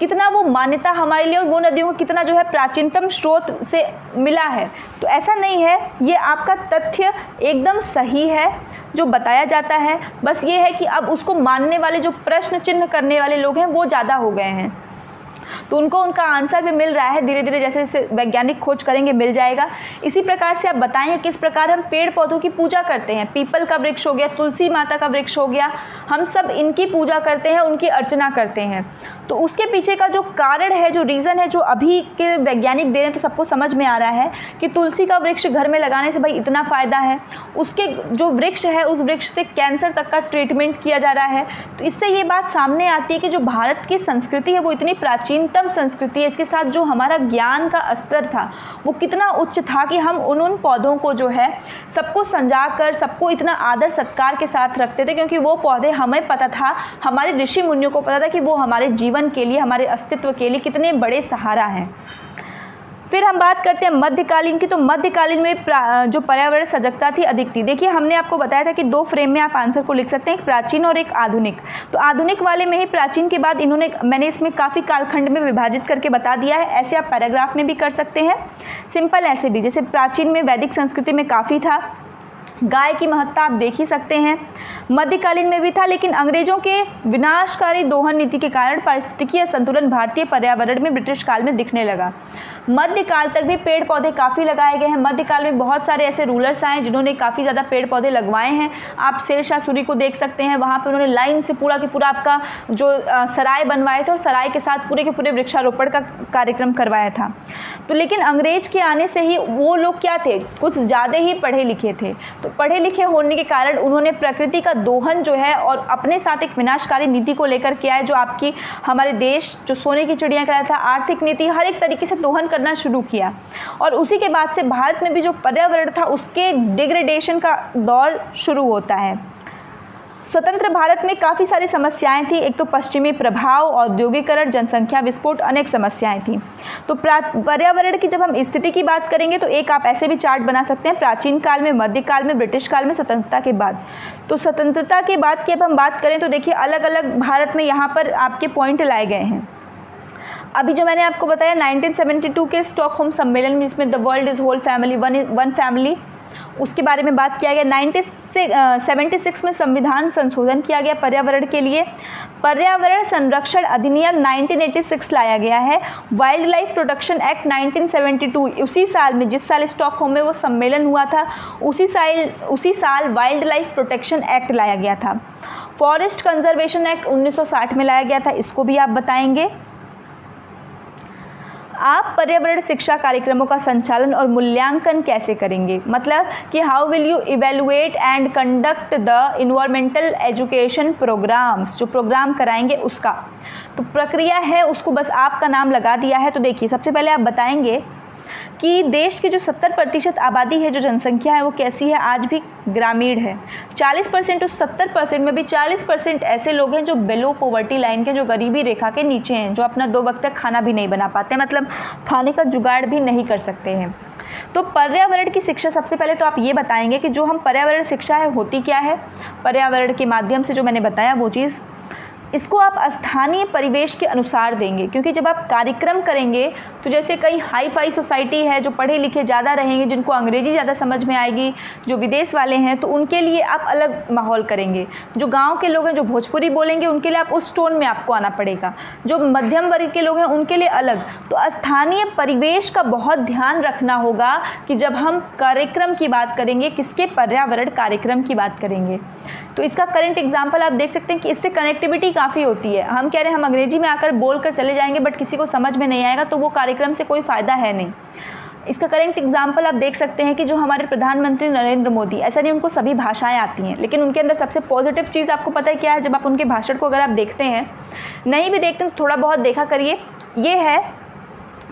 कितना वो मान्यता हमारे लिए, और वो नदियों को कितना जो है प्राचीनतम स्रोत से मिला है। तो ऐसा नहीं है, ये आपका तथ्य एकदम सही है जो बताया जाता है, बस ये है कि अब उसको मानने वाले, जो प्रश्न चिन्ह करने वाले लोग हैं वो ज़्यादा हो गए हैं, तो उनको उनका आंसर भी मिल रहा है, धीरे धीरे जैसे जैसे वैज्ञानिक खोज करेंगे मिल जाएगा। इसी प्रकार से आप बताएंगे किस प्रकार हम पेड़ पौधों की पूजा करते हैं। पीपल का वृक्ष हो गया, तुलसी माता का वृक्ष हो गया, हम सब इनकी पूजा करते हैं, उनकी अर्चना करते हैं। तो उसके पीछे का जो कारण है, जो रीज़न है, जो अभी के वैज्ञानिक दे रहे हैं, तो सबको समझ में आ रहा है कि तुलसी का वृक्ष घर में लगाने से भाई इतना फ़ायदा है, उसके जो वृक्ष है उस वृक्ष से कैंसर तक का ट्रीटमेंट किया जा रहा है। तो इससे ये बात सामने आती है कि जो भारत की संस्कृति है वो इतनी प्राचीनतम संस्कृति है, इसके साथ जो हमारा ज्ञान का स्तर था वो कितना उच्च था कि हम उन पौधों को जो है सबको संजा कर, सबको इतना आदर सत्कार के साथ रखते थे, क्योंकि वो पौधे हमें पता था, हमारे ऋषि मुनियों को पता था कि वो हमारे जीवन के लिए, हमारे अस्तित्व के लिए कितने बड़े सहारा हैं। फिर हम बात करते हैं मध्यकालीन की। तो मध्यकालीन में जो पर्यावरण सजगता थी अधिक थी। देखिए हमने आपको बताया था कि 2 फ्रेम में आप आंसर को लिख सकते हैं, एक प्राचीन और एक आधुनिक। तो आधुनिक वाले में ही प्राचीन के बाद मैंने इसमें काफ़ी कालखंड में विभाजित करके बता दिया है। ऐसे आप पैराग्राफ में भी कर सकते हैं, सिंपल ऐसे भी। जैसे प्राचीन में वैदिक संस्कृति में काफ़ी था, गाय की महत्ता आप देख ही सकते हैं, मध्यकालीन में भी था, लेकिन अंग्रेजों के विनाशकारी दोहन नीति के कारण पारिस्थितिकीय संतुलन भारतीय पर्यावरण में ब्रिटिश काल में दिखने लगा। मध्यकाल तक भी पेड़ पौधे काफ़ी लगाए गए हैं। मध्यकाल में बहुत सारे ऐसे रूलर्स आए जिन्होंने काफ़ी ज़्यादा पेड़ पौधे लगवाए हैं। आप शेरशाह सूरी को देख सकते हैं, वहाँ पर उन्होंने लाइन से पूरा के पूरा आपका जो सराय बनवाए थे, और सराय के साथ पूरे के पूरे वृक्षारोपण का कार्यक्रम करवाया था। तो लेकिन अंग्रेज के आने से ही वो लोग क्या थे, कुछ ज़्यादा ही पढ़े लिखे थे। तो पढ़े लिखे होने के कारण उन्होंने प्रकृति का दोहन जो है और अपने साथ एक विनाशकारी नीति को लेकर किया है, जो आपकी हमारे देश जो सोने की चिड़िया का था, आर्थिक नीति, हर एक तरीके से दोहन करना शुरू किया। और उसी के बाद से भारत में भी जो पर्यावरण था उसके डिग्रेडेशन का दौर शुरू होता है। स्वतंत्र भारत में काफ़ी सारी समस्याएं थी। एक तो पश्चिमी प्रभाव, औद्योगिकरण, जनसंख्या विस्फोट, अनेक समस्याएं थी। तो पर्यावरण की जब हम स्थिति की बात करेंगे तो एक आप ऐसे भी चार्ट बना सकते हैं, प्राचीन काल में, मध्यकाल में, ब्रिटिश काल में, स्वतंत्रता के बाद। तो स्वतंत्रता के बाद की अब हम बात करें तो देखिए अलग अलग भारत में यहाँ पर आपके पॉइंट लाए गए हैं। अभी जो मैंने आपको बताया 1972 के स्टॉकहोम सम्मेलन में, जिसमें the world is whole family, one family, उसके बारे में बात किया गया। 1976 में संविधान संशोधन किया गया पर्यावरण के लिए। पर्यावरण संरक्षण अधिनियम 1986 लाया गया है। वाइल्ड लाइफ प्रोटेक्शन एक्ट 1972, उसी साल में, जिस साल स्टॉकहोम में वो सम्मेलन हुआ था, उसी साल वाइल्ड लाइफ प्रोटेक्शन एक्ट लाया गया था। फॉरेस्ट कंजर्वेशन एक्ट 1960 में लाया गया था, इसको भी आप बताएंगे। आप पर्यावरण शिक्षा कार्यक्रमों का संचालन और मूल्यांकन कैसे करेंगे, मतलब कि how will you evaluate and conduct the environmental education programs, जो प्रोग्राम कराएंगे उसका तो प्रक्रिया है, उसको बस आपका नाम लगा दिया है। तो देखिए सबसे पहले आप बताएंगे कि देश की जो 70% आबादी है, जो जनसंख्या है, वो कैसी है, आज भी ग्रामीण है। 40% उस 70% में भी 40% ऐसे लोग हैं जो बिलो पॉवर्टी लाइन के, जो गरीबी रेखा के नीचे हैं, जो अपना 2 वक्त तक खाना भी नहीं बना पाते, मतलब खाने का जुगाड़ भी नहीं कर सकते हैं। तो पर्यावरण की शिक्षा, सबसे पहले तो आप ये बताएंगे कि जो हम पर्यावरण शिक्षा है होती क्या है। पर्यावरण के माध्यम से जो मैंने बताया वो चीज़, इसको आप स्थानीय परिवेश के अनुसार देंगे, क्योंकि जब आप कार्यक्रम करेंगे तो जैसे कई हाई फाई सोसाइटी है, जो पढ़े लिखे ज़्यादा रहेंगे, जिनको अंग्रेजी ज़्यादा समझ में आएगी, जो विदेश वाले हैं, तो उनके लिए आप अलग माहौल करेंगे। जो गांव के लोग हैं, जो भोजपुरी बोलेंगे, उनके लिए आप उस टोन में आपको आना पड़ेगा। जो मध्यम वर्ग के लोग हैं उनके लिए अलग। तो स्थानीय परिवेश का बहुत ध्यान रखना होगा कि जब हम कार्यक्रम की बात करेंगे, किसके, पर्यावरण कार्यक्रम की बात करेंगे। तो इसका करंट एग्जाम्पल आप देख सकते हैं कि इससे कनेक्टिविटी काफ़ी होती है। हम कह रहे हैं हम अंग्रेजी में आकर बोल कर चले जाएंगे, बट किसी को समझ में नहीं आएगा, तो वो कार्यक्रम से कोई फ़ायदा है नहीं। इसका करंट एग्जाम्पल आप देख सकते हैं कि जो हमारे प्रधानमंत्री नरेंद्र मोदी, ऐसा नहीं उनको सभी भाषाएं आती हैं, लेकिन उनके अंदर सबसे पॉजिटिव चीज़ आपको पता है क्या है। जब आप उनके भाषण को अगर आप देखते हैं, नहीं भी देखते हैं तो थोड़ा बहुत देखा करिए, ये है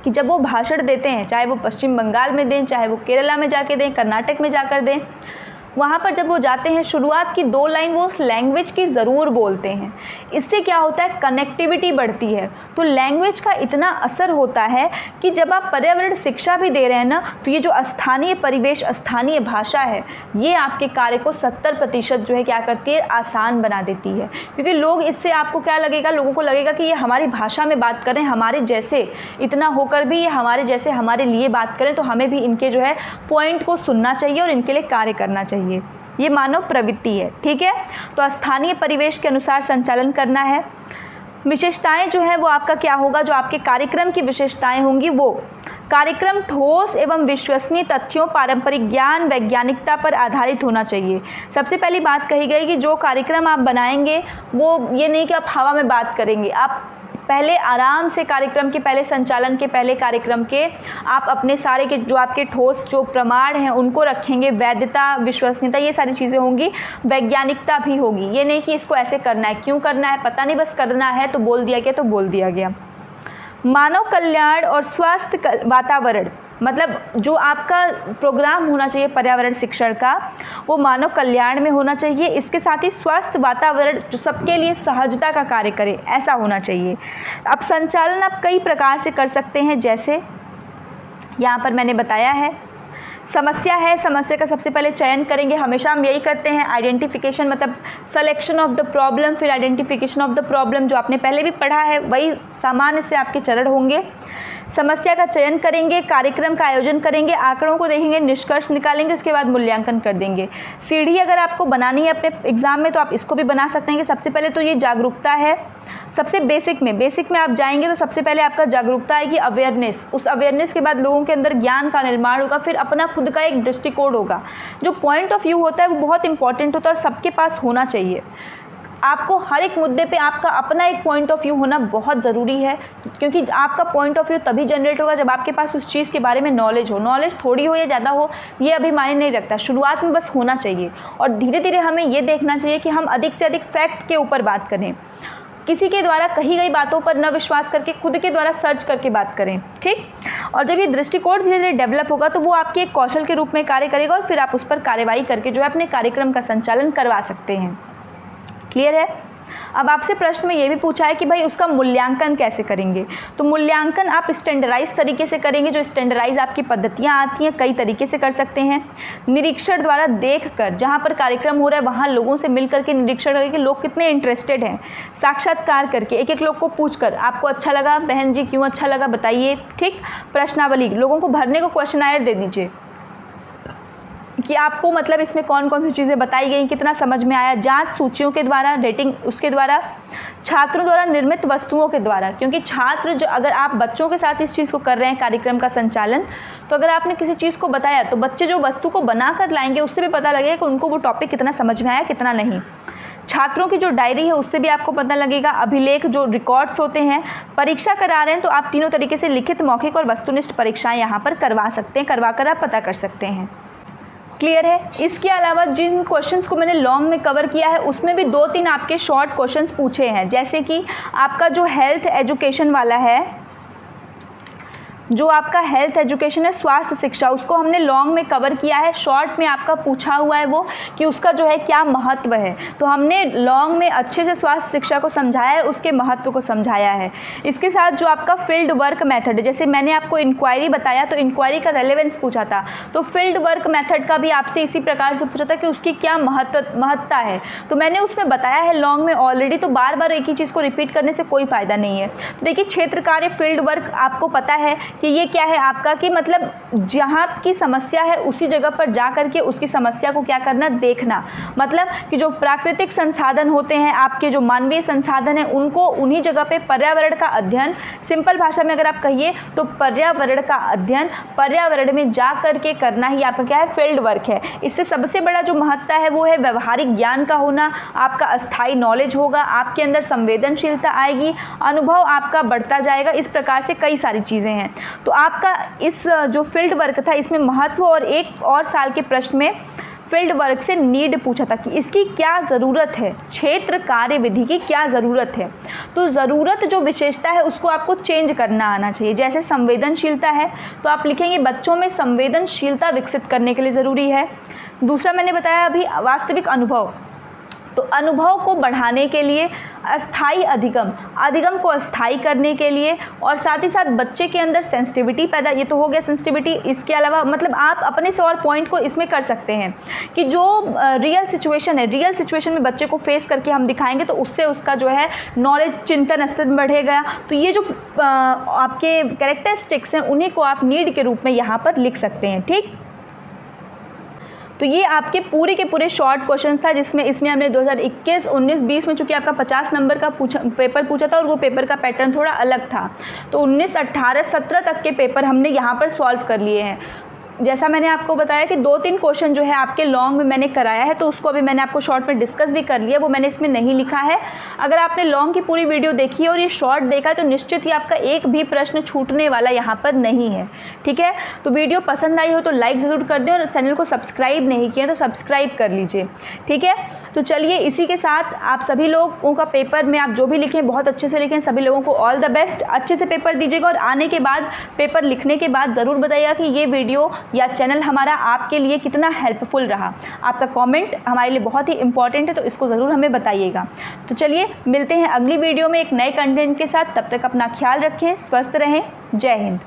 कि जब वो भाषण देते हैं, चाहे वो पश्चिम बंगाल में दें, चाहे वो केरला में जाके दें, कर्नाटक में जाकर दें, वहाँ पर जब वो जाते हैं शुरुआत की 2 लाइन वो उस लैंग्वेज की ज़रूर बोलते हैं। इससे क्या होता है, कनेक्टिविटी बढ़ती है। तो लैंग्वेज का इतना असर होता है कि जब आप पर्यावरण शिक्षा भी दे रहे हैं ना, तो ये जो स्थानीय परिवेश, स्थानीय भाषा है, ये आपके कार्य को 70% जो है क्या करती है, आसान बना देती है। क्योंकि लोग इससे, आपको क्या लगेगा, लोगों को लगेगा कि ये हमारी भाषा में बात करें, हमारे जैसे, इतना होकर भी ये हमारे जैसे हमारे लिए बात करें, तो हमें भी इनके जो है पॉइंट को सुनना चाहिए और इनके लिए कार्य करना चाहिए। ये मानव प्रवृत्ति है, ठीक है। तो स्थानीय परिवेश के अनुसार संचालन करना है। विशेषताएं जो है वो आपका क्या होगा, जो आपके कार्यक्रम की विशेषताएं होंगी, वो कार्यक्रम ठोस एवं विश्वसनीय तथ्यों, पारंपरिक ज्ञान, वैज्ञानिकता पर आधारित होना चाहिए। सबसे पहली बात कही गई कि जो कार्यक्रम आप बनाएंगे वो ये नहीं कि आप हवा में बात करेंगे, आप पहले आराम से कार्यक्रम के पहले, संचालन के पहले कार्यक्रम के आप अपने सारे के जो आपके ठोस जो प्रमाण हैं उनको रखेंगे, वैधता, विश्वसनीयता, ये सारी चीज़ें होंगी, वैज्ञानिकता भी होगी। ये नहीं कि इसको ऐसे करना है, क्यों करना है पता नहीं, बस करना है तो बोल दिया गया तो बोल दिया गया। मानव कल्याण और स्वास्थ्य वातावरण, मतलब जो आपका प्रोग्राम होना चाहिए पर्यावरण शिक्षण का, वो मानव कल्याण में होना चाहिए। इसके साथ ही स्वास्थ्य वातावरण जो सबके लिए सहजता का कार्य करे, ऐसा होना चाहिए। अब संचालन आप कई प्रकार से कर सकते हैं, जैसे यहाँ पर मैंने बताया है। समस्या है, समस्या का सबसे पहले चयन करेंगे, हमेशा हम यही करते हैं। आइडेंटिफिकेशन मतलब सिलेक्शन ऑफ द प्रॉब्लम, फिर आइडेंटिफिकेशन ऑफ द प्रॉब्लम, जो आपने पहले भी पढ़ा है वही सामान्य से आपके चरण होंगे। समस्या का चयन करेंगे, कार्यक्रम का आयोजन करेंगे, आंकड़ों को देखेंगे, निष्कर्ष निकालेंगे, उसके बाद मूल्यांकन कर देंगे। सीढ़ी अगर आपको बनानी है अपने एग्जाम में तो आप इसको भी बना सकते हैं कि सबसे पहले तो ये जागरूकता है। सबसे बेसिक में आप जाएंगे तो सबसे पहले आपका जागरूकता है कि अवेयरनेस, उस अवेयरनेस के बाद लोगों के अंदर ज्ञान का निर्माण होगा, फिर अपना खुद का एक दृष्टिकोण होगा। जो पॉइंट ऑफ व्यू होता है वो बहुत इंपॉर्टेंट होता है और सबके पास होना चाहिए। आपको हर एक मुद्दे पे आपका अपना एक पॉइंट ऑफ व्यू होना बहुत ज़रूरी है, क्योंकि आपका पॉइंट ऑफ व्यू तभी जनरेट होगा जब आपके पास उस चीज़ के बारे में नॉलेज हो। नॉलेज थोड़ी हो या ज़्यादा हो ये अभी मायने नहीं रखता, शुरुआत में बस होना चाहिए और धीरे धीरे हमें ये देखना चाहिए कि हम अधिक से अधिक फैक्ट के ऊपर बात करें, किसी के द्वारा कही गई बातों पर न विश्वास करके खुद के द्वारा सर्च करके बात करें, ठीक। और जब ये दृष्टिकोण धीरे धीरे डेवलप होगा तो वो आपके एक कौशल के रूप में कार्य करेगा और फिर आप उस पर कार्यवाही करके जो है अपने कार्यक्रम का संचालन करवा सकते हैं। क्लियर है। अब आपसे प्रश्न में ये भी पूछा है कि भाई उसका मूल्यांकन कैसे करेंगे। तो मूल्यांकन आप स्टैंडर्डाइज तरीके से करेंगे। जो स्टैंडर्डाइज आपकी पद्धतियाँ आती हैं कई तरीके से कर सकते हैं। निरीक्षण द्वारा देखकर, जहाँ पर कार्यक्रम हो रहा है वहाँ लोगों से मिल करके निरीक्षण करके लोग कितने इंटरेस्टेड हैं, साक्षात्कार करके एक एक लोग को पूछकर आपको अच्छा लगा बहन जी, क्यों अच्छा लगा बताइए, ठीक। प्रश्नावली लोगों को भरने को क्वेश्चनायर दे दीजिए कि आपको मतलब इसमें कौन कौन सी चीज़ें बताई गई, कितना समझ में आया। जांच सूचियों के द्वारा, रेटिंग उसके द्वारा, छात्रों द्वारा निर्मित वस्तुओं के द्वारा, क्योंकि छात्र जो, अगर आप बच्चों के साथ इस चीज़ को कर रहे हैं कार्यक्रम का संचालन, तो अगर आपने किसी चीज़ को बताया तो बच्चे जो वस्तु को बना कर लाएंगे उससे भी पता लगेगा कि उनको वो टॉपिक कितना समझ में आया कितना नहीं। छात्रों की जो डायरी है उससे भी आपको पता लगेगा। अभिलेख जो रिकॉर्ड्स होते हैं, परीक्षा करा रहे हैं तो आप तीनों तरीके से लिखित, मौखिक और वस्तुनिष्ठ परीक्षाएं यहाँ पर करवा सकते हैं, करवा कर आप पता कर सकते हैं। क्लियर है। इसके अलावा जिन क्वेश्चंस को मैंने लॉन्ग में कवर किया है उसमें भी 2-3 आपके शॉर्ट क्वेश्चंस पूछे हैं, जैसे कि आपका जो हेल्थ एजुकेशन वाला है, जो आपका हेल्थ एजुकेशन है, स्वास्थ्य शिक्षा, उसको हमने लॉन्ग में कवर किया है। शॉर्ट में आपका पूछा हुआ है वो कि उसका जो है क्या महत्व है, तो हमने लॉन्ग में अच्छे से स्वास्थ्य शिक्षा को समझाया है, उसके महत्व को समझाया है। इसके साथ जो आपका फील्ड वर्क मेथड है, जैसे मैंने आपको इंक्वायरी बताया तो इंक्वायरी का रेलेवेंस पूछा था, तो फील्ड वर्क मेथड का भी आपसे इसी प्रकार से पूछा था कि उसकी क्या महत्ता है, तो मैंने उसमें बताया है लॉन्ग में ऑलरेडी, तो बार बार एक ही चीज़ को रिपीट करने से कोई फ़ायदा नहीं है। तो देखिए क्षेत्र कार्य, फील्ड वर्क आपको पता है कि ये क्या है आपका, कि मतलब जहाँ की समस्या है उसी जगह पर जा करके उसकी समस्या को क्या करना, देखना। मतलब कि जो प्राकृतिक संसाधन होते हैं, आपके जो मानवीय संसाधन हैं, उनको उन्हीं जगह पे पर्यावरण का अध्ययन, सिंपल भाषा में अगर आप कहिए तो पर्यावरण का अध्ययन पर्यावरण में जा करके करना ही आपका क्या है, फील्ड वर्क है। इससे सबसे बड़ा जो महत्ता है वो है व्यवहारिक ज्ञान का होना, आपका अस्थायी नॉलेज होगा, आपके अंदर संवेदनशीलता आएगी, अनुभव आपका बढ़ता जाएगा। इस प्रकार से कई सारी चीज़ें हैं। तो आपका इस जो फील्ड वर्क था इसमें महत्व, और एक और साल के प्रश्न में फील्ड वर्क से नीड पूछा था कि इसकी क्या ज़रूरत है, क्षेत्र कार्य विधि की क्या ज़रूरत है। तो ज़रूरत जो विशेषता है उसको आपको चेंज करना आना चाहिए। जैसे संवेदनशीलता है तो आप लिखेंगे बच्चों में संवेदनशीलता विकसित करने के लिए ज़रूरी है। दूसरा मैंने बताया अभी वास्तविक अनुभव, तो अनुभव को बढ़ाने के लिए, अस्थाई अधिगम, अधिगम को अस्थाई करने के लिए, और साथ ही साथ बच्चे के अंदर सेंसिटिविटी पैदा, ये तो हो गया सेंसिटिविटी। इसके अलावा मतलब आप अपने से और पॉइंट को इसमें कर सकते हैं कि जो रियल सिचुएशन है, रियल सिचुएशन में बच्चे को फेस करके हम दिखाएंगे तो उससे उसका जो है नॉलेज, चिंतन स्तर बढ़ेगा। तो ये जो आपके कैरेक्टरिस्टिक्स हैं उन्हीं को आप नीड के रूप में यहाँ पर लिख सकते हैं। ठीक, तो ये आपके पूरे के पूरे शॉर्ट क्वेश्चन था, जिसमें इसमें हमने 2021, 19, 20 में चूंकि आपका 50 नंबर का पेपर पूछा था और वो पेपर का पैटर्न थोड़ा अलग था, तो 19, 18, 17 तक के पेपर हमने यहाँ पर सॉल्व कर लिए हैं। जैसा मैंने आपको बताया कि 2-3 क्वेश्चन जो है आपके लॉन्ग में मैंने कराया है, तो उसको अभी मैंने आपको शॉर्ट में डिस्कस भी कर लिया, वो मैंने इसमें नहीं लिखा है। अगर आपने लॉन्ग की पूरी वीडियो देखी है और ये शॉर्ट देखा है तो निश्चित ही आपका एक भी प्रश्न छूटने वाला यहाँ पर नहीं है। ठीक है, तो वीडियो पसंद आई हो तो लाइक ज़रूर कर दें, और चैनल को सब्सक्राइब नहीं किया तो सब्सक्राइब कर लीजिए। ठीक है, तो चलिए इसी के साथ आप सभी लोगों का पेपर में आप जो भी लिखें बहुत अच्छे से लिखें। सभी लोगों को ऑल द बेस्ट, अच्छे से पेपर दीजिएगा, और आने के बाद पेपर लिखने के बाद ज़रूर बताइएगा कि ये वीडियो या चैनल हमारा आपके लिए कितना हेल्पफुल रहा। आपका कमेंट हमारे लिए बहुत ही इंपॉर्टेंट है, तो इसको ज़रूर हमें बताइएगा। तो चलिए मिलते हैं अगली वीडियो में एक नए कंटेंट के साथ। तब तक अपना ख्याल रखें, स्वस्थ रहें। जय हिंद।